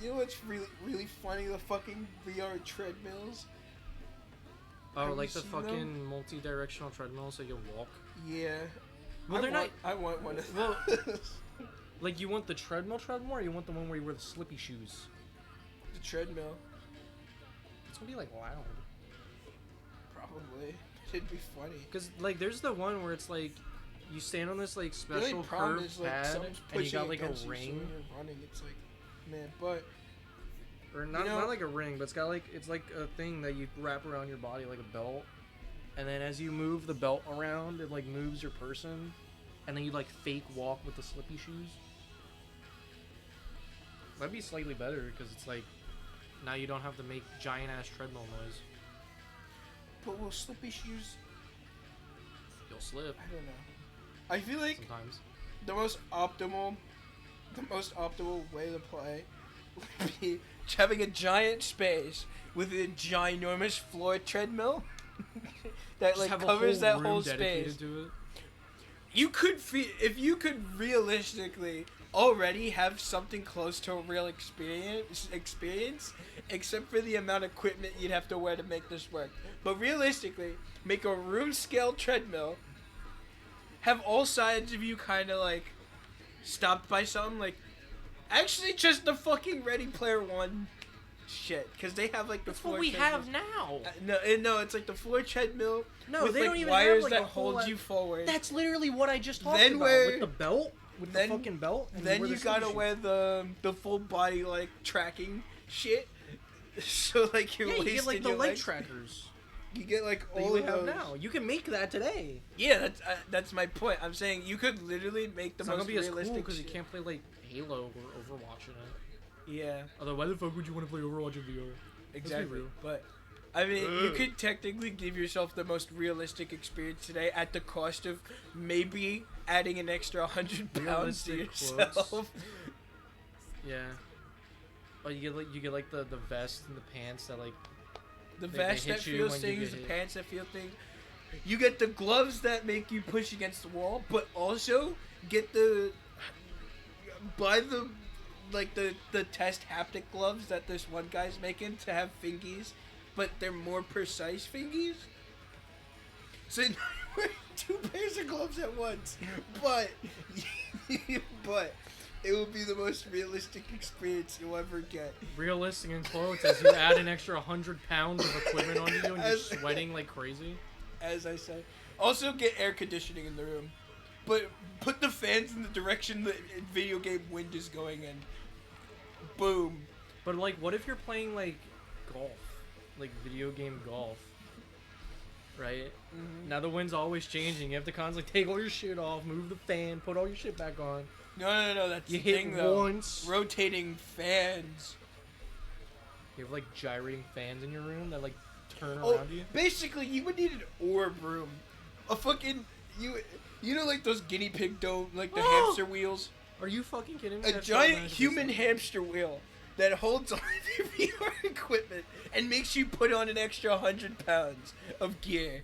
you know what's really funny? The fucking VR treadmills. Oh, Have like you the seen them? fucking multi-directional treadmill so you can walk. Yeah. Well, they're not. I want one of Well- those. Like, you want the treadmill, or you want the one where you wear the slippy shoes? The treadmill, It's gonna be like loud. probably. It'd be funny. Cause like, there's the one where it's like, you stand on this like The only special problem curved is like pad, someone's and you pushing got like a against you, so ring, when you're running, it's like, man, but or not know- not like a ring, but it's like a thing that you wrap around your body like a belt, and then as you move the belt around, it like moves your person, and then you like fake walk with the slippy shoes. That'd be slightly better because it's like now you don't have to make giant ass treadmill noise. but will slippy shoes? You'll slip I don't know. I feel like sometimes. the most optimal way to play would be having a giant space with a ginormous floor treadmill that Just like have a covers whole that room whole dedicated space. to it. You could if you could realistically already have something close to a real experience, except for the amount of equipment you'd have to wear to make this work. But realistically, make a room scale treadmill. Have all sides of you kind of like stopped by something like, actually just the fucking Ready Player One shit, because they have like the That's floor what we treadmills. have now. No, it's like the floor treadmill. No, with they like don't even wires have like that a whole hold lot- you forward. That's literally what I just talked Then about where- with the belt, with then- the fucking belt. And Then wear you the gotta slippy wear the full body like tracking shit. So like you're shoes. Yeah, you get like wasting the your leg legs. trackers You get like that all you of have those. now. You can make that today. Yeah, that's my point. I'm saying you could literally make the It's not most gonna be as cool realistic because you shit. can't play like Halo or Overwatch in it. Yeah, Although, why the fuck would you want to play Overwatch in VR? exactly. real. But I mean, you Ugh. could technically give yourself the most realistic experience today at the cost of maybe adding an extra 100 pounds to Realistic yourself. clothes. Yeah. Oh, you get like the vest and the pants that like. The They vest hit that you feels when you things, get the hit. pants that feel things. You get the gloves that make you push against the wall, but also get buy the test haptic gloves that this one guy's making to have fingies, but they're more precise fingies. So you're wearing 2 pairs of gloves at once, but It will be the most realistic experience you'll ever get. Realistic in quotes as you add an extra 100 pounds of equipment onto you and you're sweating like crazy. As I said. Also get air conditioning in the room. But put the fans in the direction the video game wind is going in. Boom. But like, what if you're playing like golf? Like video game golf. Right? Mm-hmm. Now the wind's always changing. You have to constantly take all your shit off, move the fan, put all your shit back on. No. That's You the hit thing, though. once. Rotating fans. You have like gyrating fans in your room that like turn around you. Basically, you would need an orb room. A fucking you know like those guinea pig dome, like the hamster wheels. Are you fucking kidding me? A giant human hamster wheel that holds all of your VR equipment and makes you put on an extra 100 pounds of gear.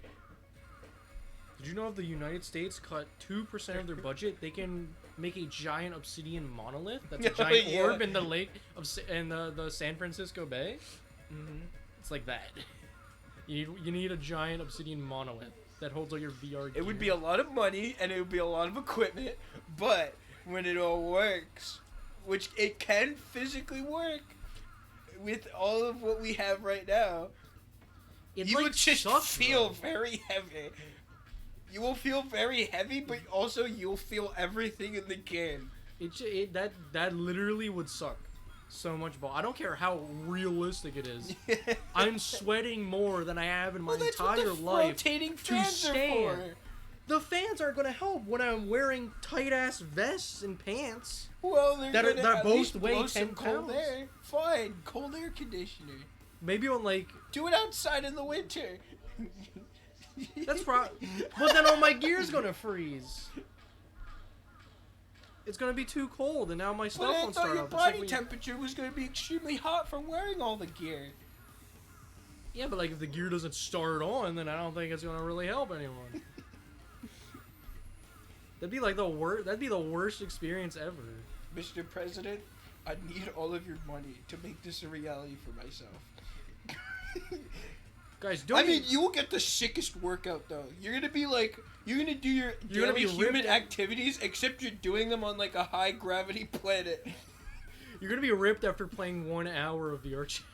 Did you know if the United States cut 2% of their budget, they can make a giant obsidian monolith that's a giant Yeah. orb in the lake of in the San Francisco Bay? Mm-hmm. It's like that. You need a giant obsidian monolith that holds all your VR gear. It would be a lot of money and it would be a lot of equipment, but when it all works, which it can physically work with all of what we have right now, It, you like, would just sucks, feel though. very heavy. You will feel very heavy, but also you'll feel everything in the game. That literally would suck so much ball. I don't care how realistic it is. I'm sweating more than I have in my Well, that's what entire the life. rotating to fans are stand. for. The fans aren't gonna help when I'm wearing tight ass vests and pants. Well, they're That are- gonna that at both least weigh blow some 10 cold pounds. air. Fine, cold air conditioner. Maybe on like Do it outside in the winter. that's probably. But then all my gear's gonna freeze. It's gonna be too cold, and now my But stuff I won't thought start your up. It's like body when you- temperature was going to be extremely hot from wearing all the gear. Yeah, but like if the gear doesn't start on, then I don't think it's gonna really help anyone. That'd be like the worst. That'd be the worst experience ever. Mr. President, I need all of your money to make this a reality for myself. Guys, don't. I mean, you will get the sickest workout though. You're gonna be like, you're gonna do your You're gonna daily be human ripped- activities, except you're doing them on like a high gravity planet. You're gonna be ripped after playing 1 hour of VR chat.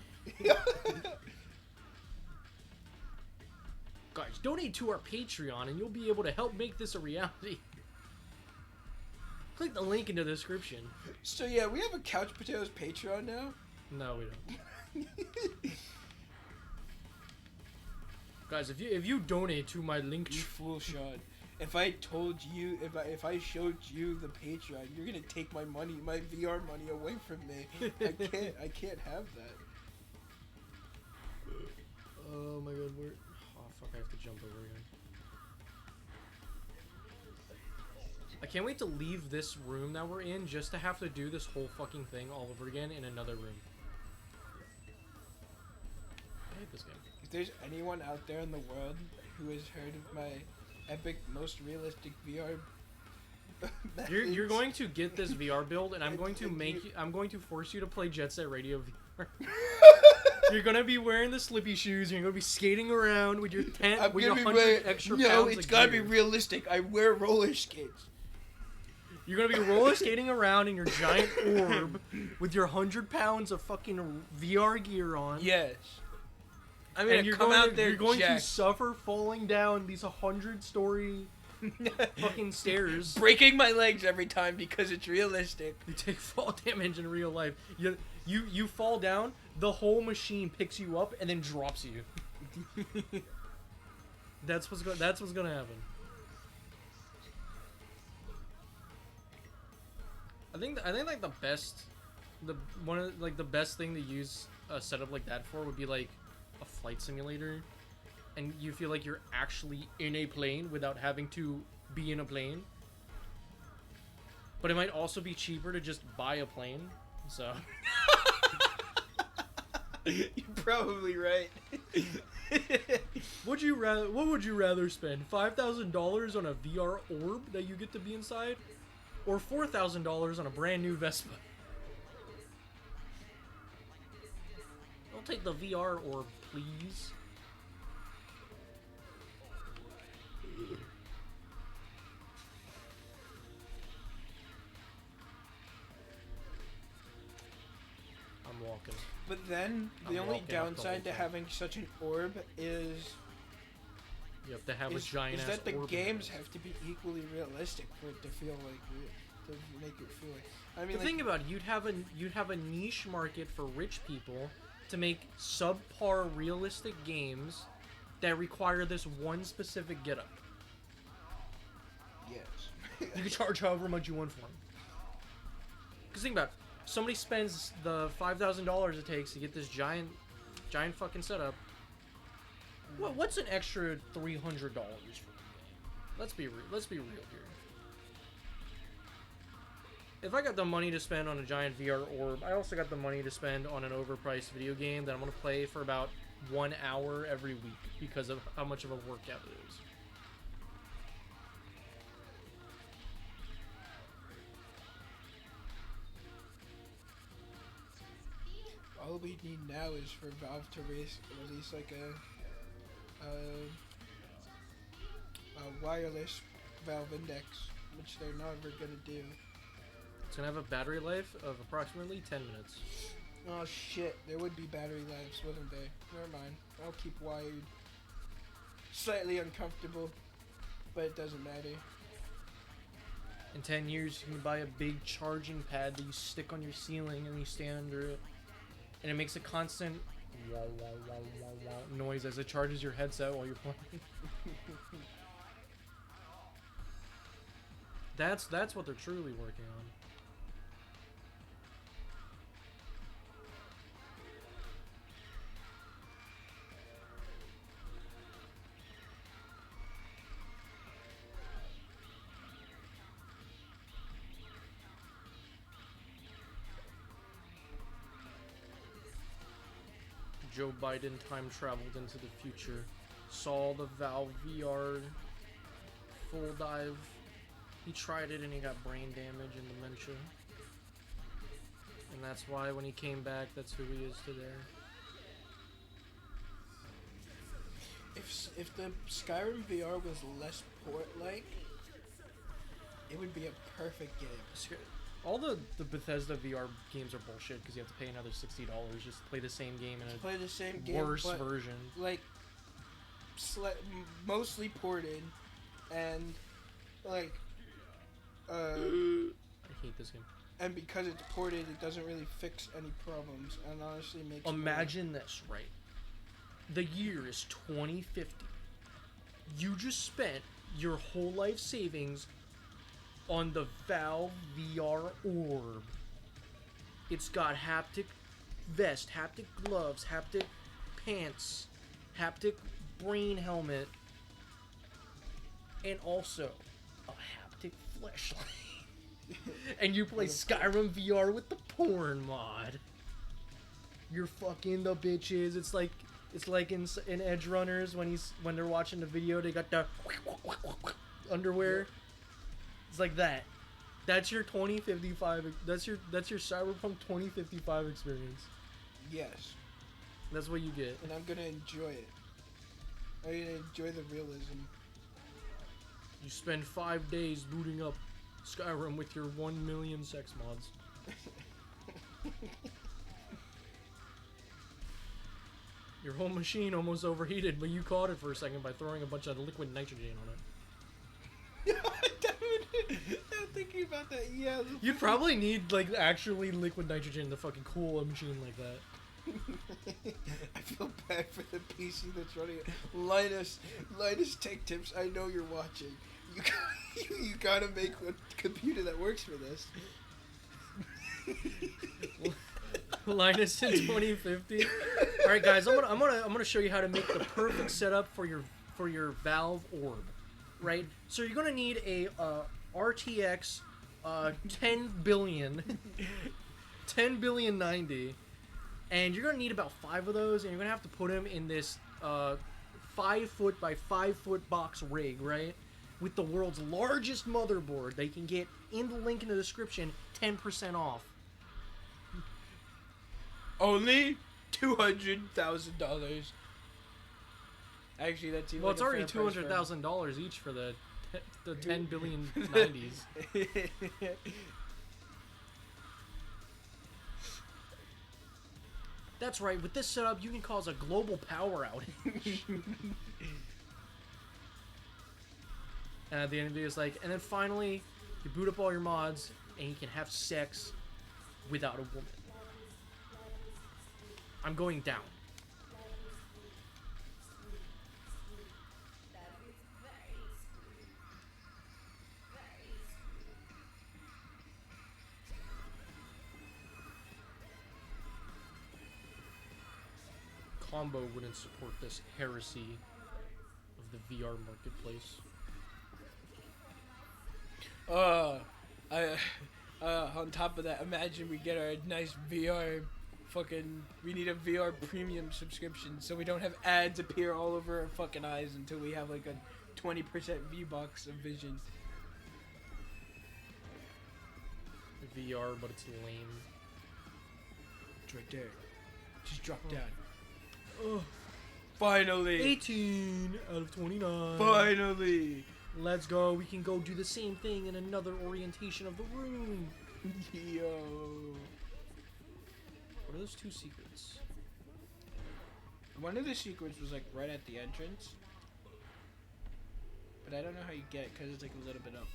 Guys, donate to our Patreon and you'll be able to help make this a reality. Click the link in the description. So yeah, we have a Couch Potatoes Patreon now. No, we don't. Guys, if you donate to my link, You fool, Sean. If I told you, if I showed you the Patreon, you're gonna take my money, my VR money away from me. I can't have that. oh my god, where? Oh fuck, I have to jump over again. I can't wait to leave this room that we're in just to have to do this whole fucking thing all over again in another room. I hate this game. If there's anyone out there in the world who has heard of my epic, most realistic VR, You're methods, going to get this VR build, and I'm going to If make you- you. I'm going to force you to play Jet Set Radio VR. You're gonna be wearing the slippy shoes. You're gonna be skating around with your tent I'm with your gonna be 100 wearing. extra No, pounds it's of gotta be gear. realistic. I wear roller skates. You're gonna be roller skating around in your giant orb with your 100 pounds of fucking VR gear on. Yes. I'm And gonna you're come going, out there you're going to jacked. suffer falling down these 100-story fucking stairs. breaking my legs every time because it's realistic. You take fall damage in real life. You fall down, the whole machine picks you up and then drops you. That's what's gonna happen. I think like the best thing to use a setup like that for would be like a flight simulator, and you feel like you're actually in a plane without having to be in a plane. But it might also be cheaper to just buy a plane. So You're probably right. what would you rather spend? $5,000 on a VR orb that you get to be inside, or $4,000 on a brand new Vespa? I'll take the VR orb, please. welcome. But then the I'm only walking up the downside to whole thing. having such an orb is You have to have a giant ass that the orb in games it. have to be equally realistic for it to feel like to make it feel like. I mean, The like, thing about it, you'd have a niche market for rich people to make subpar realistic games that require this one specific getup. yes. You can charge however much you want for them. Because think about it, somebody spends the $5,000 it takes to get this giant fucking setup. What's an extra $300 for the game? Let's be real here. If I got the money to spend on a giant VR orb, I also got the money to spend on an overpriced video game that I'm gonna play for about 1 hour every week because of how much of a workout it is. All we need now is for Valve to release like a wireless Valve Index, which they're never gonna do. It's gonna have a battery life of approximately 10 minutes. Oh shit, there would be battery lives, wouldn't there? Never mind. I'll keep wired. Slightly uncomfortable, but it doesn't matter. In 10 years, you can buy a big charging pad that you stick on your ceiling and you stand under it. And it makes a constant wah, wah, wah, wah, wah noise as it charges your headset while you're playing. That's what they're truly working on. Joe Biden time traveled into the future, saw the Valve VR full dive. He tried it and he got brain damage and dementia. And that's why when he came back, that's who he is today. If the Skyrim VR was less port-like, it would be a perfect game. All the Bethesda VR games are bullshit because you have to pay another $60 just to play the same game in a Play the same game, worse but version. like mostly ported, and like I hate this game. and because it's ported, it doesn't really fix any problems, and honestly makes Imagine this, right? The year is 2050. You just spent your whole life savings on the Valve VR orb. It's got haptic vest, haptic gloves, haptic pants, haptic brain helmet, and also a haptic fleshlight. And you play Skyrim VR with the porn mod. You're fucking the bitches. It's like in Edge Runners when they're watching the video, they got the underwear. Yep. It's like that. That's your 2055. That's your Cyberpunk 2055 experience. Yes. That's what you get. And I'm gonna enjoy it. I'm gonna enjoy the realism. You spend 5 days booting up Skyrim with your 1 million sex mods. Your whole machine almost overheated, but you caught it for a second by throwing a bunch of liquid nitrogen on it. I'm thinking about that. Yeah. You'd probably need like actually liquid nitrogen to fucking cool a machine like that. I feel bad for the PC that's running it. Linus Tech Tips, I know you're watching. You gotta make a computer that works for this. Linus in 2050. All right, guys, I'm gonna show you how to make the perfect setup for your Valve orb. Right, so you're gonna need a RTX 10 billion 90, and you're gonna need about 5 of those, and you're gonna have to put them in this 5 foot by 5 foot box rig, right? With the world's largest motherboard. They can get in the link in the description 10% off. Only $200,000. Actually, that's even. Well, it's already $200,000 each for the 10 billion 90s. That's right, with this setup, you can cause a global power outage. And at the end of the day, it's like, and then finally, you boot up all your mods, and you can have sex without a woman. I'm going down. Combo wouldn't support this heresy of the VR marketplace. On top of that, imagine we get our nice VR we need a VR premium subscription so we don't have ads appear all over our fucking eyes until we have like a 20% V-Box of vision. VR, but it's lame. It's right there. Just drop down. Oh, finally! 18 out of 29. Finally! Let's go. We can go do the same thing in another orientation of the room. Yo. What are those two secrets? One of the secrets was like right at the entrance. But I don't know how you get it because it's like a little bit up.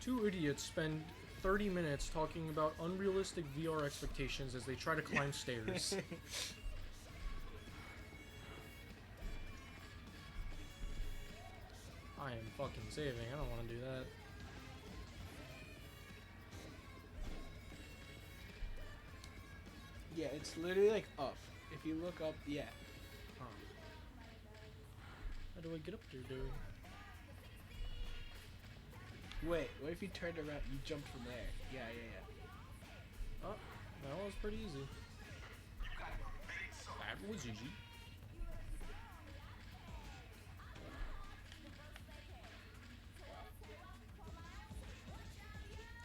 Two idiots spend 30 minutes talking about unrealistic VR expectations as they try to climb stairs. I am fucking saving. I don't want to do that. Yeah, it's literally like up. If you look up, yeah. Huh. How do I get up there, dude? Wait, what if you turned around? You jumped from there. Yeah. Oh, that was pretty easy. That was easy.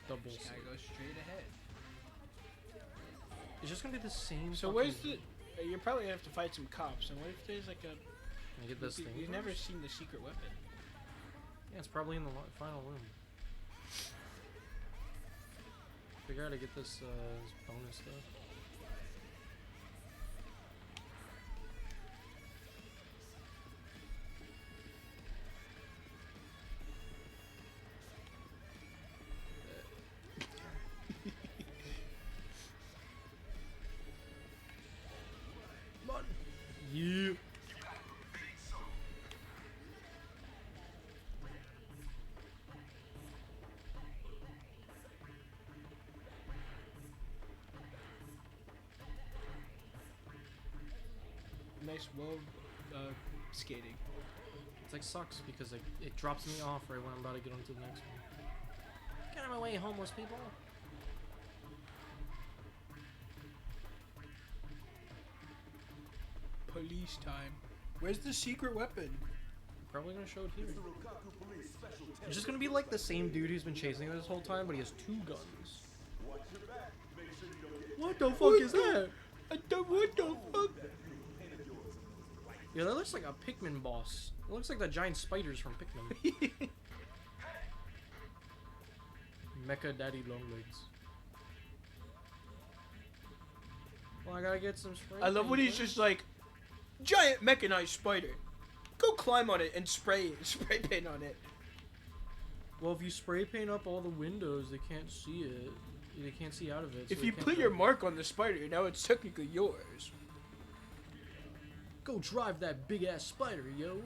Double Just gotta save. go straight ahead. It's just gonna be the same. So where's the? You're probably gonna have to fight some cops. And what if there's like a? Can I get this thing? You've first? never seen the secret weapon. Yeah, it's probably in the final room. Figure out how to get this bonus stuff. Come on. Yeah. Nice skating. It's like sucks because it drops me off right when I'm about to get onto the next one. Get out of my way, homeless people. Police time. Where's the secret weapon? I'm probably gonna show it here. The Rokaku Police Special It's just gonna be like the same dude who's been chasing us this whole time, but he has two guns. Watch your back. Make sure you don't get What the fuck is that? What the fuck? Yeah, that looks like a Pikmin boss. It looks like the giant spiders from Pikmin. Mecha Daddy Longlegs. Well, I gotta get some spray. I love when paint he's first. just like, giant mechanized spider. Go climb on it and spray paint on it. Well, if you spray paint up all the windows, they can't see it. They can't see out of it. So If they you can't put go- your mark on the spider, now it's technically yours. Go drive that big ass spider, yo.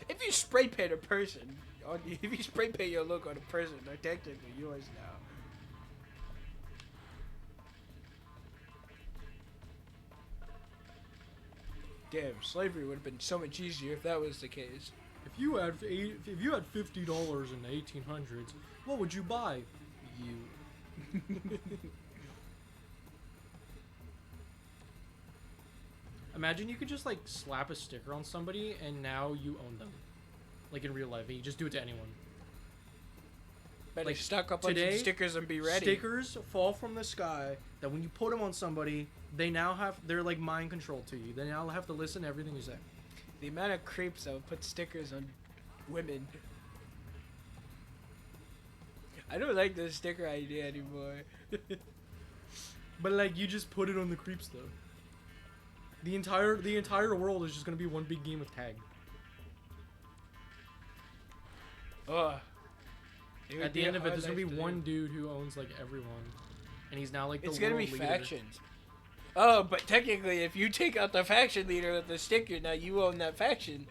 If you spray paint a person, if you spray paint your look on a person, they're technically yours now. Damn, slavery would have been so much easier if that was the case. If you had $50 in the 1800s, what would you buy? You. Imagine you could just like slap a sticker on somebody and now you own them. Like in real life, and you just do it to anyone. Better like stock up on today, some stickers and be ready. stickers fall from the sky that when you put them on somebody, they're like mind controlled to you. They now have to listen to everything you say. The amount of creeps that would put stickers on women. I don't like the sticker idea anymore. But like you just put it on the creeps though. The entire world is just gonna be one big game of tag. Ugh. At the end of it, there's gonna be one dude who owns like everyone, and he's now like the It's gonna be world leader. factions. Oh, but technically, if you take out the faction leader with the sticker, now you own that faction.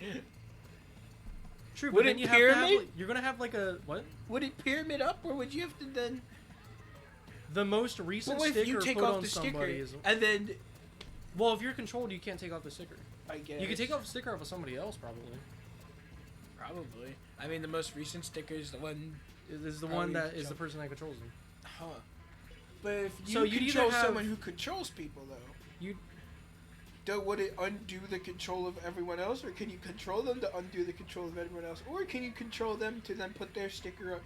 True, Would but then it you have to have, pyramid? like, you're gonna have like a what? Would it pyramid up, or would you have to then? The most recent Well, if sticker you take put off on the sticker somebody is and then well, if you're controlled, you can't take off the sticker. I guess You can take off the sticker off of somebody else probably. probably. I mean, the most recent sticker is the one. Is the Probably one that is jump. the person that controls them. Huh. But if you So you'd either control have- someone who controls people, though, You would it undo the control of everyone else, or can you control them to undo the control of everyone else, or can you control them to then put their sticker on?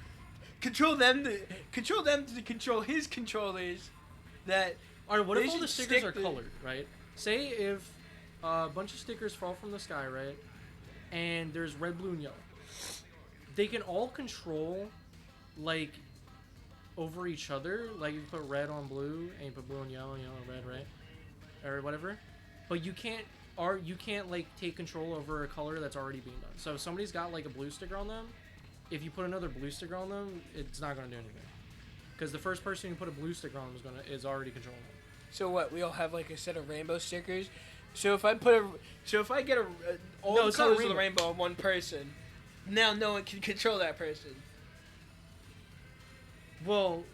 Control them to control his controllers. That all right. What They if all the should stickers stick are the- colored, right? Say if a bunch of stickers fall from the sky, right, and there's red, blue, and yellow. They can all control, like, over each other. Like you put red on blue, and you put blue on yellow, yellow on red, right, or whatever. But you can't like take control over a color that's already being done. So if somebody's got like a blue sticker on them, if you put another blue sticker on them, it's not gonna do anything. Because the first person who put a blue sticker on them is already controlling them. so what? We all have like a set of rainbow stickers. So if I get all No, the it's not colors of the rainbow. rainbow on one person, now no one can control that person. Well,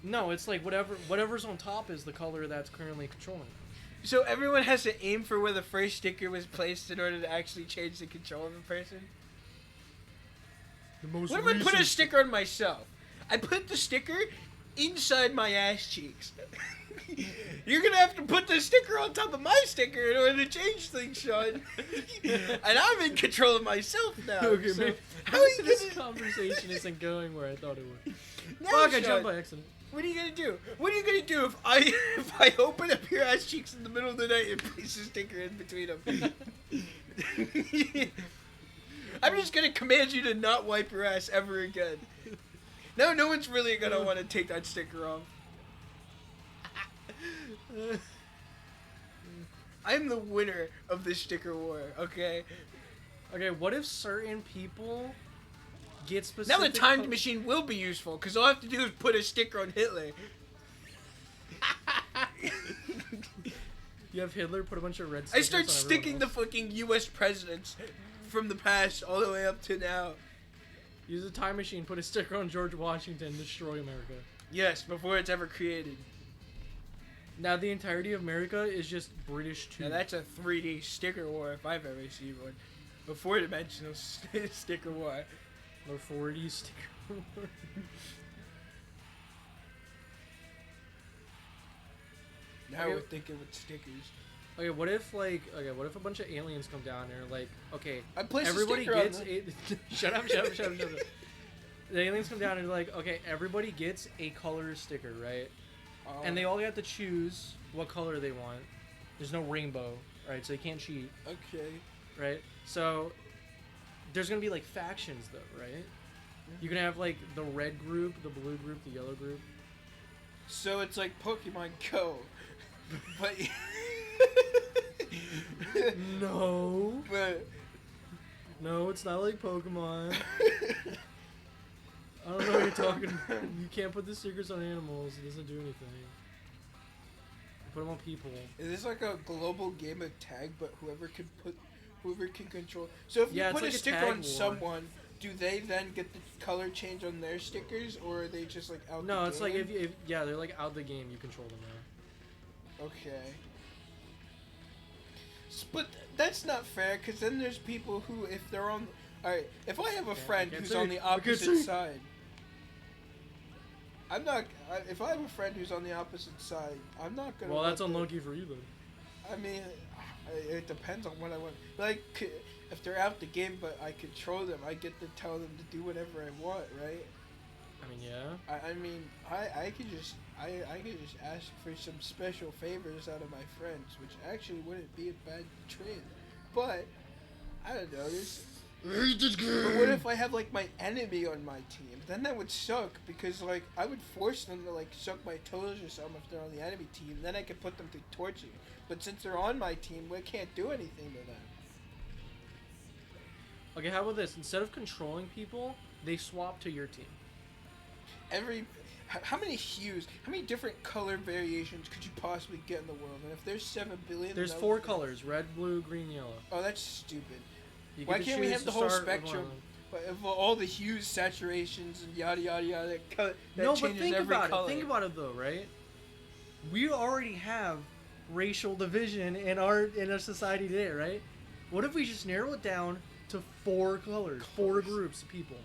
no, it's like whatever's on top is the color that's currently controlling them. So everyone has to aim for where the first sticker was placed in order to actually change the control of a person. The most What if I put a sticker on myself? I put the sticker inside my ass cheeks. You're gonna have to put the sticker on top of my sticker in order to change things, Sean. And I'm in control of myself now. Okay, so man. how are you This gonna? conversation isn't going where I thought it would. Now, Fuck! I Sean, jumped by accident. what are you gonna do? What are you gonna do if I open up your ass cheeks in the middle of the night and place a sticker in between them? I'm just gonna command you to not wipe your ass ever again. Now no one's really gonna want to take that sticker off. I'm the winner of this sticker war, okay? Okay, what if certain people get Now specific? the time machine will be useful, because all I have to do is put a sticker on Hitler. You have Hitler put a bunch of red. I stickers start on sticking the everyone fucking U.S. presidents from the past all the way up to now. else. Use a time machine, put a sticker on George Washington, destroy America. Yes, before it's ever created. Now the entirety of America is just British too. Now that's a 3D sticker war if I've ever seen one. A four-dimensional sticker war. or 4D sticker. Now Okay. we're thinking with stickers. Okay, what if a bunch of aliens come down and they're like, okay, I placed everybody a sticker gets on a shut up. The aliens come down and they're like, okay, everybody gets a color sticker, right? And they all have to choose what color they want. There's no rainbow, right? So they can't cheat, Okay. right? So there's gonna be like factions though, right? You're gonna have like the red group, the blue group, the yellow group. So it's like Pokemon Go. But No, but no, it's not like Pokemon. I don't know what you're talking about. You can't put the stickers on animals. It doesn't do anything. You put them on people. is this like a global game of tag? But whoever can control. So if Yeah, you it's put like a a sticker tag on war. someone, do they then get the color change on their stickers, or are they just like out? No, the it's like game? if yeah, they're like out the game. You control them now. Okay. But that's not fair, because then there's people who, if they're on... Alright, if I have a friend can't who's say. on the I can't opposite say. side... I'm not... if I have a friend who's on the opposite side, I'm not gonna... Well, that's let them- unlucky for you then. I mean, it depends on what I want. Like, if they're out the game, but I control them, I get to tell them to do whatever I want, right? I mean, yeah. I mean, I could just ask for some special favors out of my friends, which actually wouldn't be a bad trade. But I don't know. But what if I have like my enemy on my team? Then that would suck because like I would force them to like suck my toes or something if they're on the enemy team. Then I could put them through torture. But since they're on my team, we can't do anything to them. Okay, how about this? Instead of controlling people, they swap to your team. How many hues, how many different color variations could you possibly get in the world? And if there's 7 billion, There's 4 colors: red, blue, green, yellow. Oh, that's stupid. You Why get to can't we choose have the to whole start with one spectrum? of them. But of all the hues, saturations, and yada yada yada, that No, but changes think every about color. it. Think about it though, right? We already have racial division in our society today, right? What if we just narrow it down to 4 colors, 4 groups of people,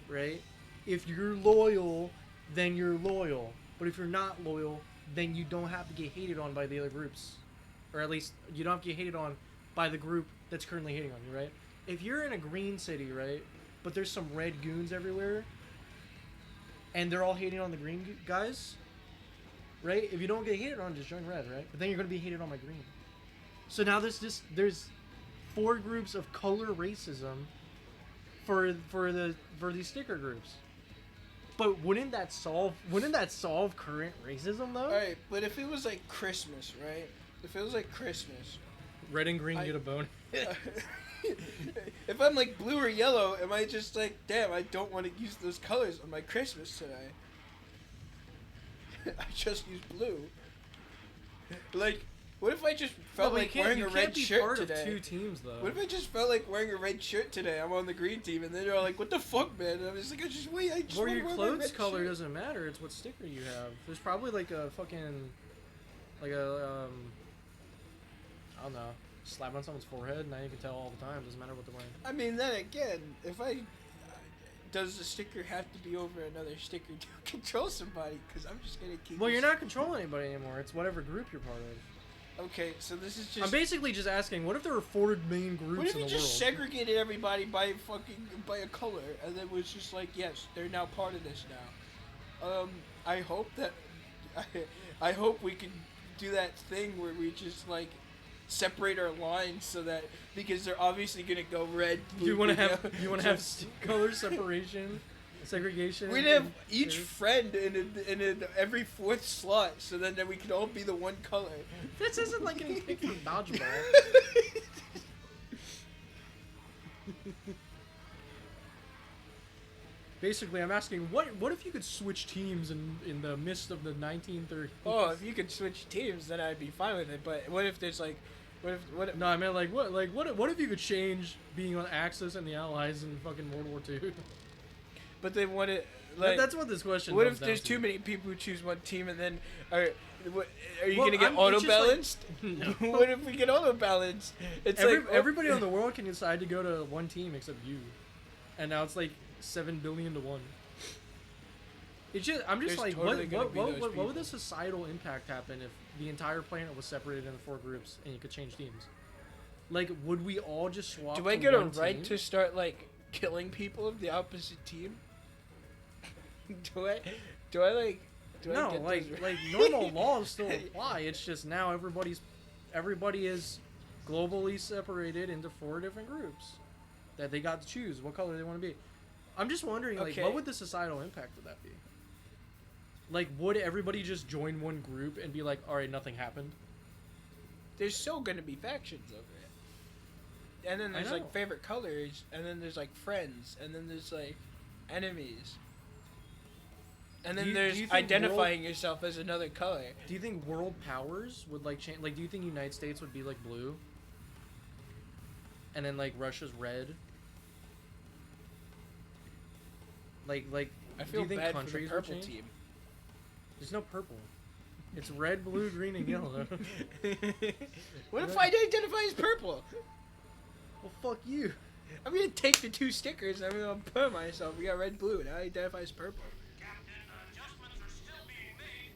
right? If you're loyal, then you're loyal. But if you're not loyal, then you don't have to get hated on by the other groups. Or at least you don't have to get hated on by the group that's currently hating on you, right? If you're in a green city, right, but there's some red goons everywhere, and they're all hating on the green guys, right? If you don't get hated on, just join red, right? But then you're going to be hated on by green. So now there's 4 groups of color racism for these sticker groups. But wouldn't that solve current racism though? Alright, but if it was like Christmas, right? If it was like Christmas, Red and green get a bone. if I'm like blue or yellow, am I just like, damn, I don't want to use those colors on my Christmas today? I just use blue. Like, what if I just felt like wearing a red shirt today? Of 2 teams though. What if I just felt like wearing a red shirt today? I'm on the green team, and then they're all like, "What the fuck, man?" And I was like, "I just Well, wanna your wear my clothes red color shirt." doesn't matter. It's what sticker you have. There's probably like a fucking, like a I don't know, slap on someone's forehead. Now you can tell all the time. Doesn't matter what they're wearing. I mean, then again, if I does the sticker have to be over another sticker to control somebody? Because I'm just gonna keep. Well, you're not controlling anybody anymore. It's whatever group you're part of. Okay, so this is just. I'm basically just asking, what if there were 4 main groups What if in you the just world? segregated everybody by a color, and then was just like, yes, they're now part of this now. I hope that. I hope we can do that thing where we just like separate our lines so that because they're obviously gonna go red. Blue, You want to green, have yellow. color separation, segregation. We'd have and each shares? friend in every 4th slot, so then we could all be the one color. This isn't like getting picked from dodgeball. Basically, I'm asking, what if you could switch teams in the midst of the 1930s? Oh, if you could switch teams, then I'd be fine with it. But what if there's like, what if No, I meant what if you could change being on Axis and the Allies in fucking World War II? But they want it like. That's what this question. What comes if there's down too to. many people who choose one team and then are you Well, gonna get it's auto just balanced? No. What if we get auto balanced? It's like Everybody on the world can decide to go to one team except you, and now it's like 7 billion to 1. It's just I'm just There's like totally gonna what be those would people. the societal impact happen if the entire planet was separated into 4 groups and you could change teams? Like, would we all just swap? Do I to get a one right team? to start like killing people of the opposite team? do I like? Do I No, get like those like right? normal laws still apply. It's just now everybody is globally separated into 4 different groups that they got to choose what color they want to be. I'm just wondering, like, Okay. what would the societal impact of that be? Like, would everybody just join one group and be like, all right, nothing happened? There's still gonna be factions over it. And then I there's like know. favorite colors, and then there's like friends, and then there's like enemies. And then Do you there's think identifying yourself as another color. Do you think world powers would like change? Like, do you think United States would be like blue? And then like Russia's red? Like I do feel you think bad for the countries would purple change? team. There's no purple. It's red, blue, green, and yellow. What if I identify as purple? Well, fuck you. I'm gonna take the 2 stickers and I'm gonna put myself. We got red, blue, and I identify as purple. Captain, adjustments are still being made.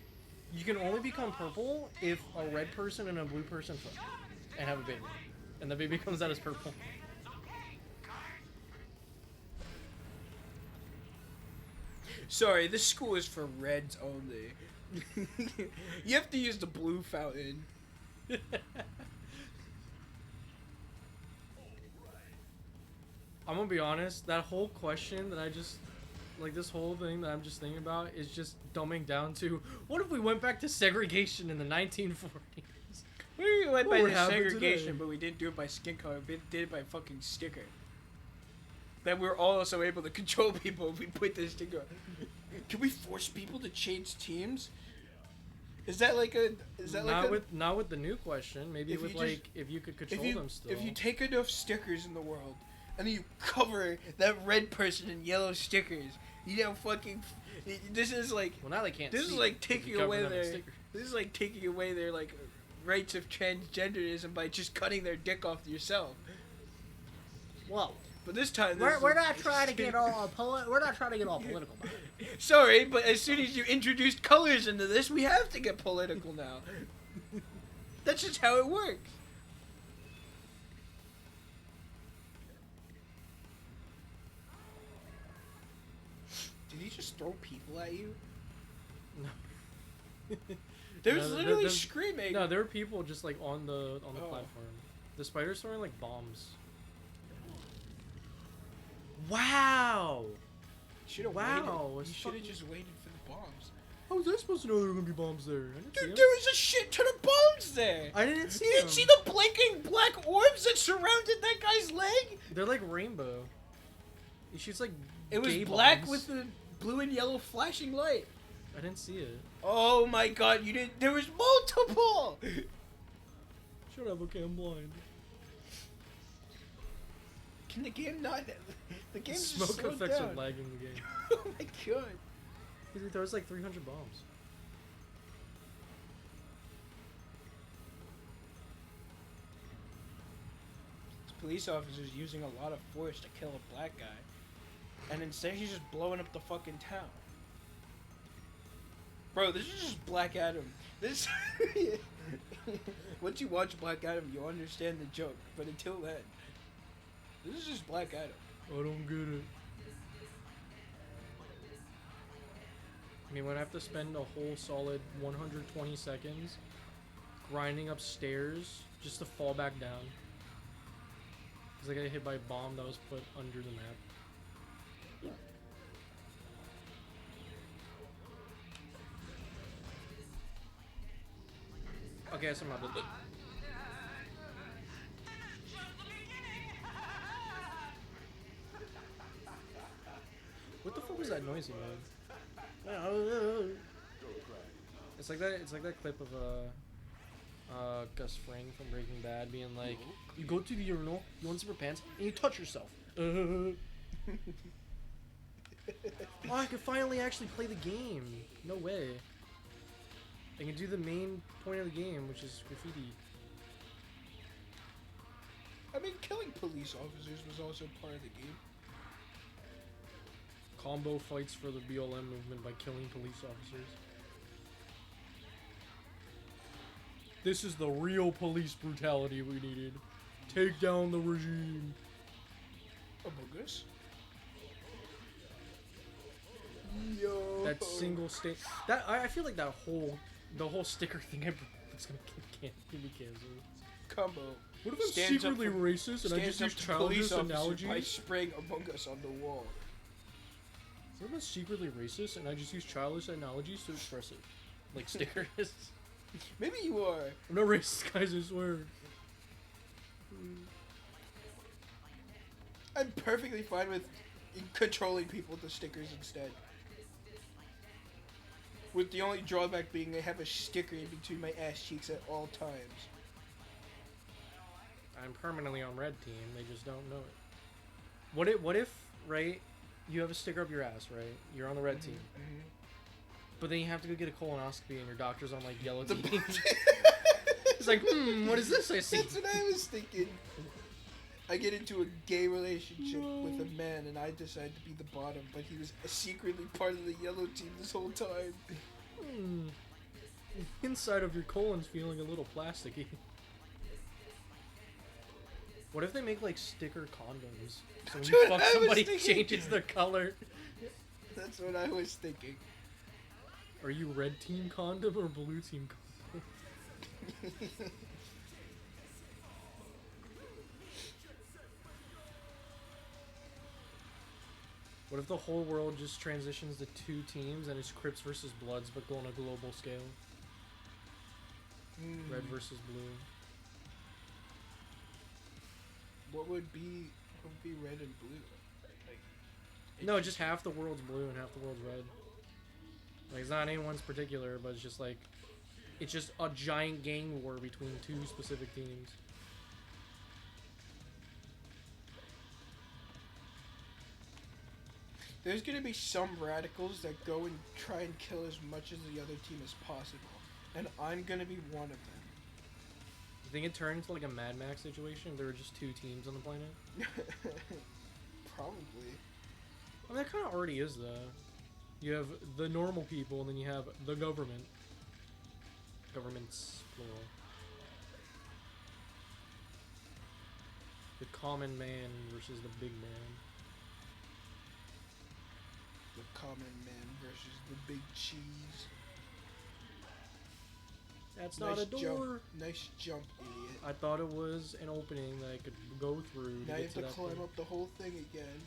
You can only become purple if a red person and a blue person fuck and have a baby, and the baby comes out as purple. Sorry, this school is for reds only. You have to use the blue fountain. I'm gonna be honest, that whole question that I just, like this whole thing that I'm just thinking about is just dumbing down to, what if we went back to segregation in the 1940s? We went What by would the happen segregation, today? but we didn't do it by skin color. We did it by fucking sticker. That we're also able to control people if we put this sticker on. Can we force people to change teams? Is that like a? Is that like a? Not with the new question. Maybe If with you just- like if you could control them still. If you take enough stickers in the world, and then you cover that red person in yellow stickers, you know, fucking. This is like. well, now they can't. This see is like if you taking cover away them in their. stickers. This is like taking away their like rights of transgenderism by just cutting their dick off yourself. Well, But this time, we're not trying to get all we're not trying to get all political about it. Sorry, but as soon as you introduced colors into this, we have to get political now. That's just how it works. Did he just throw people at you? No. There's No, literally there's- screaming. No, there are people just like on the Oh. platform. The spider's throwing like bombs. Wow. Should've Wow, waited. it's You should have fucking- just waited for the bombs. How was I supposed to know there were gonna be bombs there? I didn't see Dude, them. there was a shit ton of bombs there. I didn't see You them. didn't see the blinking black orbs that surrounded that guy's leg? They're like rainbow. He shoots like. It was gay black bombs. with the blue and yellow flashing light. I didn't see it. Oh my god, you didn't. There was multiple! Shut up, okay, I'm blind. Can the game not. The game's just Smoke slowed effects down. are lagging the game. Oh my god. He throws like 300 bombs. This police officer's using a lot of force to kill a black guy. And instead he's just blowing up the fucking town. Bro, this is just Black Adam. This. Once you watch Black Adam, you'll understand the joke. But until then, this is just Black Adam. I don't get it. I mean, when I have to spend a whole solid 120 seconds grinding upstairs just to fall back down. Because I got hit by a bomb that was put under the map. Okay, I somehow did it. What the fuck was that noise he made? It's like that. It's like that clip of Gus Fring from Breaking Bad being like, "You go to the urinal, you unzip pants, and you touch yourself." Oh, I can finally actually play the game. No way. I can do the main point of the game, which is graffiti. I mean, killing police officers was also part of the game. Combo fights for the BLM movement by killing police officers. This is the real police brutality we needed. Take down the regime. Among Us? Yo. That single state. That I feel like the whole sticker thing I brought up is gonna be canceled. Combo. What if I'm Stands up secretly for- racist and I just Stands up use to childish police officers by analogies? spraying Among Us on the wall. What if I'm secretly racist and I just use childish analogies to express it? Like stickers. Maybe you are. I'm not racist, guys, I swear. I'm perfectly fine with controlling people with the stickers instead. With the only drawback being I have a sticker in between my ass cheeks at all times. I'm permanently on red team, they just don't know it. What if, right, you have a sticker up your ass, right? You're on the red team. But then you have to go get a colonoscopy and your doctor's on like yellow team. It's like, what is this I see? That's what I was thinking. I get into a gay relationship with a man and I decide to be the bottom, but he was secretly part of the yellow team this whole time. Inside of your colon's feeling a little plasticky. What if they make like sticker condoms? So when That's you what fuck I was somebody, thinking. changes their color. That's what I was thinking. Are you red team condom or blue team condom? What if the whole world just transitions to 2 teams and it's Crips versus Bloods but go on a global scale? Red versus blue. What would be red and blue? Like, No, just half the world's blue and half the world's red. Like, it's not anyone's particular, but it's just like, it's just a giant gang war between 2 specific teams. there's gonna be some radicals that go and try and kill as much as the other team as possible, and I'm gonna be one of them. You think it turned into like a Mad Max situation? There were just 2 teams on the planet? Probably. I mean, that kind of already is, though. You have the normal people, and then you have the government. Governments, plural. The common man versus the big man. The common man versus the big cheese. That's Nice not a door. jump. Nice jump, idiot. I thought it was an opening that I could go through. Now to you get have to that climb point. up the whole thing again.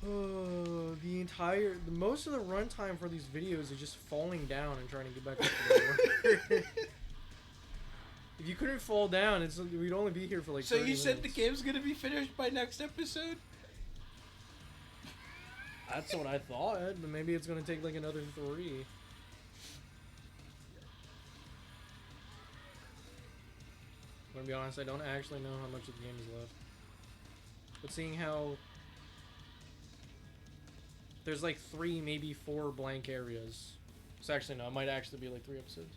The most of the runtime for these videos is just falling down and trying to get back up to the door. If you couldn't fall down, we'd only be here for like. So 30 you said the minutes. game's gonna be finished by next episode? That's what I thought, but maybe it's gonna take like another 3. I'm gonna be honest, I don't actually know how much of the game is left. But seeing how there's like 3, maybe 4 blank areas. So actually no, it might actually be like 3 episodes.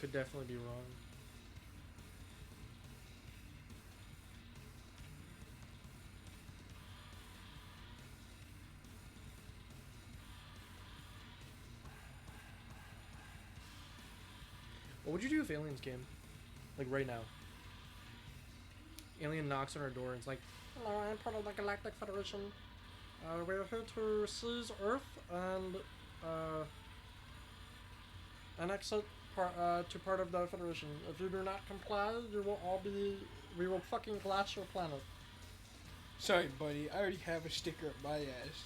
Could definitely be wrong. What would you do if aliens came? Like right now. Alien knocks on our door and it's like, hello, I'm part of the Galactic Federation. We're here to seize Earth and annex it to part of the Federation. If you do not comply, we will fucking glass your planet. Sorry, buddy. I already have a sticker up my ass.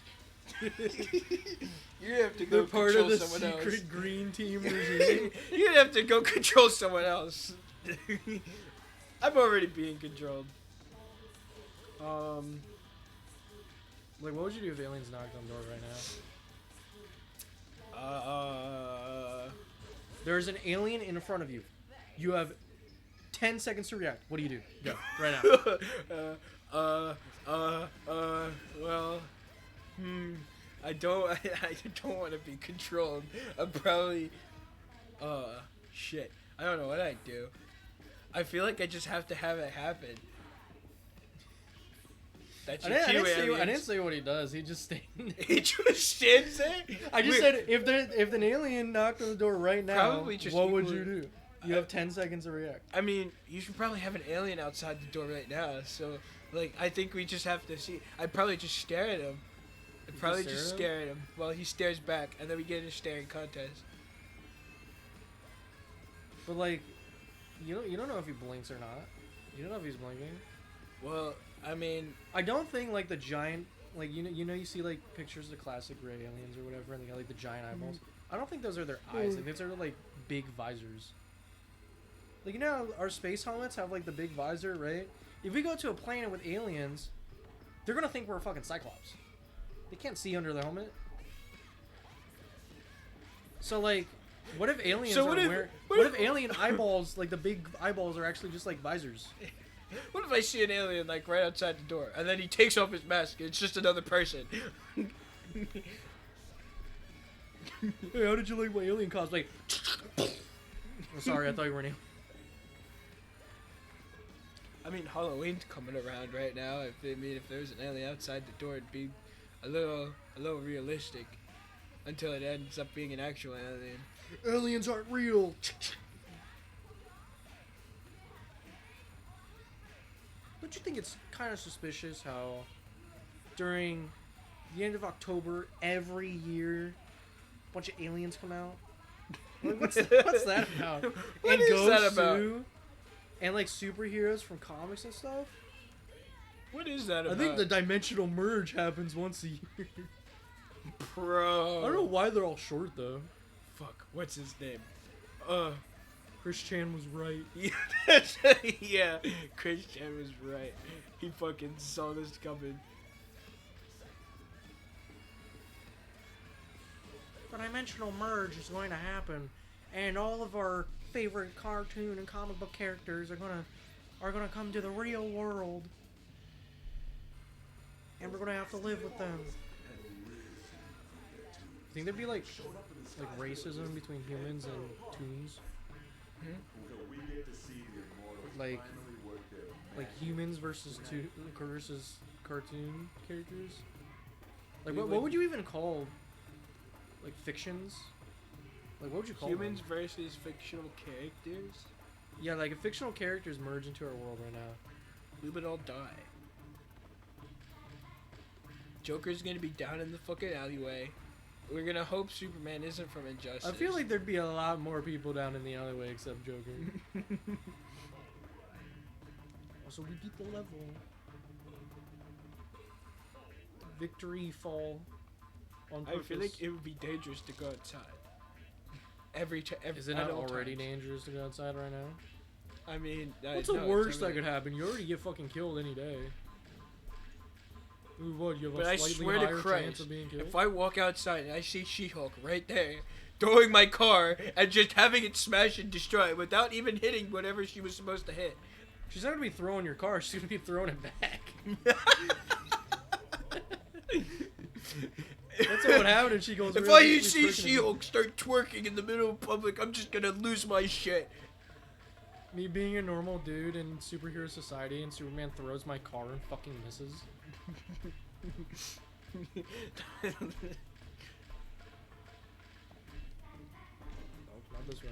You have to go They're part control of the someone else. secret green team regime. You'd have to go control someone else. I'm already being controlled. Like, what would you do if aliens knocked on the door right now? There's an alien in front of you. You have 10 seconds to react. What do you do? Go right now. Well, I don't want to be controlled. I'm probably, shit. I don't know what I'd do. I feel like I just have to have it happen. That's your cue, aliens. I didn't say what he does. He just stands. He just stands there? I just said if an alien knocked on the door right now, Probably just what would equally- you do? You have 10 seconds to react. I mean, you should probably have an alien outside the door right now. So, like, I think we just have to see. I'd probably just stare at him. I'd probably stare just at him? stare at him while he stares back, and then we get in a staring contest. But like, you don't know if he blinks or not. You don't know if he's blinking. Well, I mean, I don't think like the giant, like you see like pictures of the classic gray aliens or whatever, and they got like the giant eyeballs. I don't think those are their eyes. Like those are like big visors. Like, you know how our space helmets have like the big visor, right? If we go to a planet with aliens, they're gonna think we're a fucking Cyclops. They can't see under the helmet. So like, what if aliens So are what if- wearing? what What if- if alien eyeballs, like the big eyeballs, are actually just like visors? what if I see an alien, like, right outside the door, and then he takes off his mask, and it's just another person? Hey, how did you like my alien cosplay? Oh, sorry, I thought you were an alien. I mean, Halloween's coming around right now. If there was an alien outside the door, it'd be a little realistic, until it ends up being an actual alien. Aliens aren't real. Don't you think it's kind of suspicious how during the end of October every year, a bunch of aliens come out. Like, what's that about? What is that about? And like superheroes from comics and stuff. What is that about? I think the dimensional merge happens once a year. Bro. I don't know why they're all short though. Fuck. What's his name? Chris Chan was right. Yeah, Chris Chan was right. He fucking saw this coming. The dimensional merge is going to happen, and all of our favorite cartoon and comic book characters are gonna come to the real world, and we're gonna have to live with them. Think there'd be like racism between humans and toons? Like humans versus cartoon characters? Like what would you even call like fictions? Like what would you call humans them? versus fictional characters? Yeah, like if fictional characters merge into our world right now, We would all die. Joker's gonna be down in the fucking alleyway. We're gonna hope Superman isn't from Injustice. I feel like there'd be a lot more people down in the alleyway except Joker. Also, we beat the level. Victory fall on purpose. I feel like it would be dangerous to go outside. Every Is it not already dangerous to go outside right now? I mean, what's the worst that could happen? You already get fucking killed any day. Ooh, what, you have But a I slightly swear to higher chance Christ, of being killed? if I walk outside and I see She-Hulk right there, throwing my car and just having it smash and destroy without even hitting whatever she was supposed to hit. She's not gonna be throwing your car, she's gonna be throwing it back. That's what happened, and she goes. If I see She-Hulk start twerking in the middle of public, I'm just gonna lose my shit. Me being a normal dude in superhero society, and Superman throws my car and fucking misses. Oh, not this way.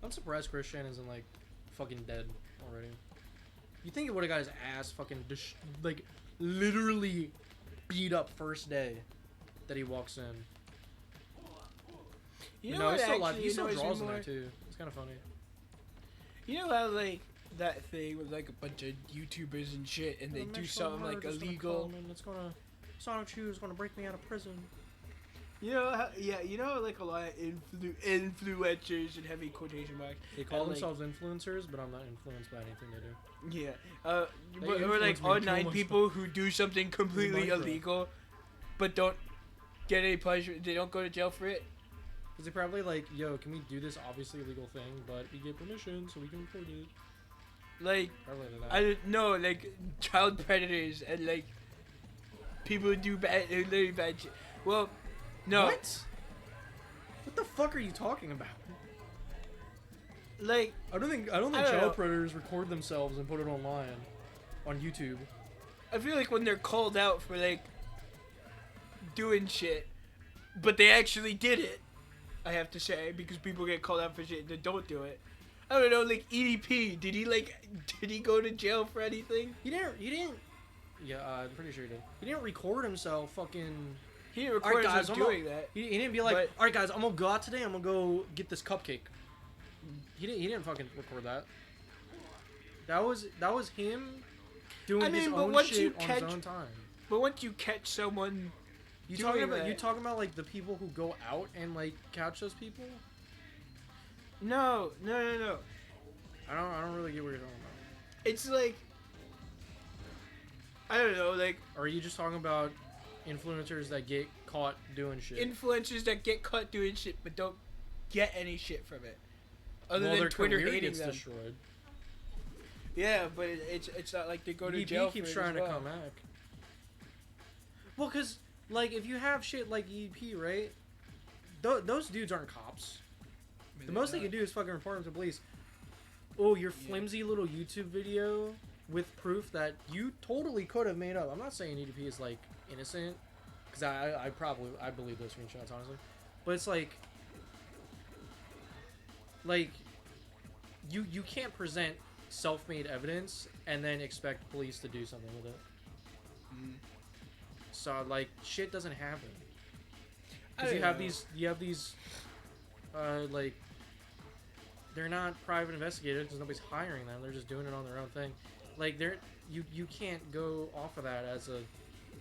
I'm surprised Chris Chan isn't like fucking dead already. You think it would have got his ass fucking like literally beat up first day that he walks in. You know no, what he's still alive. actually He still annoys me draws in more? there too. It's kind of funny. You know how like that thing with like a bunch of YouTubers and shit, and they do something like illegal. Sonic Shoe is gonna break me out of prison. You know, how, yeah, you know, like a lot of influencers and heavy quotation marks. They call and, themselves influencers, but I'm not influenced by anything they do. Yeah, They but or like influence me too online much. people who do something completely Minecraft. illegal, but don't get any pleasure. They don't go to jail for it. Cause they probably like, yo, can we do this obviously illegal thing, but we get permission so we can record it. Like Probably that. I don't know, like child predators and like people who do bad, really bad shit. Well, no, What? What the fuck are you talking about? like I don't think I don't know. child predators record themselves and put it online on YouTube. I feel like when they're called out for like doing shit, but they actually did it. I have to say, because people get called out for shit that don't do it. I don't know, like EDP. Did he go to jail for anything? He didn't. Yeah, I'm pretty sure he did. He didn't record himself fucking. He didn't record Alright, guys, himself I'm doing that. He didn't be like, But- all right, guys, I'm gonna go out today. I'm gonna go get this cupcake. He didn't fucking record that. That was him doing his but own once shit you on catch- his own time. But once you catch someone, You doing talking about that- you talking about like the people who go out and like catch those people? no. I don't really get what you're talking about. It's like I don't know, like Or are you just talking about influencers that get caught doing shit? influencers that get caught doing shit but don't get any shit from it, other Well, than their Twitter career hating gets them. destroyed. Yeah, but it's not like they go to EDP jail. keeps for it trying as to well. come back. Well, cause like if you have shit like EDP, right? Those dudes aren't cops. I mean, The they're most they not. can do is fucking report them to police. Oh, your flimsy little YouTube video with proof that you totally could have made up. I'm not saying EDP is like innocent, because I believe those screenshots honestly. But it's like you can't present self-made evidence and then expect police to do something with it. So like shit doesn't happen. Because you have these like they're not private investigators because nobody's hiring them. They're just doing it on their own thing. Like you can't go off of that as a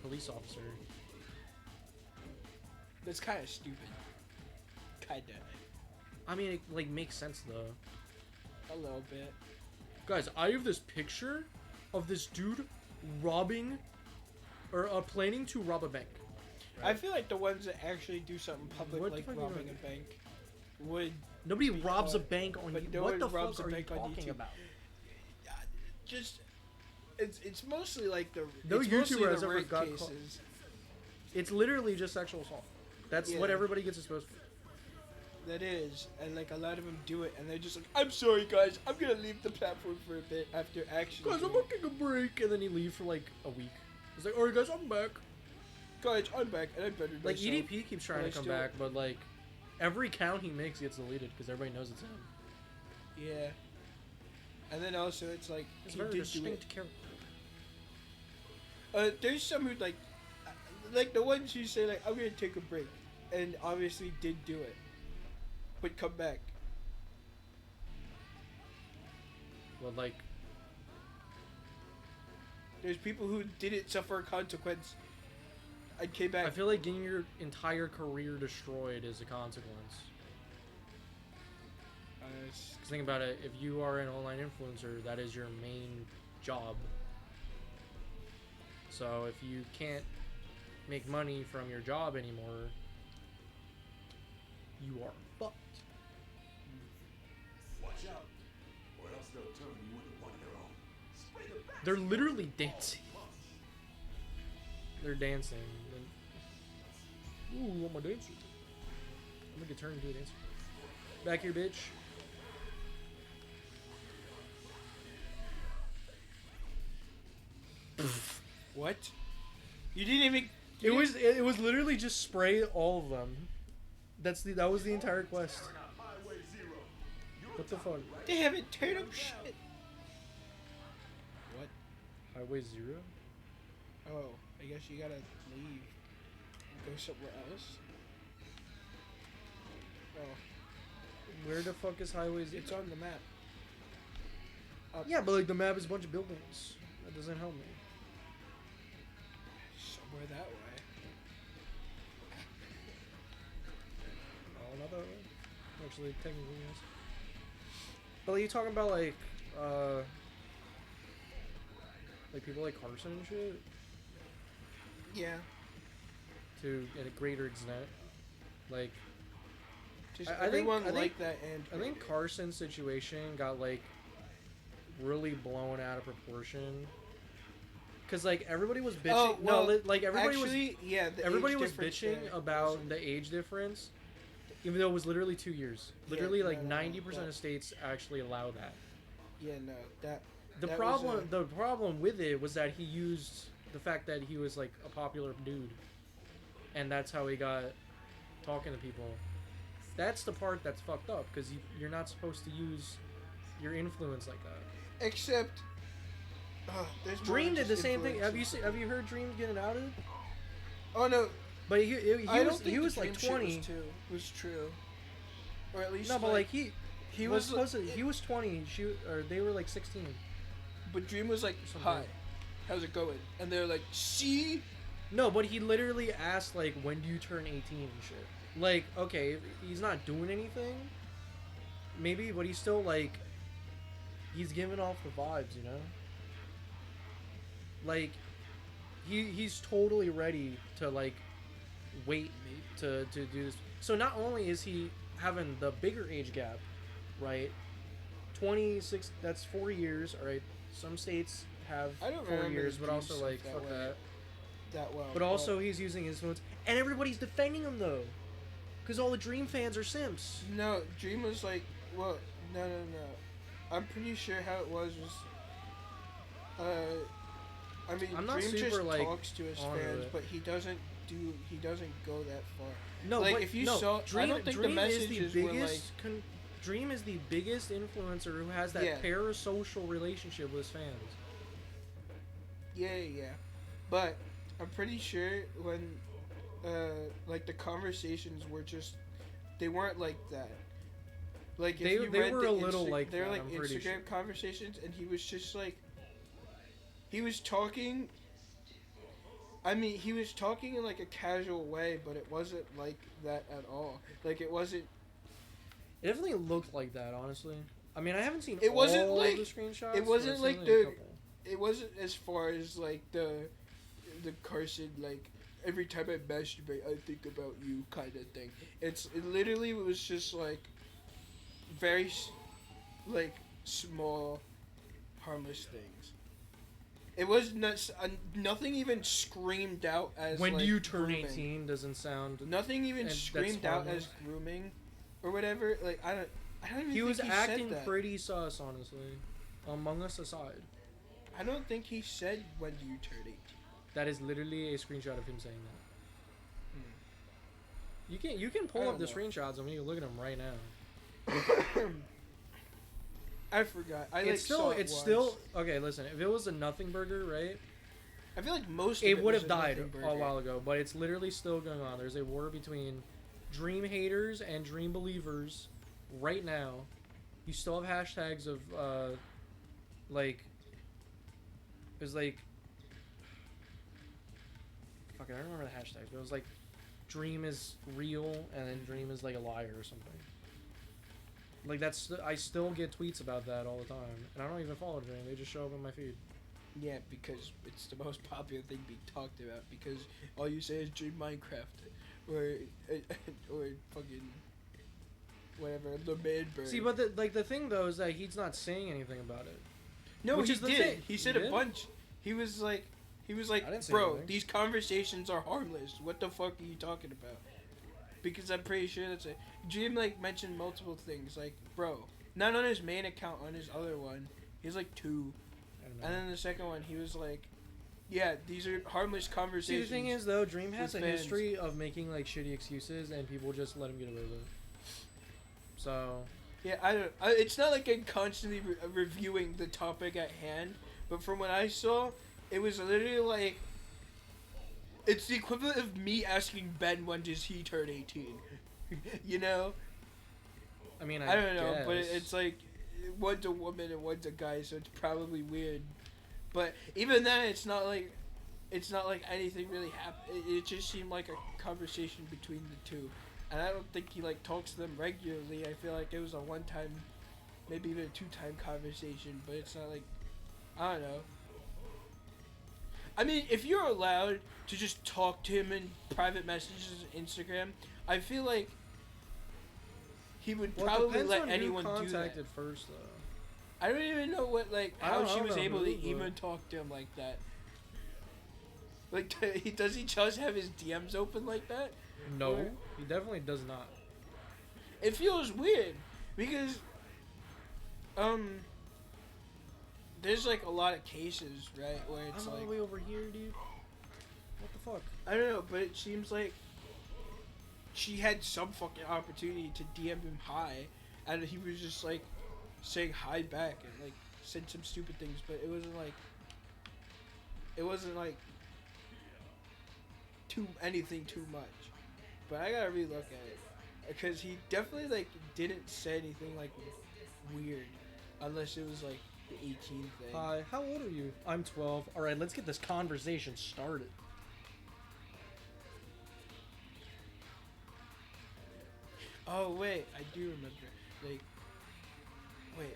police officer. That's kind of stupid. Kinda. I mean, it like makes sense though. A little bit. Guys, I have this picture of this dude robbing or planning to rob a bank. I feel like the ones that actually do something public, What the like fuck are you robbing doing? a bank, would Nobody be robs a caught. bank on But you. no What one the robs fuck a are you bank on talking YouTube. about? just it's mostly like the No it's mostly YouTuber has the ever rape got cases. caught. It's literally just sexual assault. That's Yeah. what everybody gets exposed for. That is, and like a lot of them do it, and they're just like, "I'm sorry, guys, I'm gonna leave the platform for a bit after actually." Guys, I'm doing taking a break, and then he leaves for like a week. He's like, "Alright, guys, I'm back." Guys, I'm back, and I bettered Like myself. EDP keeps trying but to I come still- back, but like every count he makes gets deleted because everybody knows it's him. Yeah. And then also, it's like It's he very did do distinct it. character. There's some who like the ones who say like, "I'm gonna take a break," and obviously did do it, but come back. Well, like There's people who didn't suffer a consequence and came back. I feel like getting your entire career destroyed is a consequence. It's- 'Cause think about it, if you are an online influencer, that is your main job. So if you can't make money from your job anymore, you are fucked. Watch out, or else they'll turn you into one of their own. Spray the back. They're literally dancing. They're dancing. Ooh, you want my dancer? I'm gonna get turned into a dancer. Back here, bitch. What? You didn't even. It was literally just spray all of them. That was the entire quest. Highway 0. You're What the fuck? They haven't turned up shit. What? Highway 0? Oh, I guess you gotta leave. Go somewhere else. Oh, Where the fuck is Highway 0? it's on the map. Up Yeah, but like the map is a bunch of buildings. That doesn't help me. somewhere that way. Oh, not that way. Actually, technically, yes. But like, you talking about like people like Carson and shit Yeah. to a greater extent. Like, Just I think- everyone I think- like that and I think Carson's situation got like really blown out of proportion. Cause like everybody was bitching. Oh, well, like everybody actually, yeah, the everybody age was difference bitching there about wasn't- the age difference, even though it was literally 2 years. Yeah, Literally, like no, no, 90% that- of states actually allow that. Yeah, no, that. The that problem, was, the problem with it was that he used the fact that he was like a popular dude, and that's how he got talking to people. That's the part that's fucked up because you're not supposed to use your influence like that. Except. There's more Dream than did the just same thing. influences. Have you heard Dream getting outed? Oh no, But he I don't was think he the was like dream 20. shit was true, or at least No, but like he was was supposed to, he was 20. Or they were like 16. But Dream was like, Something. "Hi, how's it going?" And they're like, "See." No, but he literally asked like, when do you turn 18 and shit. Like, okay, he's not doing anything. Maybe, but he's still like, he's giving off the vibes, you know. Like, he's totally ready to like wait to do this. So not only is he having the bigger age gap, right? 26. That's 4 years. All right. Some states have I don't 4 remember years, the but Dream also stuff like that fuck way. that. That well. But also he's using influence, and everybody's defending him though, because all the Dream fans are simps. no, Dream was like, well, no. I'm pretty sure how it was. I mean, I'm not Dream super, just like, talks to his on fans, it. but he doesn't He doesn't go that far. No, like but if you no, saw, Dream, I don't think Dream the is the messages were like. biggest. Dream is the biggest influencer who has that Yeah. parasocial relationship with his fans. Yeah. But I'm pretty sure when, like the conversations were just, they weren't like that. Like if They you read were the a little like they were that, like I'm pretty Instagram sure. conversations, and he was just like, he was talking. I mean, he was talking in like a casual way, but it wasn't like that at all. Like it wasn't. It definitely looked like that, honestly. I mean, I haven't seen It wasn't all like- of the screenshots. it but wasn't I've seen, like a the- couple. It wasn't as far as like the Carson like every time I masturbate I think about you kind of thing. It literally was just like very like small harmless things. It was nothing even screamed out as When like, do you turn grooming. 18 doesn't sound. Nothing even And that's screamed out harmless. as grooming or whatever. Like I don't even He think was he acting said that. pretty sus, honestly. Among Us aside. I don't think he said when do you turn 18. That is literally a screenshot of him saying that. You can I pull up don't the know. screenshots and we can look at them right now. I forgot. I like It's still saw it it's once. still okay. Listen, if it was a nothing burger, right? I feel like most of It would was have a died nothing a burger. while ago, but it's literally still going on. There's a war between Dream haters and Dream believers right now. You still have hashtags of like it was like fuck it, I don't remember the hashtags, but it was like Dream is real and then Dream is like a liar or something. Like that's I still get tweets about that all the time, and I don't even follow Dream. They just show up in my feed. Yeah, because it's the most popular thing being talked about. Because all you say is Dream Minecraft, or fucking whatever the man bird. See, but the thing though is that he's not saying anything about it. no, which he is the did. thing. He said He a did? bunch. He was like, I didn't say bro, anything." these conversations are harmless. What the fuck are you talking about? Because I'm pretty sure that's it. Dream like mentioned multiple things, like, bro, not on his main account, on his other one, he has like 2. I don't know. And then the second one, he was like, yeah, these are harmless See, conversations. the thing is, though, Dream has a with fans. history of making like shitty excuses, and people just let him get away with it. So, Yeah, it's not like I'm constantly reviewing the topic at hand, but from what I saw, it was literally like, it's the equivalent of me asking Ben when does he turn 18. You know? I mean, I don't know, but guess. it's like, one's a woman and one's a guy, so it's probably weird. But even then, it's not like anything really happened. It just seemed like a conversation between the two. And I don't think he like talks to them regularly. I feel like it was a one-time, maybe even a two-time conversation. But it's not like, I don't know. I mean, if you're allowed to just talk to him in private messages on Instagram, I feel like he would Well, it probably depends let on anyone who do that. contacted first, though. I don't even know what like I how don't she was know able who, to but- even talk to him like that. Like, does he just have his DMs open like that? No, Or- he definitely does not. It feels weird because, there's like a lot of cases, right, where it's I'm all like the way over here, dude. What the fuck? I don't know, but it seems like she had some fucking opportunity to DM him hi, and he was just like saying hi back and like said some stupid things, but it wasn't like anything too much. But I gotta relook at it because he definitely like didn't say anything like weird, unless it was like the 18 thing. Hi, how old are you? I'm 12. All right, let's get this conversation started. Oh wait, I do remember. Like, wait.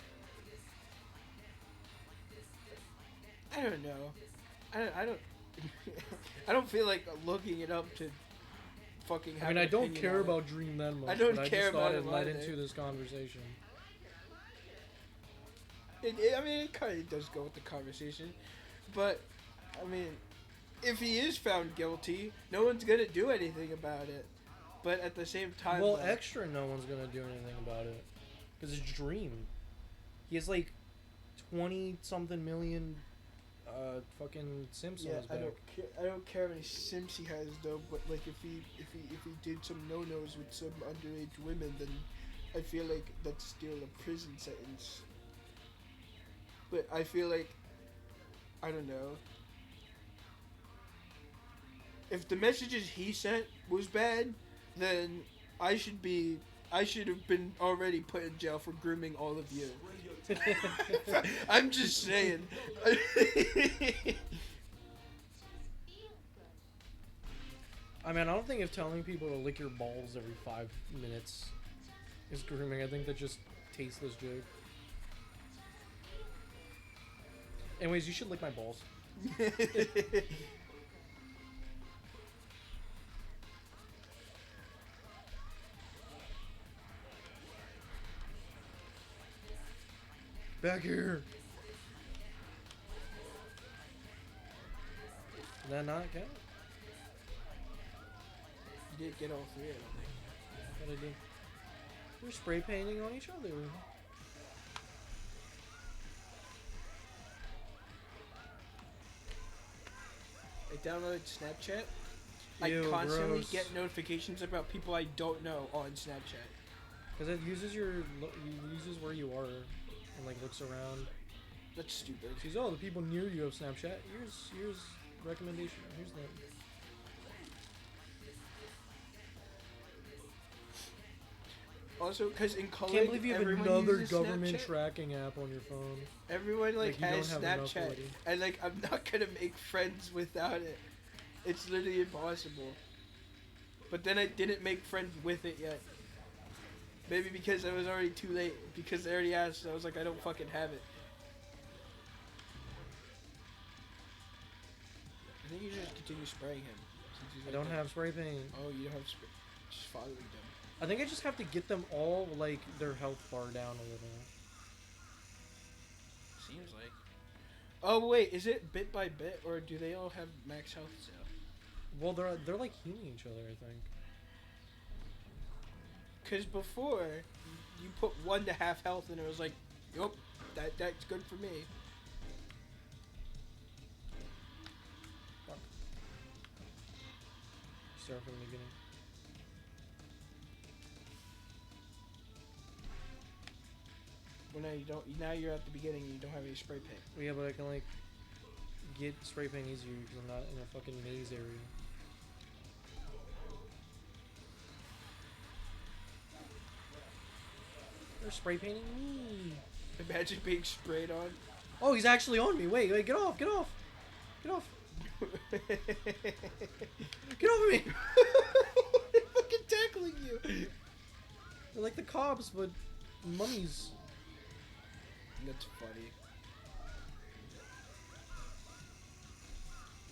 I don't know. I don't. I don't feel like looking it up to fucking. Have I mean, an I don't opinion care on it. about Dream that much. I don't but care I just about thought him it led either. into this conversation. I mean, it kind of does go with the conversation, but I mean, if he is found guilty, no one's gonna do anything about it. But at the same time, Well, like, extra, no one's gonna do anything about it because it's Dream. He has like 20 something million Fucking Simpson Yeah, is back. I don't care how many Sims he has though. But like, if he did some no-nos with some underage women, then I feel like that's still a prison sentence. But I feel like, I don't know. If the messages he sent was bad, then I should have been already put in jail for grooming all of you. I'm just saying. I mean, I don't think if telling people to lick your balls every 5 minutes is grooming. I think that's just tasteless joke. Anyways, you should lick my balls. Back here. Did that not count? You did get all three, I don't think. What did I do? We're spray painting on each other. I downloaded Snapchat. Ew, I constantly gross. get notifications about people I don't know on Snapchat. Because it uses uses where you are and like looks around. That's stupid. It says, oh, the people near you have Snapchat. Here's recommendation. Here's that. Also, because in college, Can't believe you have everyone another uses government Snapchat. tracking app on your phone. Everyone like Like, you don't has have enough Snapchat, already. and like I'm not gonna make friends without it. It's literally impossible. But then I didn't make friends with it yet. Maybe because I was already too late. Because they already asked, I was like, I don't fucking have it. I think you should just continue spraying him. Since he's I like don't that. have spray paint. Oh, you don't have spray. Just following them. I think I just have to get them all, like, their health bar down a little. Seems like. Oh wait, is it bit by bit, or do they all have max health still? Well, they're like healing each other, I think. Cause before, you put 1 to half health, and it was like, yup, that's good for me. Fuck. Start from the beginning. Well, now you don't. Now you're at the beginning, and you don't have any spray paint. Yeah, but I can like get spray paint easier because I'm not in a fucking maze area. They're spray painting me. Imagine being sprayed on. Oh, he's actually on me. Wait, get off, get off, get off, get off of me. They're fucking tackling you. They're like the cops, but mummies. That's funny.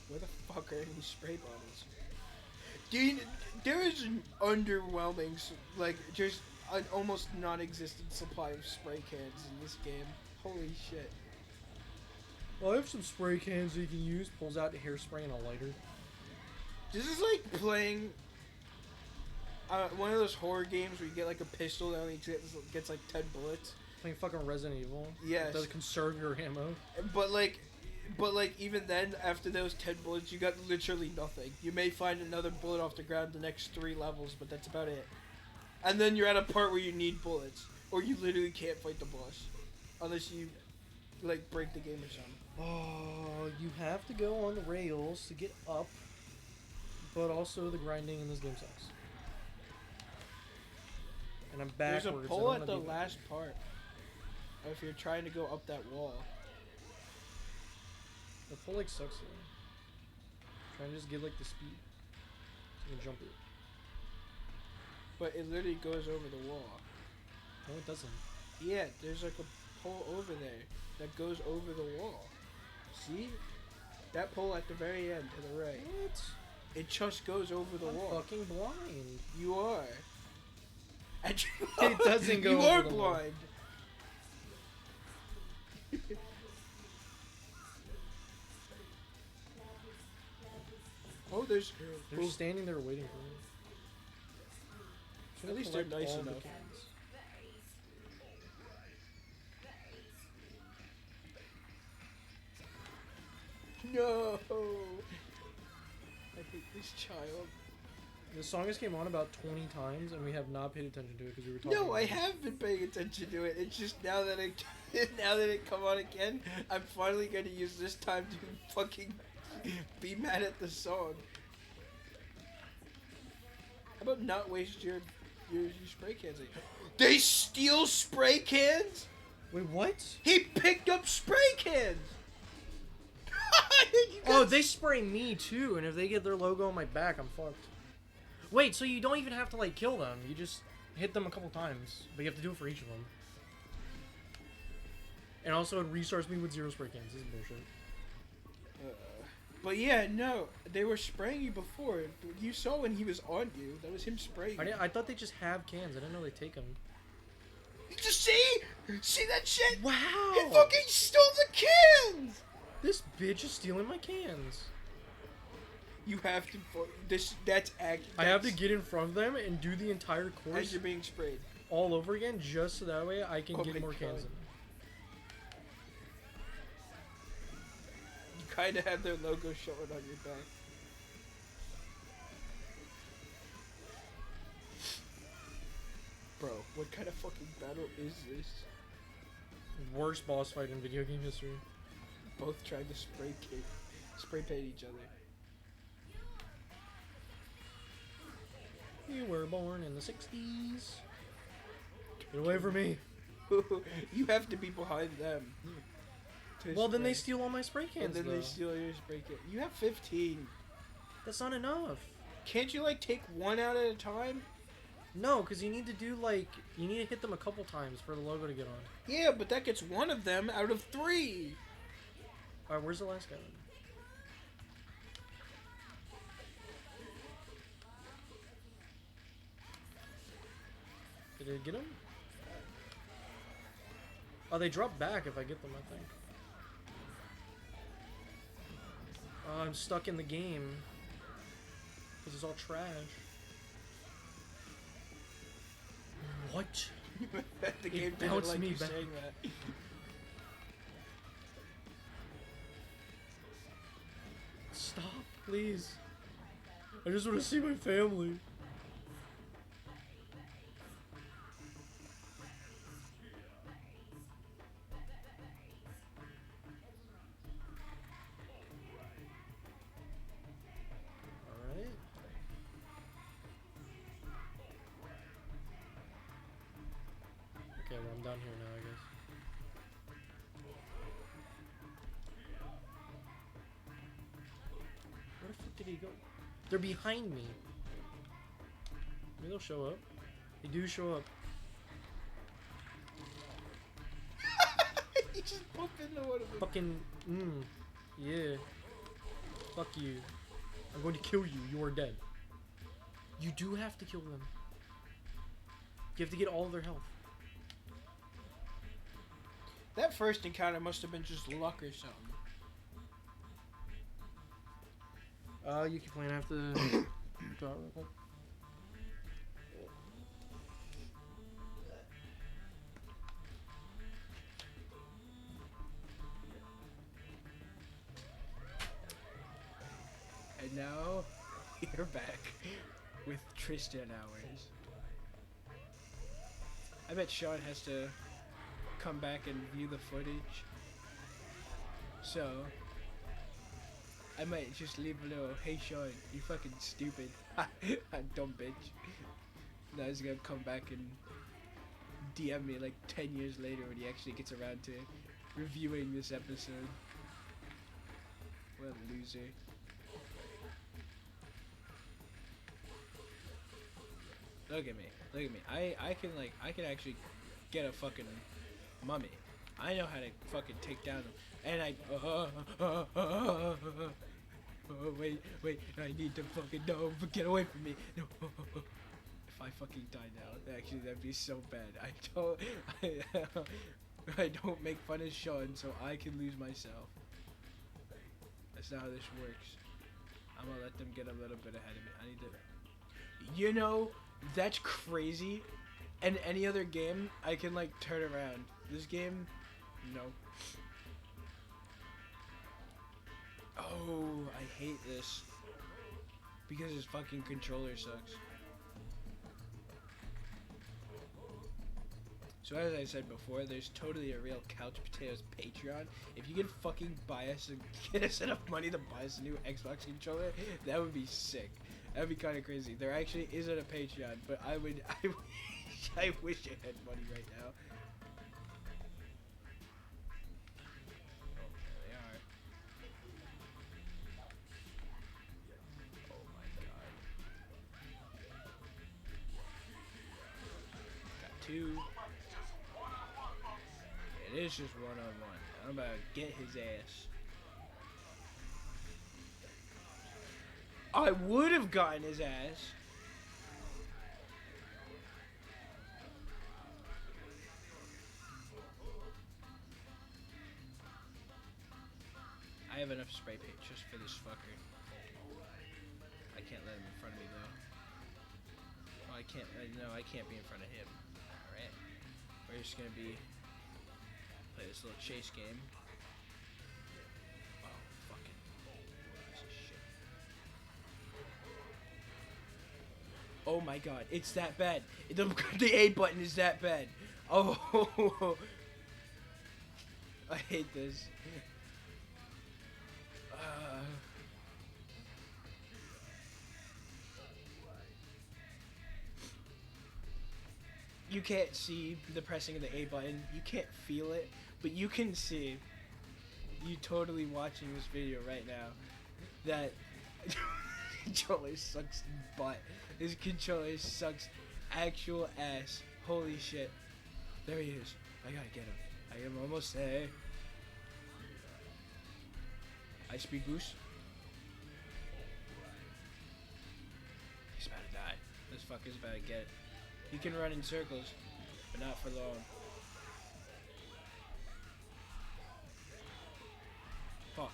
Where the fuck are any spray bottles? Dude, there is an underwhelming, like, just an almost non-existent supply of spray cans in this game. Holy shit. Well, I have some spray cans you can use. Pulls out hairspray and a lighter. This is like playing one of those horror games where you get like a pistol that only gets like 10 bullets. Playing fucking Resident Evil. Yes. It does conserve your ammo. But like even then, after those 10 bullets, you got literally nothing. You may find another bullet off the ground the next 3 levels, but that's about it. And then you're at a part where you need bullets, or you literally can't fight the boss, unless you like break the game or something. Oh, you have to go on the rails to get up, but also the grinding in this game sucks. And I'm backwards. There's a pole at the last part. If you're trying to go up that wall. The pole like sucks though. Trying to just get like the speed. So you can jump it. But it literally goes over the wall. No, it doesn't. Yeah, there's like a pole over there that goes over the wall. See? That pole at the very end to the right. What? It just goes over the I'm wall. fucking blind. You are. And you It doesn't go You over are the wall. blind. Oh, there's. They're standing there waiting for me. At least they're Collect nice all the enough. cans. No. I hate this child. The song just came on about 20 times, and we have not paid attention to it because we were talking. No, about I it. have been paying attention to it. It's just now that it come on again, I'm finally gonna use this time to fucking be mad at the song. How about not waste your spray cans? They steal spray cans? Wait, what? He picked up spray cans. Oh, they spray me too, and if they get their logo on my back, I'm fucked. Wait, so you don't even have to like kill them? You just hit them a couple times, but you have to do it for each of them. And also, it restarts me with 0 spray cans. This is bullshit. But yeah, no, they were spraying you before. You saw when he was on you. That was him spraying. I thought they just have cans. I didn't know they take them. Just see that shit. Wow! He fucking stole the cans. This bitch is stealing my cans. You have to. That's act. I have to get in front of them and do the entire as course you're being sprayed. all over again, just so that way I can Oh get my more God. cans in. You kind of have their logo showing on your back. Bro, what kind of fucking battle is this? Worst boss fight in video game history. Both trying to spray paint each other. You were born in the 60s. Get away from me. You have to be behind them. to Well, then they spray. steal all my spray And cans, then though. they steal your spray can. You have 15. That's not enough. Can't you like take one out at a time? No, because you need to do, like, you need to hit them a couple times for the logo to get on. Yeah, but that gets one of them out of 3. Alright, where's the last guy? Did it get him? Oh, they drop back if I get them, I think. Oh, I'm stuck in the game. Because it's all trash. What? The It game didn't bounced like me you back. saying that. Stop, please. I just want to see my family. Alright. Okay, well, I'm down here now, I guess. Where the fuck did he go? They're behind me. Maybe they'll show up. They do show up. You just bumped into one of them. Fucking, yeah. Fuck you. I'm going to kill you. You are dead. You do have to kill them. You have to get all of their health. That first encounter must have been just luck or something. You can plan after. Go out real quick. And now, you're back with Tristan hours. I bet Sean has to come back and view the footage. So, I might just leave a little, hey Sean, you fucking stupid. Dumb bitch. Now he's gonna come back and DM me like 10 years later when he actually gets around to reviewing this episode. What a loser. Look at me. Look at me. I can actually get a fucking mummy. I know how to fucking take down them. And I wait, I need to fucking no, get away from me. No. If I fucking die now, actually that'd be so bad. I don't make fun of Sean so I can lose myself. That's not how this works. I'm gonna let them get a little bit ahead of me. I need to. You know, that's crazy. In any other game, I can like turn around. This game, no. Oh, I hate this. Because his fucking controller sucks. So as I said before, there's totally a real Couch Potatoes Patreon. If you could fucking buy us and get us enough money to buy us a new Xbox controller, that would be sick. That would be kind of crazy. There actually isn't a Patreon, but I wish I had money right now. Oh, there they are. Oh my god. Got two. It is just one-on-one. I'm about to get his ass. I would have gotten his ass. I have enough spray paint just for this fucker. I can't let him in front of me though. Oh, I can't. No, I can't be in front of him. All right. We're just gonna play this little chase game. Oh, fucking piece of shit. Oh my god, it's that bad. The A button is that bad. Oh, I hate this. You can't see the pressing of the A button. You can't feel it, but you can see. You totally watching this video right now that controller sucks butt. This controller sucks actual ass. Holy shit. There he is. I gotta get him. I am almost there. High speed boost. He's about to die. This fucker's about to get it. He can run in circles, but not for long. Fuck.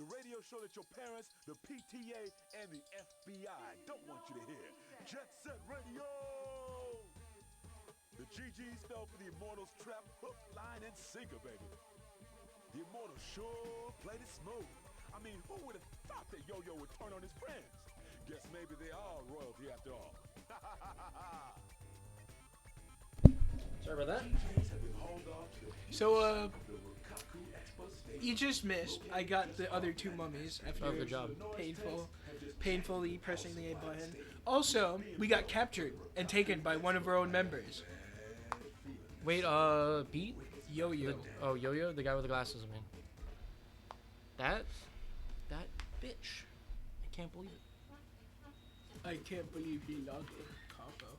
The radio show that your parents, the PTA, and the FBI don't want you to hear. Jet Set Radio! The GGs fell for the Immortals' trap, hook, line, and sinker, baby. The Immortals sure played it smooth. I mean, who would have thought that Yo-Yo would turn on his friends? Guess maybe they are royalty after all. Sorry about that. So, you just missed. I got the other two mummies after Oh, good job. painfully pressing the A button. Also, we got captured and taken by one of our own members. Wait, Pete? Yo-Yo. Oh, Yo-Yo? The guy with the glasses, I mean. That bitch. I can't believe it. I can't believe he logged in combo.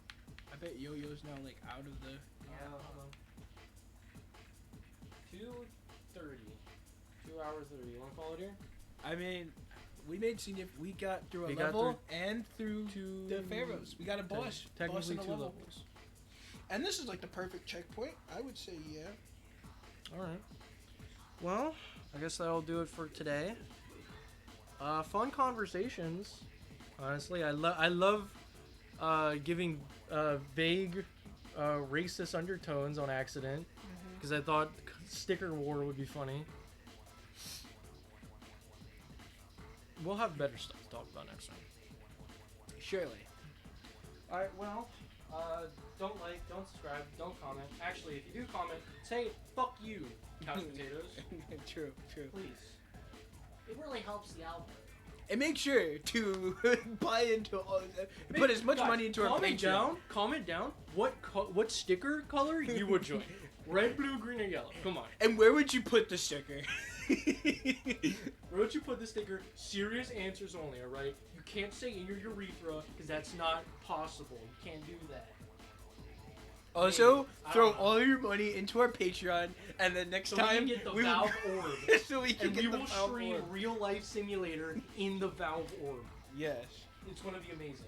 I bet Yo-Yo's now, like, out of the... Yeah, hold on. 2:30. 2 hours 30. You want to call it here? I mean, we made we got through a We got level and through to the Pharaohs. We got a boss. Technically boss in a 2 level. levels. And this is like the perfect checkpoint. I would say, yeah. Alright. Well, I guess that'll do it for today. Fun conversations. Honestly, I love giving vague racist undertones on accident. Because I thought sticker war would be funny. We'll have better stuff to talk about next time. Surely. Alright, well, don't like, don't subscribe, don't comment. Actually, if you do comment, say fuck you, couch potatoes. True. Please. It really helps the algorithm. And make sure to buy into all put as much money into our Patreon. Comment down what sticker color you would join. Red, blue, green, or yellow. Come on. And where would you put the sticker? once you put the sticker, serious answers only, alright? You can't say in your urethra, because that's not possible. You can't do that. Also, Maybe. I throw don't know. all your money into our Patreon, and then next So time we can get the will Valve Orb. so we can And get we the will Valve stream Orb. real life simulator in the Valve Orb. Yes. It's gonna be amazing.